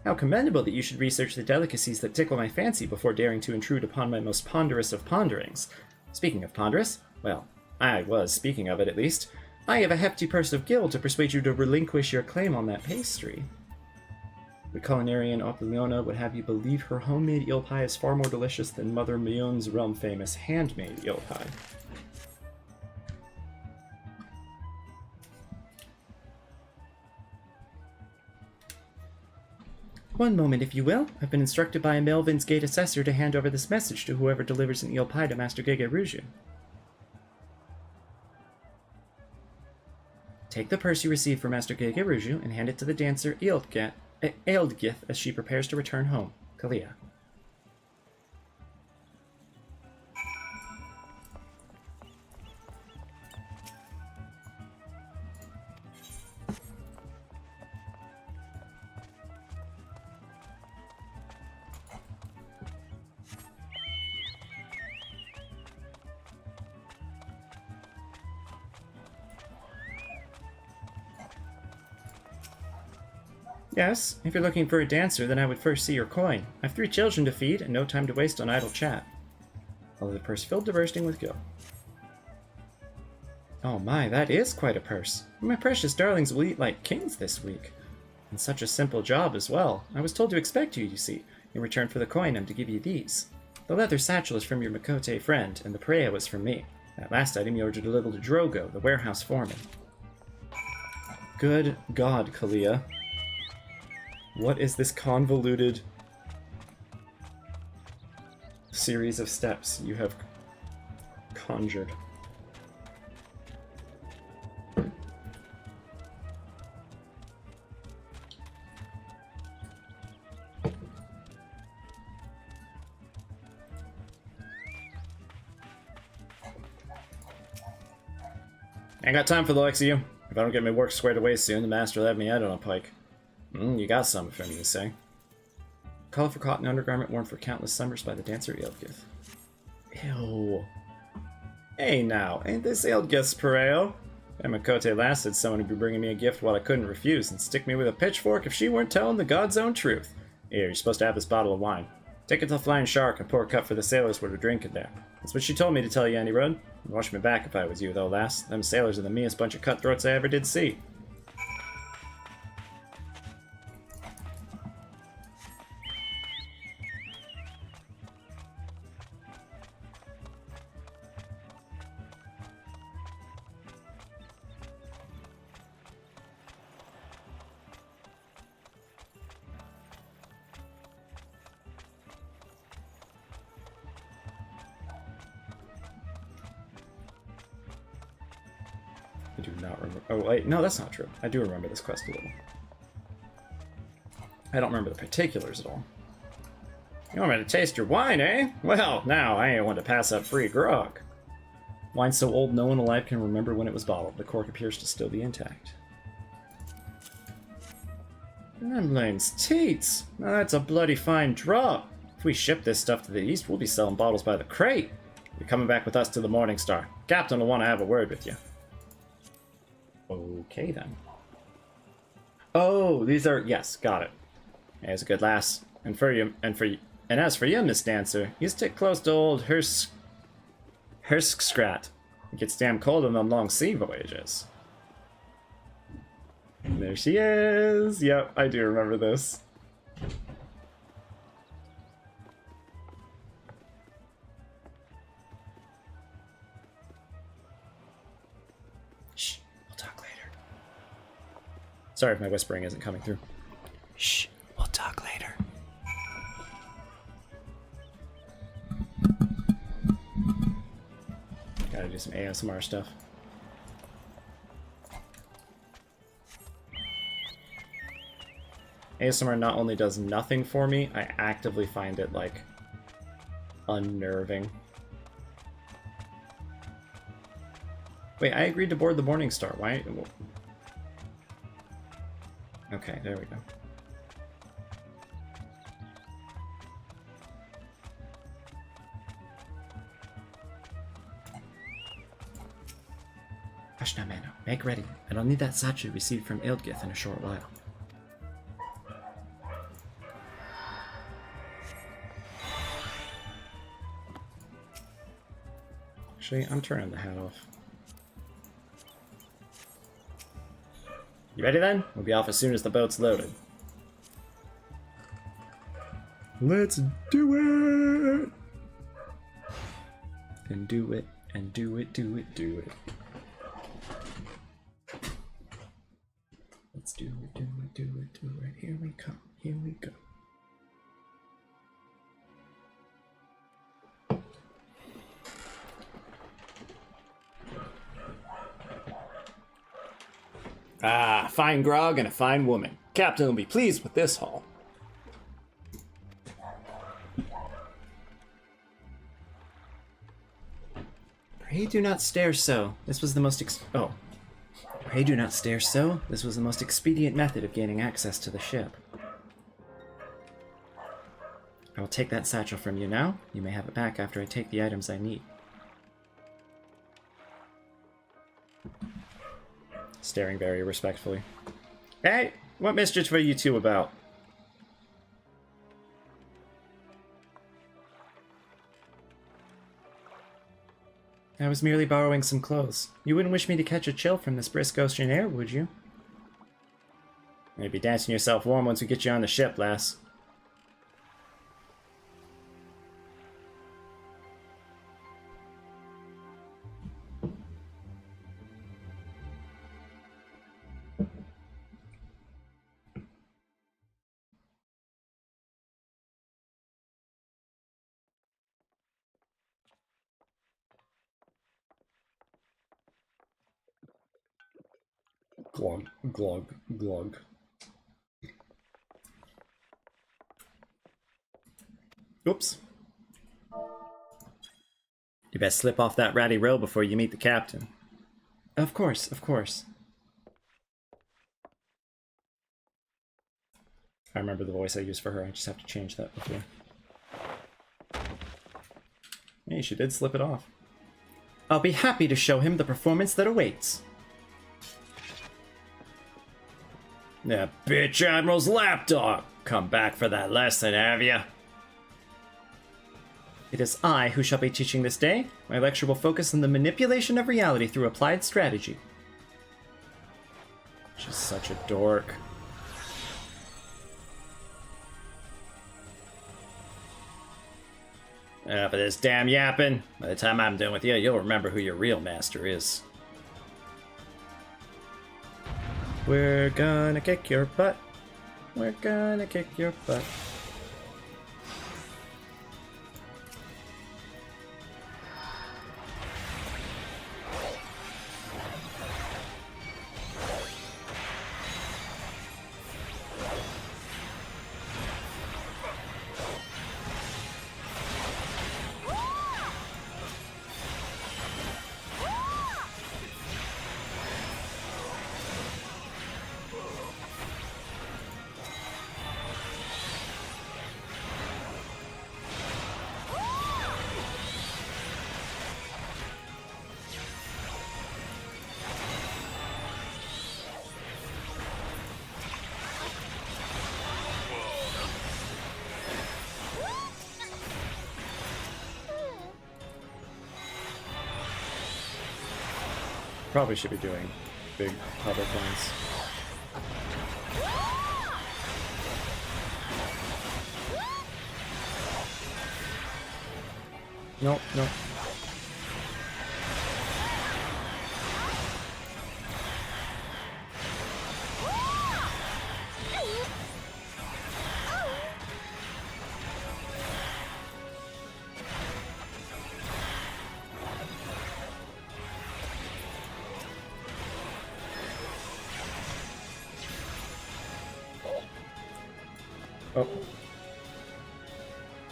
Speaker 1: How commendable that you should research the delicacies that tickle my fancy before daring to intrude upon my most ponderous of ponderings. Speaking of ponderous, well, I was speaking of it at least. I have a hefty purse of gil to persuade you to relinquish your claim on that pastry. The culinarian Opiliona would have you believe her homemade eel pie is far more delicious than Mother Mion's realm-famous handmade eel pie. One moment, if you will. I've been instructed by a Melvin's Gate assessor to hand over this message to whoever delivers an eel pie to Master Gigaruju. Take the purse you received from Master Gegeruju and hand it to the dancer Ealdgith as she prepares to return home. Kalia. Yes, if you're looking for a dancer, then I would first see your coin. I've 3 children to feed and no time to waste on idle chat. Although the purse filled to bursting with gil. Oh my, that is quite a purse. My precious darlings will eat like kings this week. And such a simple job as well. I was told to expect you, you see. In return for the coin, I'm to give you these. The leather satchel is from your Makote friend, and the Perea was from me. That last item you are to deliver to Drogo, the warehouse foreman. Good God, Kalia. What is this convoluted series of steps you have conjured? I ain't got time for the likes of you. If I don't get my work squared away soon, the master will have me out on a pike. You got some for me, you say? Colorful cotton undergarment worn for countless summers by the dancer Ealdgith. Ew. Hey now, ain't this Ealdgith's Pareo? That Makote lass said someone would be bringing me a gift while I couldn't refuse and stick me with a pitchfork if she weren't telling the God's own truth. Here, you're supposed to have this bottle of wine. Take it to the Flying Shark and pour a cup for the sailors who are drinking there. That's what she told me to tell you, Annie Rudd. Watch me back if I was you, though, lass. Them sailors are the meanest bunch of cutthroats I ever did see. I do not remember. Oh, wait, no, that's not true. I do remember this quest a little. I don't remember the particulars at all. You want me to taste your wine, eh? Well, now, I ain't one to pass up free grog. Wine so old no one alive can remember when it was bottled. The cork appears to still be intact. Ramblings teats! Now that's a bloody fine drop. If we ship this stuff to the east, we'll be selling bottles by the crate. You're coming back with us to the Morning Star. Captain will want to have a word with you. Okay, then. Oh, these are... Yes, got it. There's a good lass. And as for you, Miss Dancer, you stick close to old Herskskrat. It gets damn cold on them long sea voyages. And there she is! Yep, I do remember this. Shh, we'll talk later. Sorry if my whispering isn't coming through. Shh, we'll talk later. Gotta do some ASMR stuff. ASMR not only does nothing for me, I actively find it, like, unnerving. Wait, I agreed to board the Morning Star. Why? Okay, there we go. Hush now, Mano. Make ready. And I'll need that satchel received from Ealdgith in a short while. Actually, I'm turning the hat off. You ready then? We'll be off as soon as the boat's loaded. Let's do it! And do it, and do it, do it, do it. Let's do it, do it, do it, do it. Here we come, here we go. Ah, fine grog and a fine woman. Captain will be pleased with this haul. Pray do not stare so. This was the most Pray do not stare so. This was the most expedient method of gaining access to the ship. I will take that satchel from you now. You may have it back after I take the items I need. Staring very respectfully. Hey, what mischief are you two about? I was merely borrowing some clothes. You wouldn't wish me to catch a chill from this brisk ocean air, would you? You'd be dancing yourself warm once we get you on the ship, lass. Glug, glug, glug. Oops. You best slip off that ratty rail before you meet the captain. Of course, of course. I remember the voice I used for her, I just have to change that before. Hey, she did slip it off. I'll be happy to show him the performance that awaits. That bitch Admiral's lapdog! Come back for that lesson, have ya? It is I who shall be teaching this day. My lecture will focus on the manipulation of reality through applied strategy. She's such a dork. Enough of this damn yapping. By the time I'm done with you, you'll remember who your real master is. We're gonna kick your butt. We're gonna kick your butt. Probably should be doing big public ones. Nope, nope. Oh.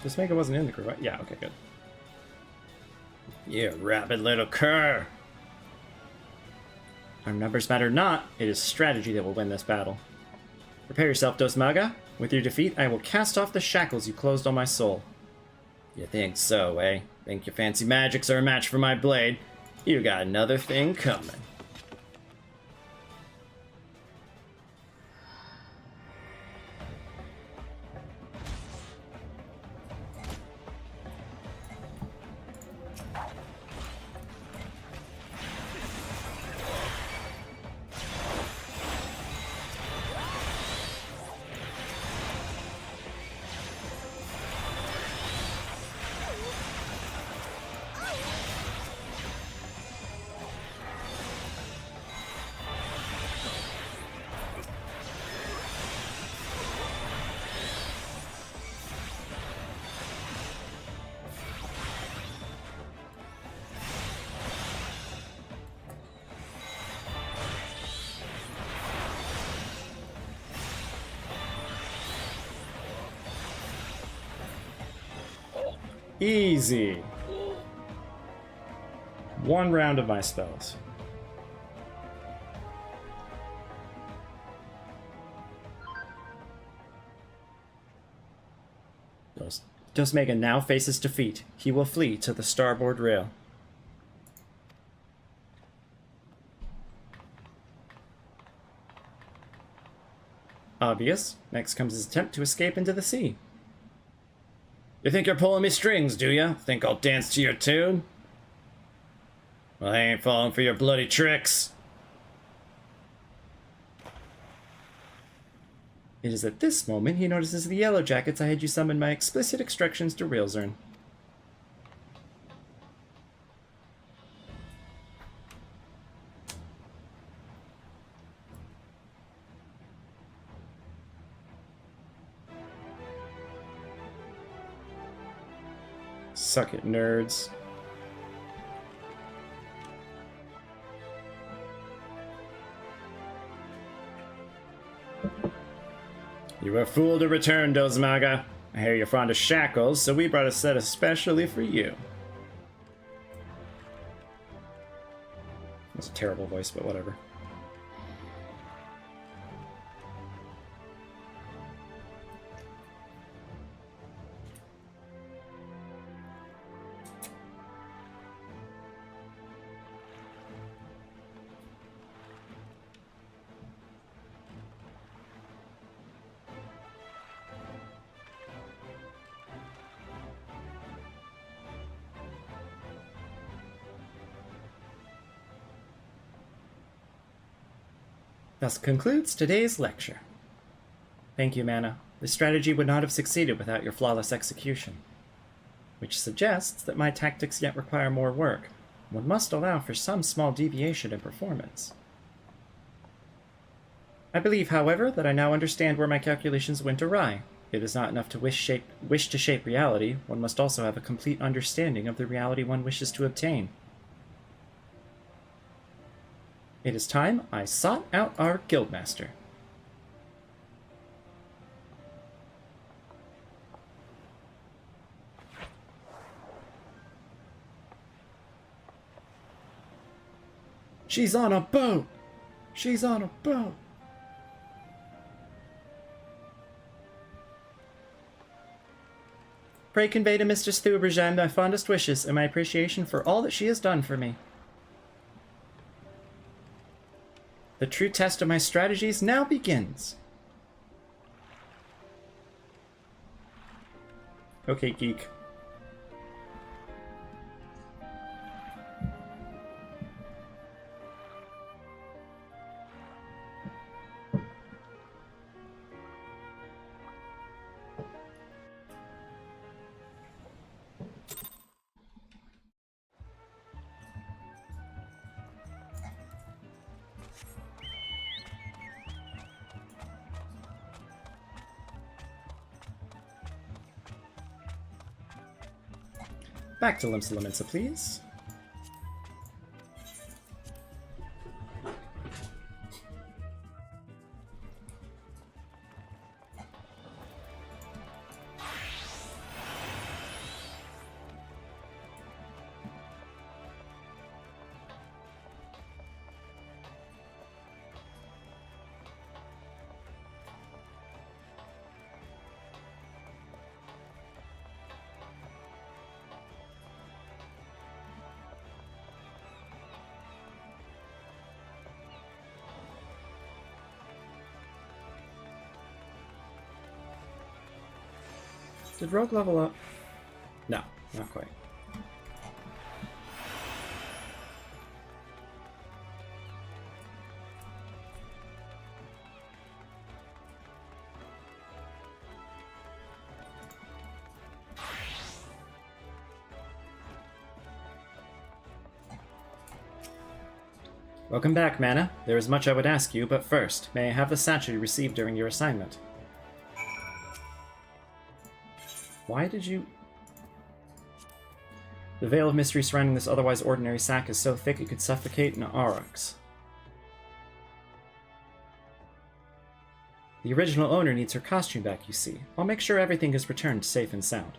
Speaker 1: This Mega wasn't in the crew, right? Yeah, okay, good. You rabid little cur! Our numbers matter not, it is strategy that will win this battle. Prepare yourself, Dos Maga. With your defeat, I will cast off the shackles you closed on my soul. You think so, eh? Think your fancy magics are a match for my blade? You got another thing coming. Easy. One round of my spells. Dosmega now faces defeat. He will flee to the starboard rail. Obvious. Next comes his attempt to escape into the sea. You think you're pulling me strings, do ya? Think I'll dance to your tune? Well, I ain't falling for your bloody tricks. It is at this moment he notices the yellow jackets I had you summon my explicit instructions to Railzern. Suck it, nerds. You were a fool to return, Dosmaga. I hear you're fond of shackles, so we brought a set especially for you. That's a terrible voice, but whatever. Thus concludes today's lecture. Thank you, M'aana. This strategy would not have succeeded without your flawless execution. Which suggests that my tactics yet require more work. One must allow for some small deviation in performance. I believe, however, that I now understand where my calculations went awry. It is not enough to wish to shape reality, one must also have a complete understanding of the reality one wishes to obtain. It is time I sought out our guildmaster. She's on a boat! She's on a boat! Pray convey to Mistress Thubergen my fondest wishes and my appreciation for all that she has done for me. The true test of my strategies now begins. Okay, geek. Back to Limsa Limensa, please. Did Rogue level up? No, not quite. Welcome back, M'aana. There is much I would ask you, but first, may I have the satchel you received during your assignment? Why did you... The veil of mystery surrounding this otherwise ordinary sack is so thick it could suffocate an aurochs. The original owner needs her costume back, you see. I'll make sure everything is returned safe and sound.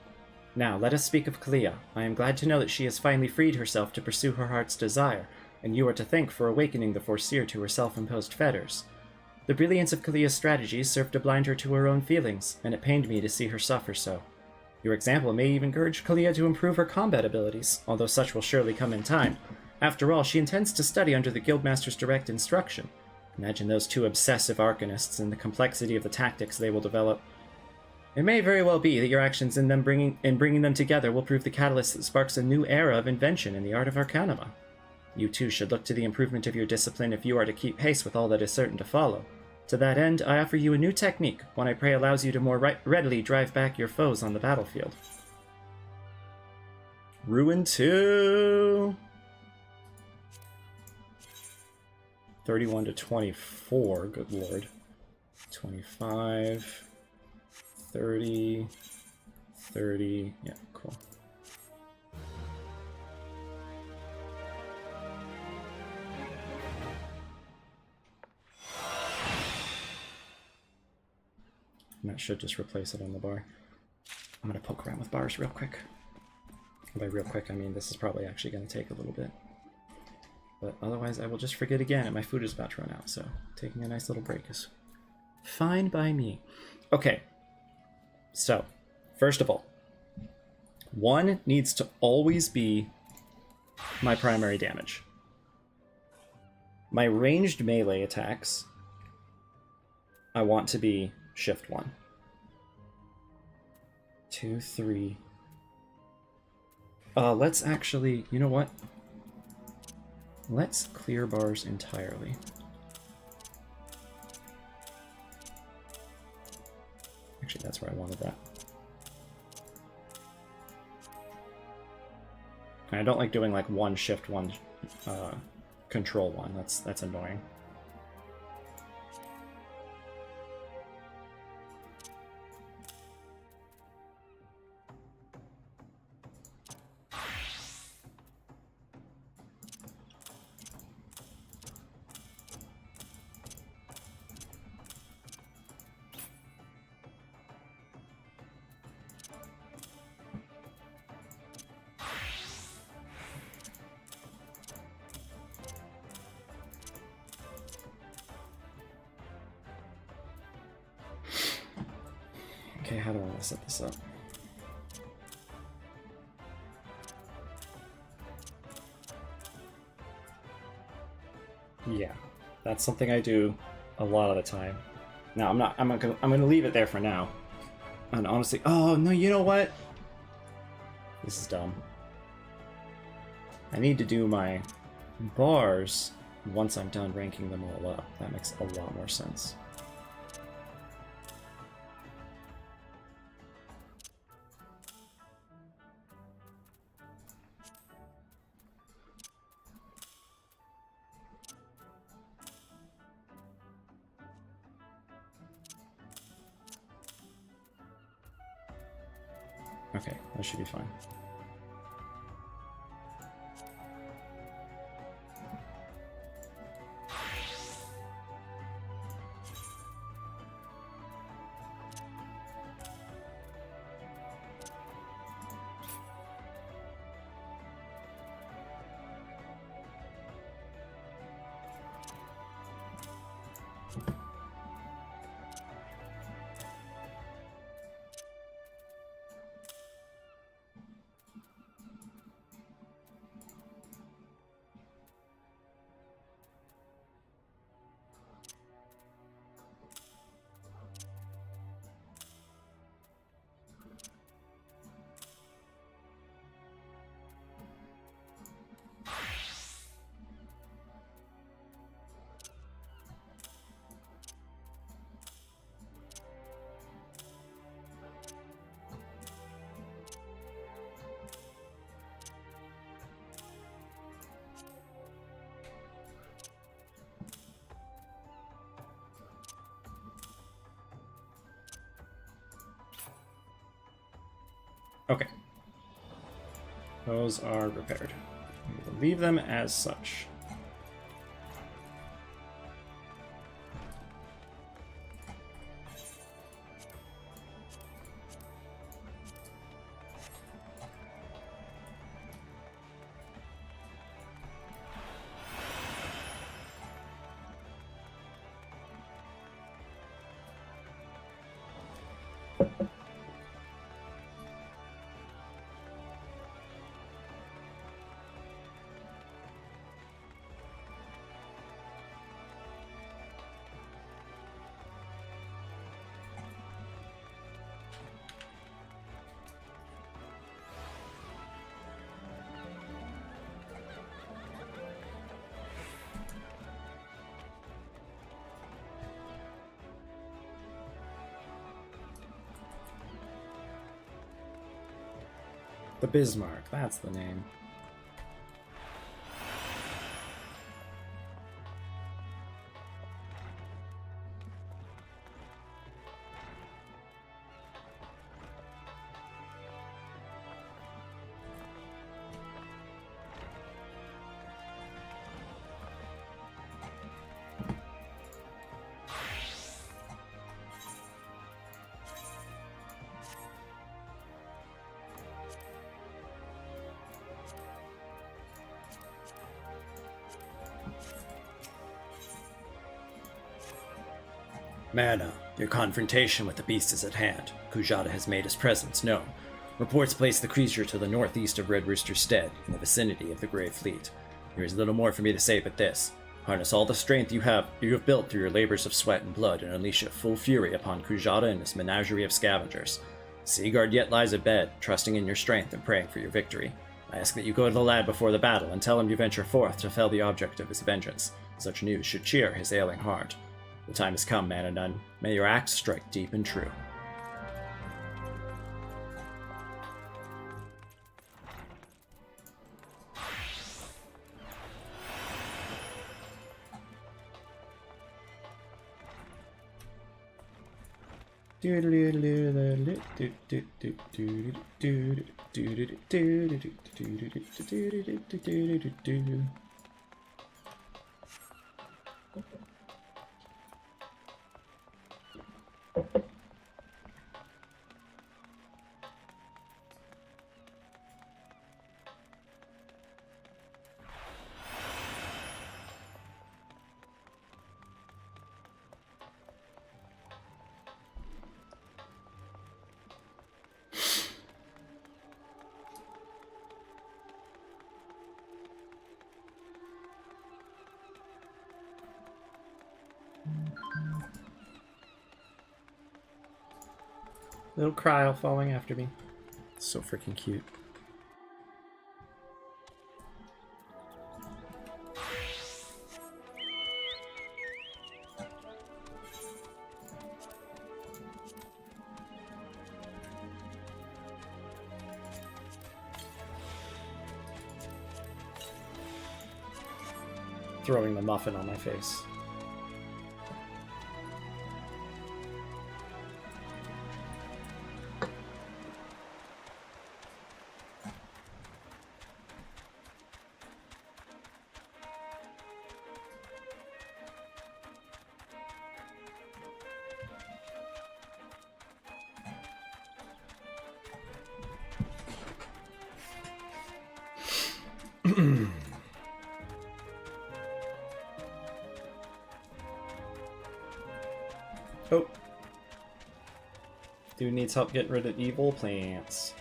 Speaker 1: Now, let us speak of Clea. I am glad to know that she has finally freed herself to pursue her heart's desire, and you are to thank for awakening the Foreseer to her self-imposed fetters. The brilliance of Clea's strategies served to blind her to her own feelings, and it pained me to see her suffer so. Your example may even encourage Clea to improve her combat abilities, although such will surely come in time. After all, she intends to study under the Guildmaster's direct instruction. Imagine those two obsessive arcanists and the complexity of the tactics they will develop. It may very well be that your actions in bringing them together will prove the catalyst that sparks a new era of invention in the art of Arcanima. You too should look to the improvement of your discipline if you are to keep pace with all that is certain to follow. To that end, I offer you a new technique, one I pray allows you to more readily drive back your foes on the battlefield. Ruin 2! 31 to 24, good lord. 25... 30, 30, yeah, cool. And that should just replace it on the bar. I'm gonna poke around with bars real quick. By real quick, I mean this is probably actually gonna take a little bit. But otherwise I will just forget again and my food is about to run out, so taking a nice little break is fine by me. Okay. So, first of all, 1 needs to always be my primary damage. My ranged melee attacks, I want to be shift 1. 2, 3. Let's actually, you know what? Let's clear bars entirely. Actually, that's where I wanted that. And I don't like doing like 1 shift 1 control 1. That's annoying. Okay, how do I want to set this up? Yeah, that's something I do a lot of the time. No, I'm gonna leave it there for now. And honestly, oh no, you know what? This is dumb. I need to do my bars once I'm done ranking them all up. That makes a lot more sense. Okay, that should be fine. Okay. Those are repaired. We will leave them as such. The Bismarck, that's the name.
Speaker 4: M'aana, your confrontation with the beast is at hand. Kujata has made his presence known. Reports place the creature to the northeast of Red Rooster Stead, in the vicinity of the Grey Fleet. There is little more for me to say but this. Harness all the strength you have built through your labors of sweat and blood, and unleash a full fury upon Kujata and his menagerie of scavengers. Seagard yet lies abed, trusting in your strength and praying for your victory. I ask that you go to the lad before the battle, and tell him you venture forth to fell the object of his vengeance. Such news should cheer his ailing heart. The time has come, M'aana Nunh. May your axe strike deep and true.
Speaker 1: Little cryo following after me. So freaking cute. Throwing the muffin on my face. Oh. Dude needs help getting rid of evil plants.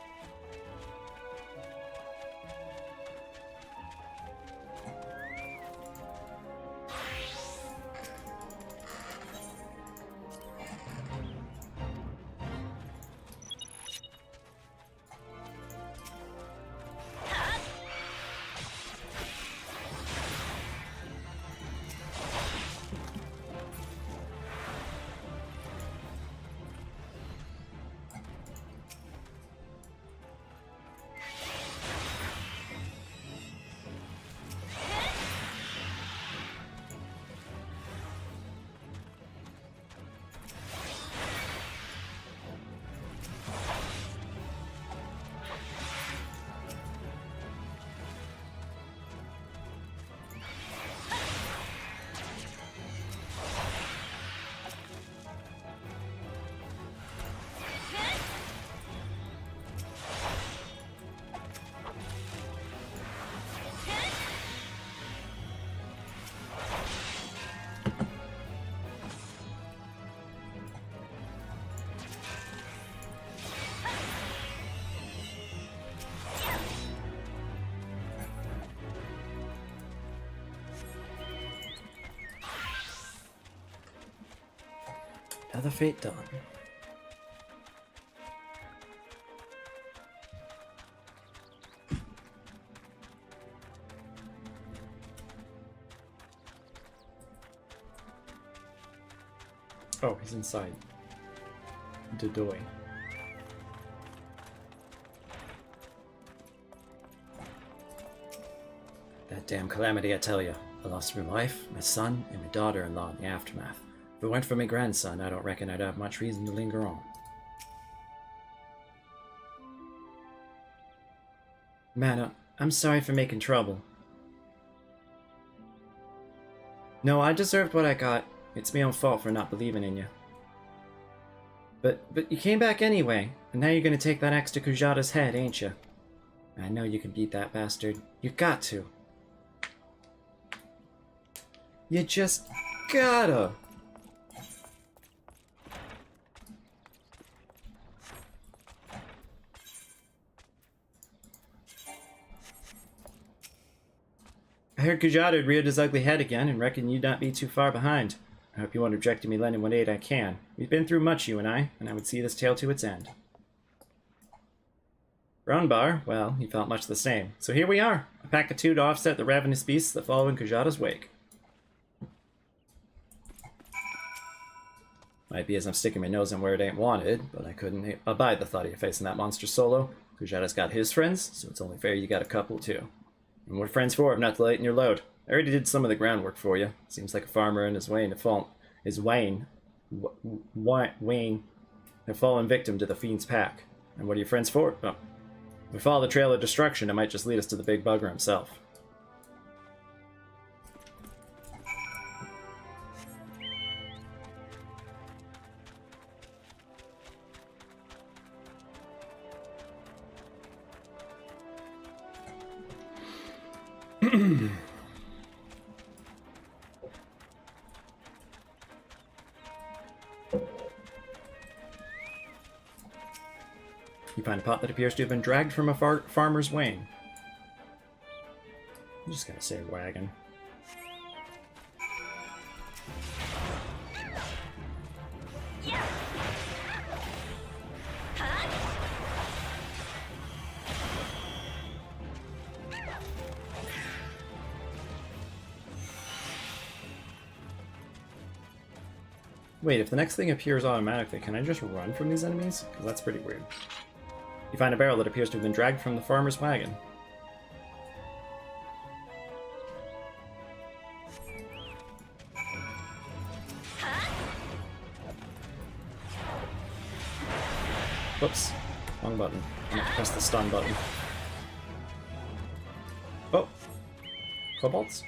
Speaker 4: the fate done.
Speaker 1: Oh, he's inside. Dodoy.
Speaker 4: That damn calamity, I tell you. I lost my wife, my son, and my daughter-in-law in the aftermath. If it weren't for my grandson, I don't reckon I'd have much reason to linger on.
Speaker 1: M'aana, I'm sorry for making trouble. No, I deserved what I got. It's my own fault for not believing in you. But you came back anyway, and now you're gonna take that axe to Kujata's head, ain't you? I know you can beat that bastard. You got to. You just gotta. I heard Kujata had reared his ugly head again and reckoned you'd not be too far behind. I hope you won't object to me lending what aid I can. We've been through much, you and I would see this tale to its end. Roundbar, well, he felt much the same. So here we are, a pack of two to offset the ravenous beasts that follow in Kujata's wake. Might be as I'm sticking my nose in where it ain't wanted, but I couldn't abide the thought of you facing that monster solo. Kujata's got his friends, so it's only fair you got a couple too. And what friends for if not to lighten your load? I already did some of the groundwork for you. Seems like a farmer and his Wayne have fallen victim to the fiend's pack. And what are your friends for? Well, if we follow the trail of destruction, it might just lead us to the big bugger himself. You find a pot that appears to have been dragged from a farmer's wain. I'm just gonna say wagon. Wait, if the next thing appears automatically, can I just run from these enemies? Because that's pretty weird. You find a barrel that appears to have been dragged from the farmer's wagon. Whoops. Wrong button. I need to press the stun button. Oh! Kobolds?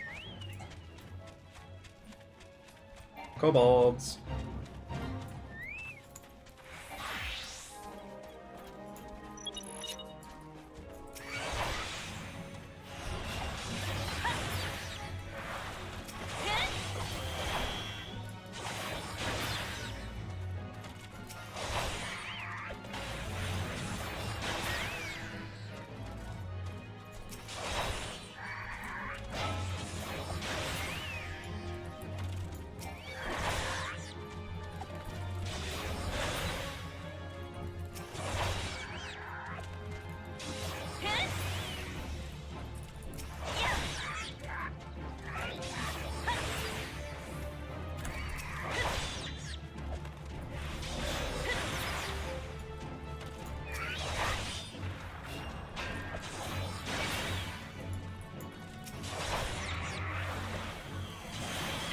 Speaker 1: Kobolds!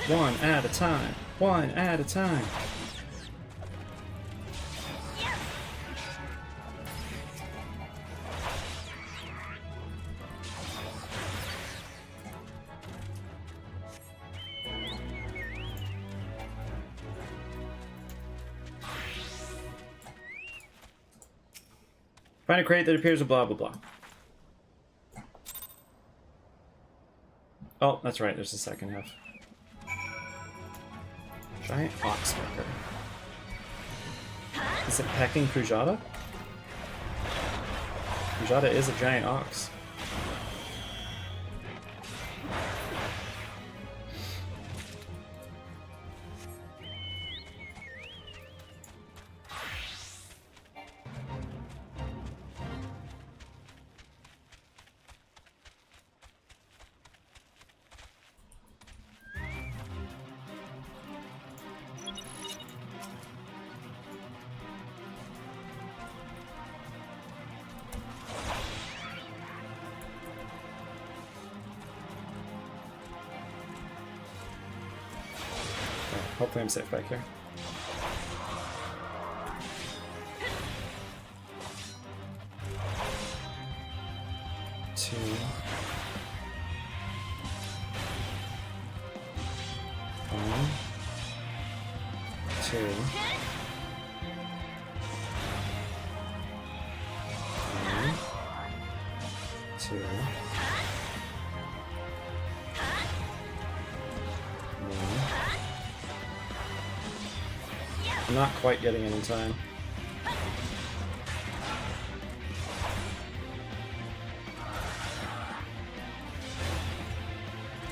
Speaker 1: One at a time. One at a time. Find a crate that appears with blah blah blah. Oh, that's right, there's the second half. Giant ox worker. Is it pecking Kujata? Kujata is a giant ox. Hopefully I'm safe back here. Two. One. Two. One. Two. One. I'm not quite getting it in time.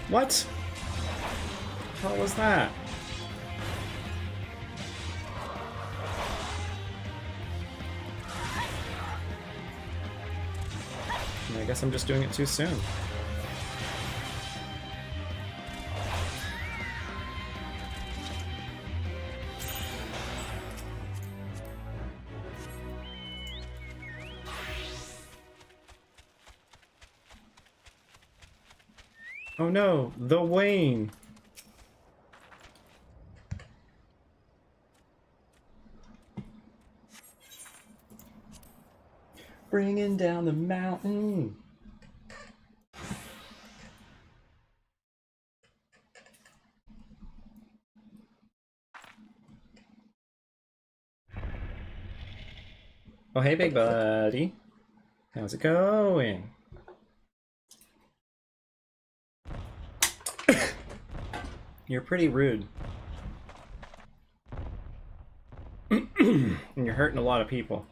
Speaker 1: What? What was that? I guess I'm just doing it too soon. Oh no, the Wayne! Bringing down the mountain! Oh hey big buddy! How's it going? You're pretty rude. And you're hurting a lot of people.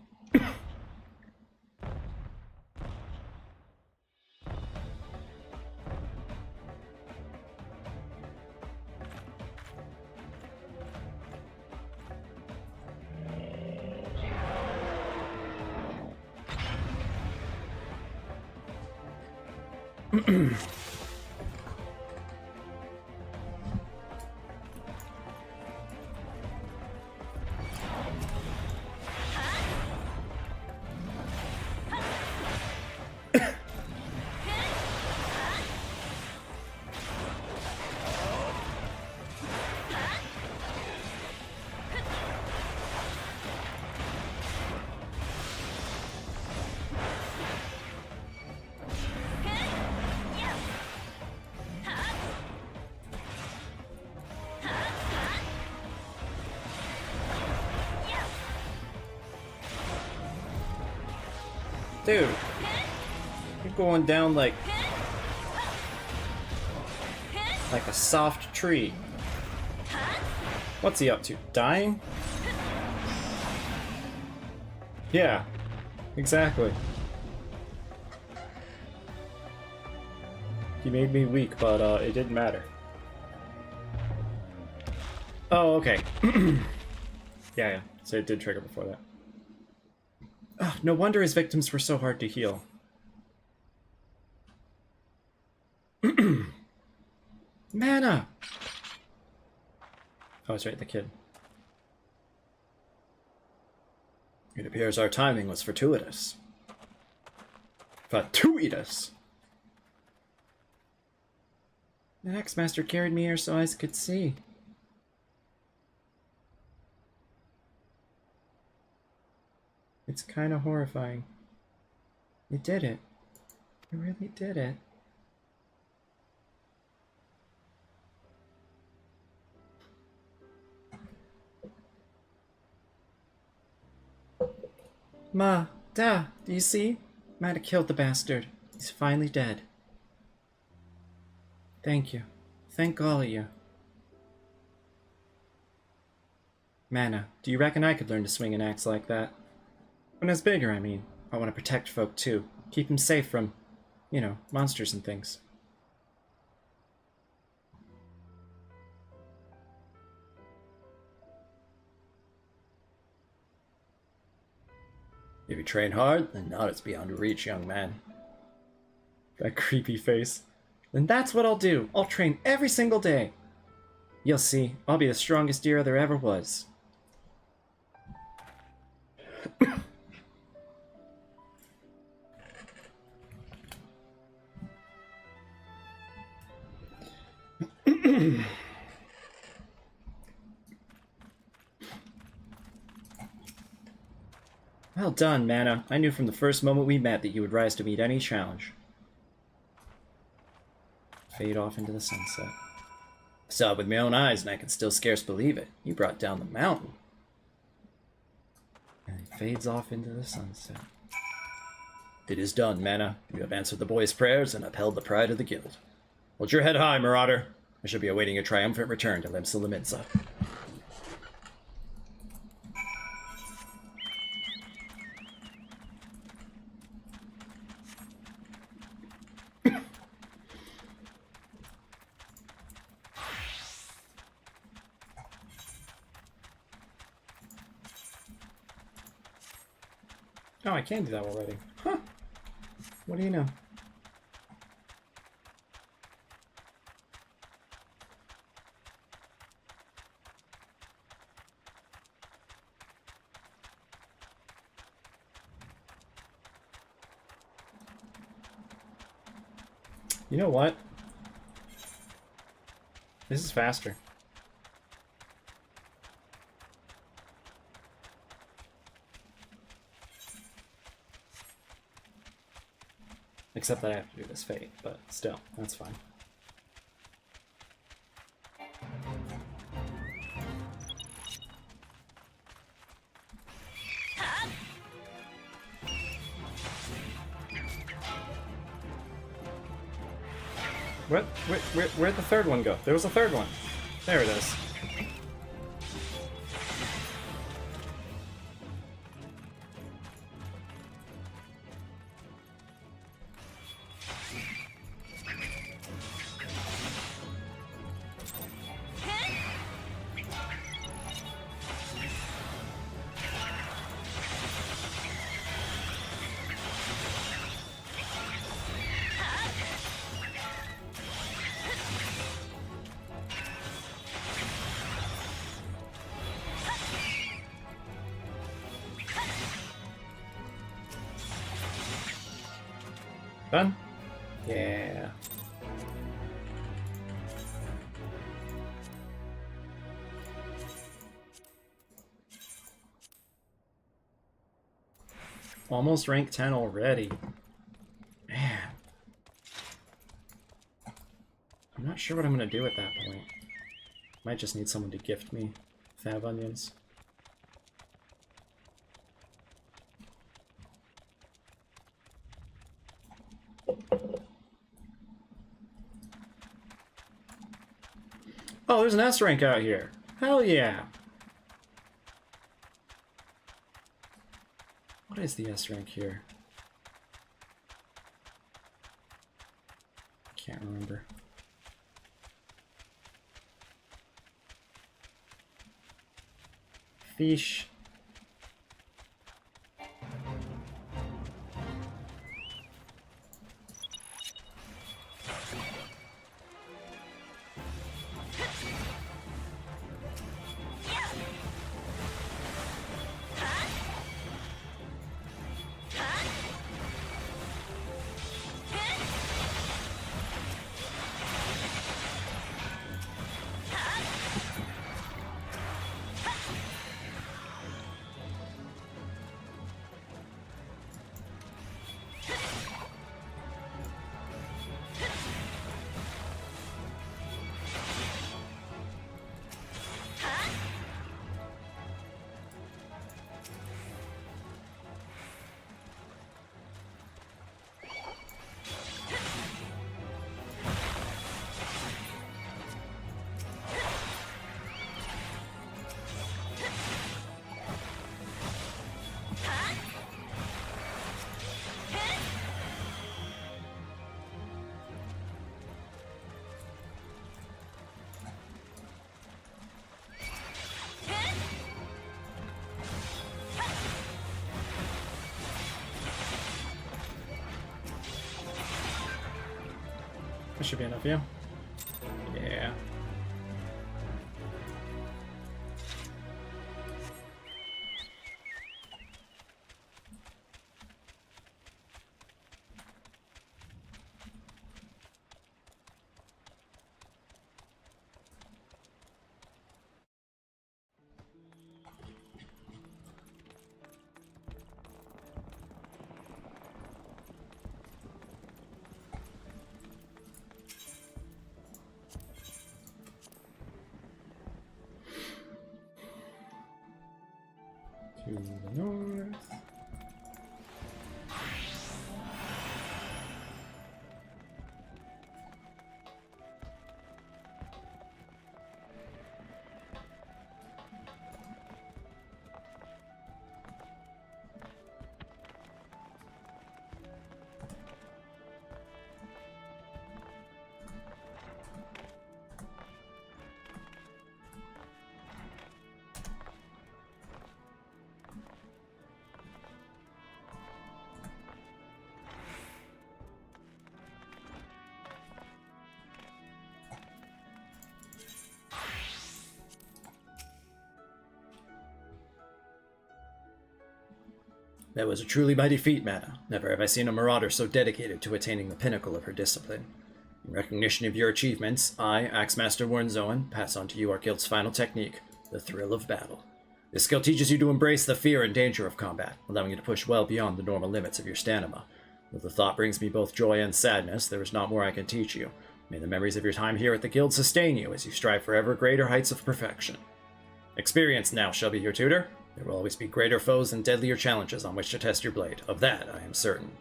Speaker 1: Dude, you're going down like a soft tree. What's he up to? Dying? Yeah, exactly. He made me weak, but it didn't matter. Oh, okay. Yeah, so it did trigger before that. Oh, no wonder his victims were so hard to heal. M'aana! Oh, that's right, the kid. It appears our timing was fortuitous. Fortuitous! The next master carried me here so eyes could see. It's kind of horrifying. You did it. You really did it. Ma, Da, do you see? Might have killed the bastard. He's finally dead. Thank you. Thank all of you. M'aana, do you reckon I could learn to swing an axe like that? When I was bigger, I mean. I want to protect folk too. Keep them safe from, you know, monsters and things. If you train hard, then now it's beyond your reach, young man. That creepy face. Then that's what I'll do. I'll train every single day. You'll see, I'll be the strongest deer there ever was. Well done, M'aana. I knew from the first moment we met that you would rise to meet any challenge. Fade off into the sunset. I saw it with my own eyes, and I can still scarce believe it. You brought down the mountain. And he fades off into the sunset. It is done, M'aana. You have answered the boy's prayers and upheld the pride of the guild. Hold your head high, Marauder. I shall be awaiting your triumphant return to Limsa. Oh, I can do that already. Huh. What do you know? You know what? This is faster. Except that I have to do this fate, but still, that's fine. Where'd the third one go? There was a third one. There it is. Done? Yeah. Almost rank 10 already. Man. I'm not sure what I'm going to do at that point. Might just need someone to gift me fab onions. Oh, there's an S rank out here. Hell yeah. What is the S rank here? Can't remember. Fish. That should be enough, yeah? Yeah. To the north.
Speaker 4: That was a truly mighty feat, M'aana. Never have I seen a marauder so dedicated to attaining the pinnacle of her discipline. In recognition of your achievements, I, Axemaster Warnzoen, pass on to you our guild's final technique, the thrill of battle. This skill teaches you to embrace the fear and danger of combat, allowing you to push well beyond the normal limits of your stamina. Though the thought brings me both joy and sadness, there is not more I can teach you. May the memories of your time here at the guild sustain you as you strive for ever greater heights of perfection. Experience now shall be your tutor. There will always be greater foes and deadlier challenges on which to test your blade. Of that, I am certain.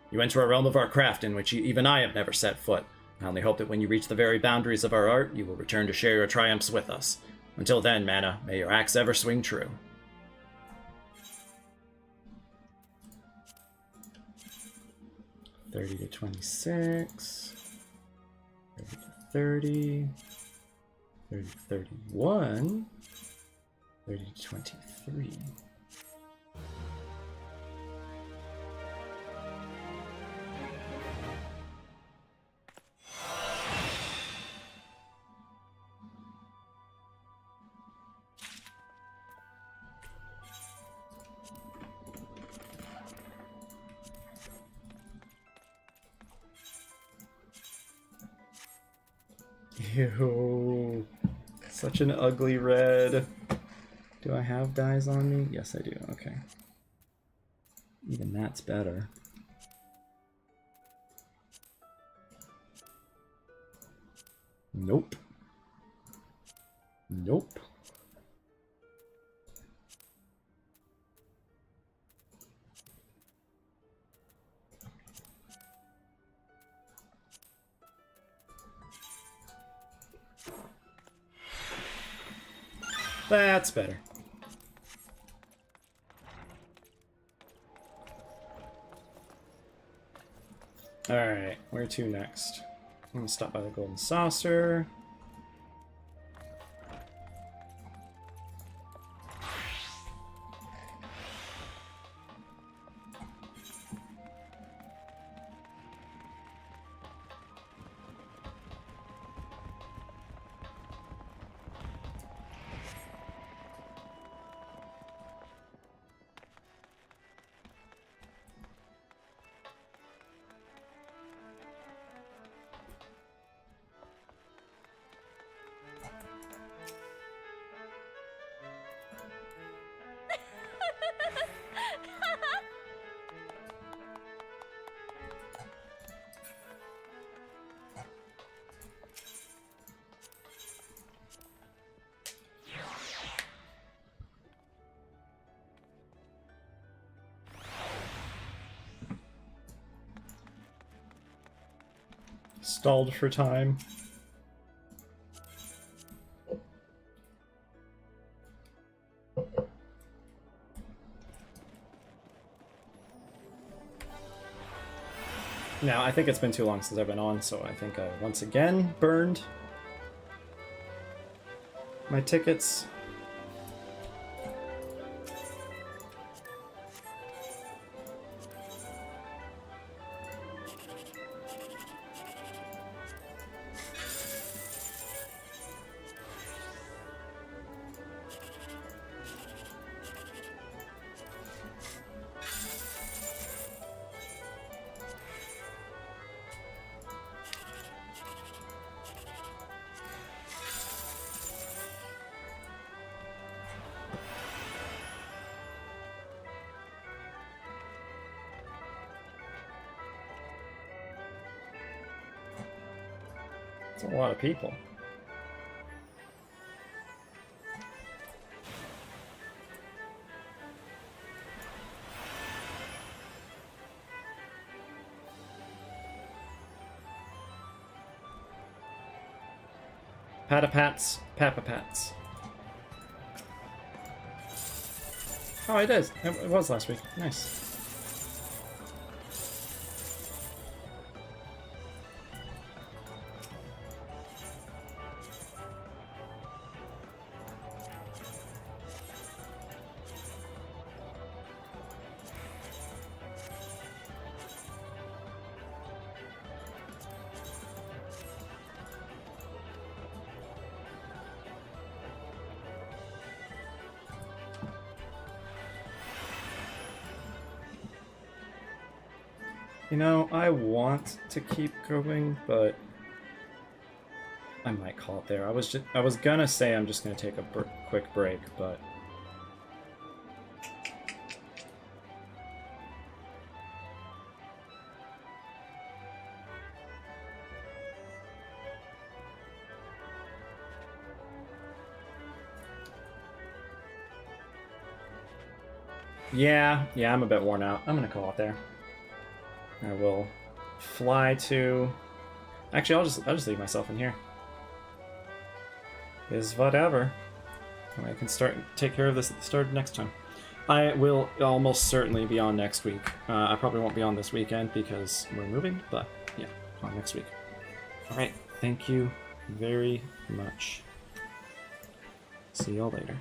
Speaker 4: You enter a realm of our craft in which even I have never set foot. I only hope that when you reach the very boundaries of our art, you will return to share your triumphs with us. Until then, M'aana, may your axe ever swing true.
Speaker 1: $30 to $26. $30 to $30. $30 to $31. $30 to $23. Ew, such an ugly red. Do I have dyes on me? Yes, I do. Okay. Even that's better. Nope. Nope. That's better. Alright, where to next? I'm gonna stop by the Golden Saucer. Stalled for time. Now, I think it's been too long since I've been on, so I think I once again burned my tickets. That's a lot of people. Patapats, papapats. Oh, it is. It was last week. Nice. You know, I want to keep going, but I might call it there. I was gonna say I'm just gonna take a quick break, but yeah, I'm a bit worn out. I'm gonna call it there. I will fly to... Actually, I'll just leave myself in here. Is whatever. I can take care of this at the start of next time. I will almost certainly be on next week. I probably won't be on this weekend because we're moving, but yeah, on next week. Alright, thank you very much. See y'all later.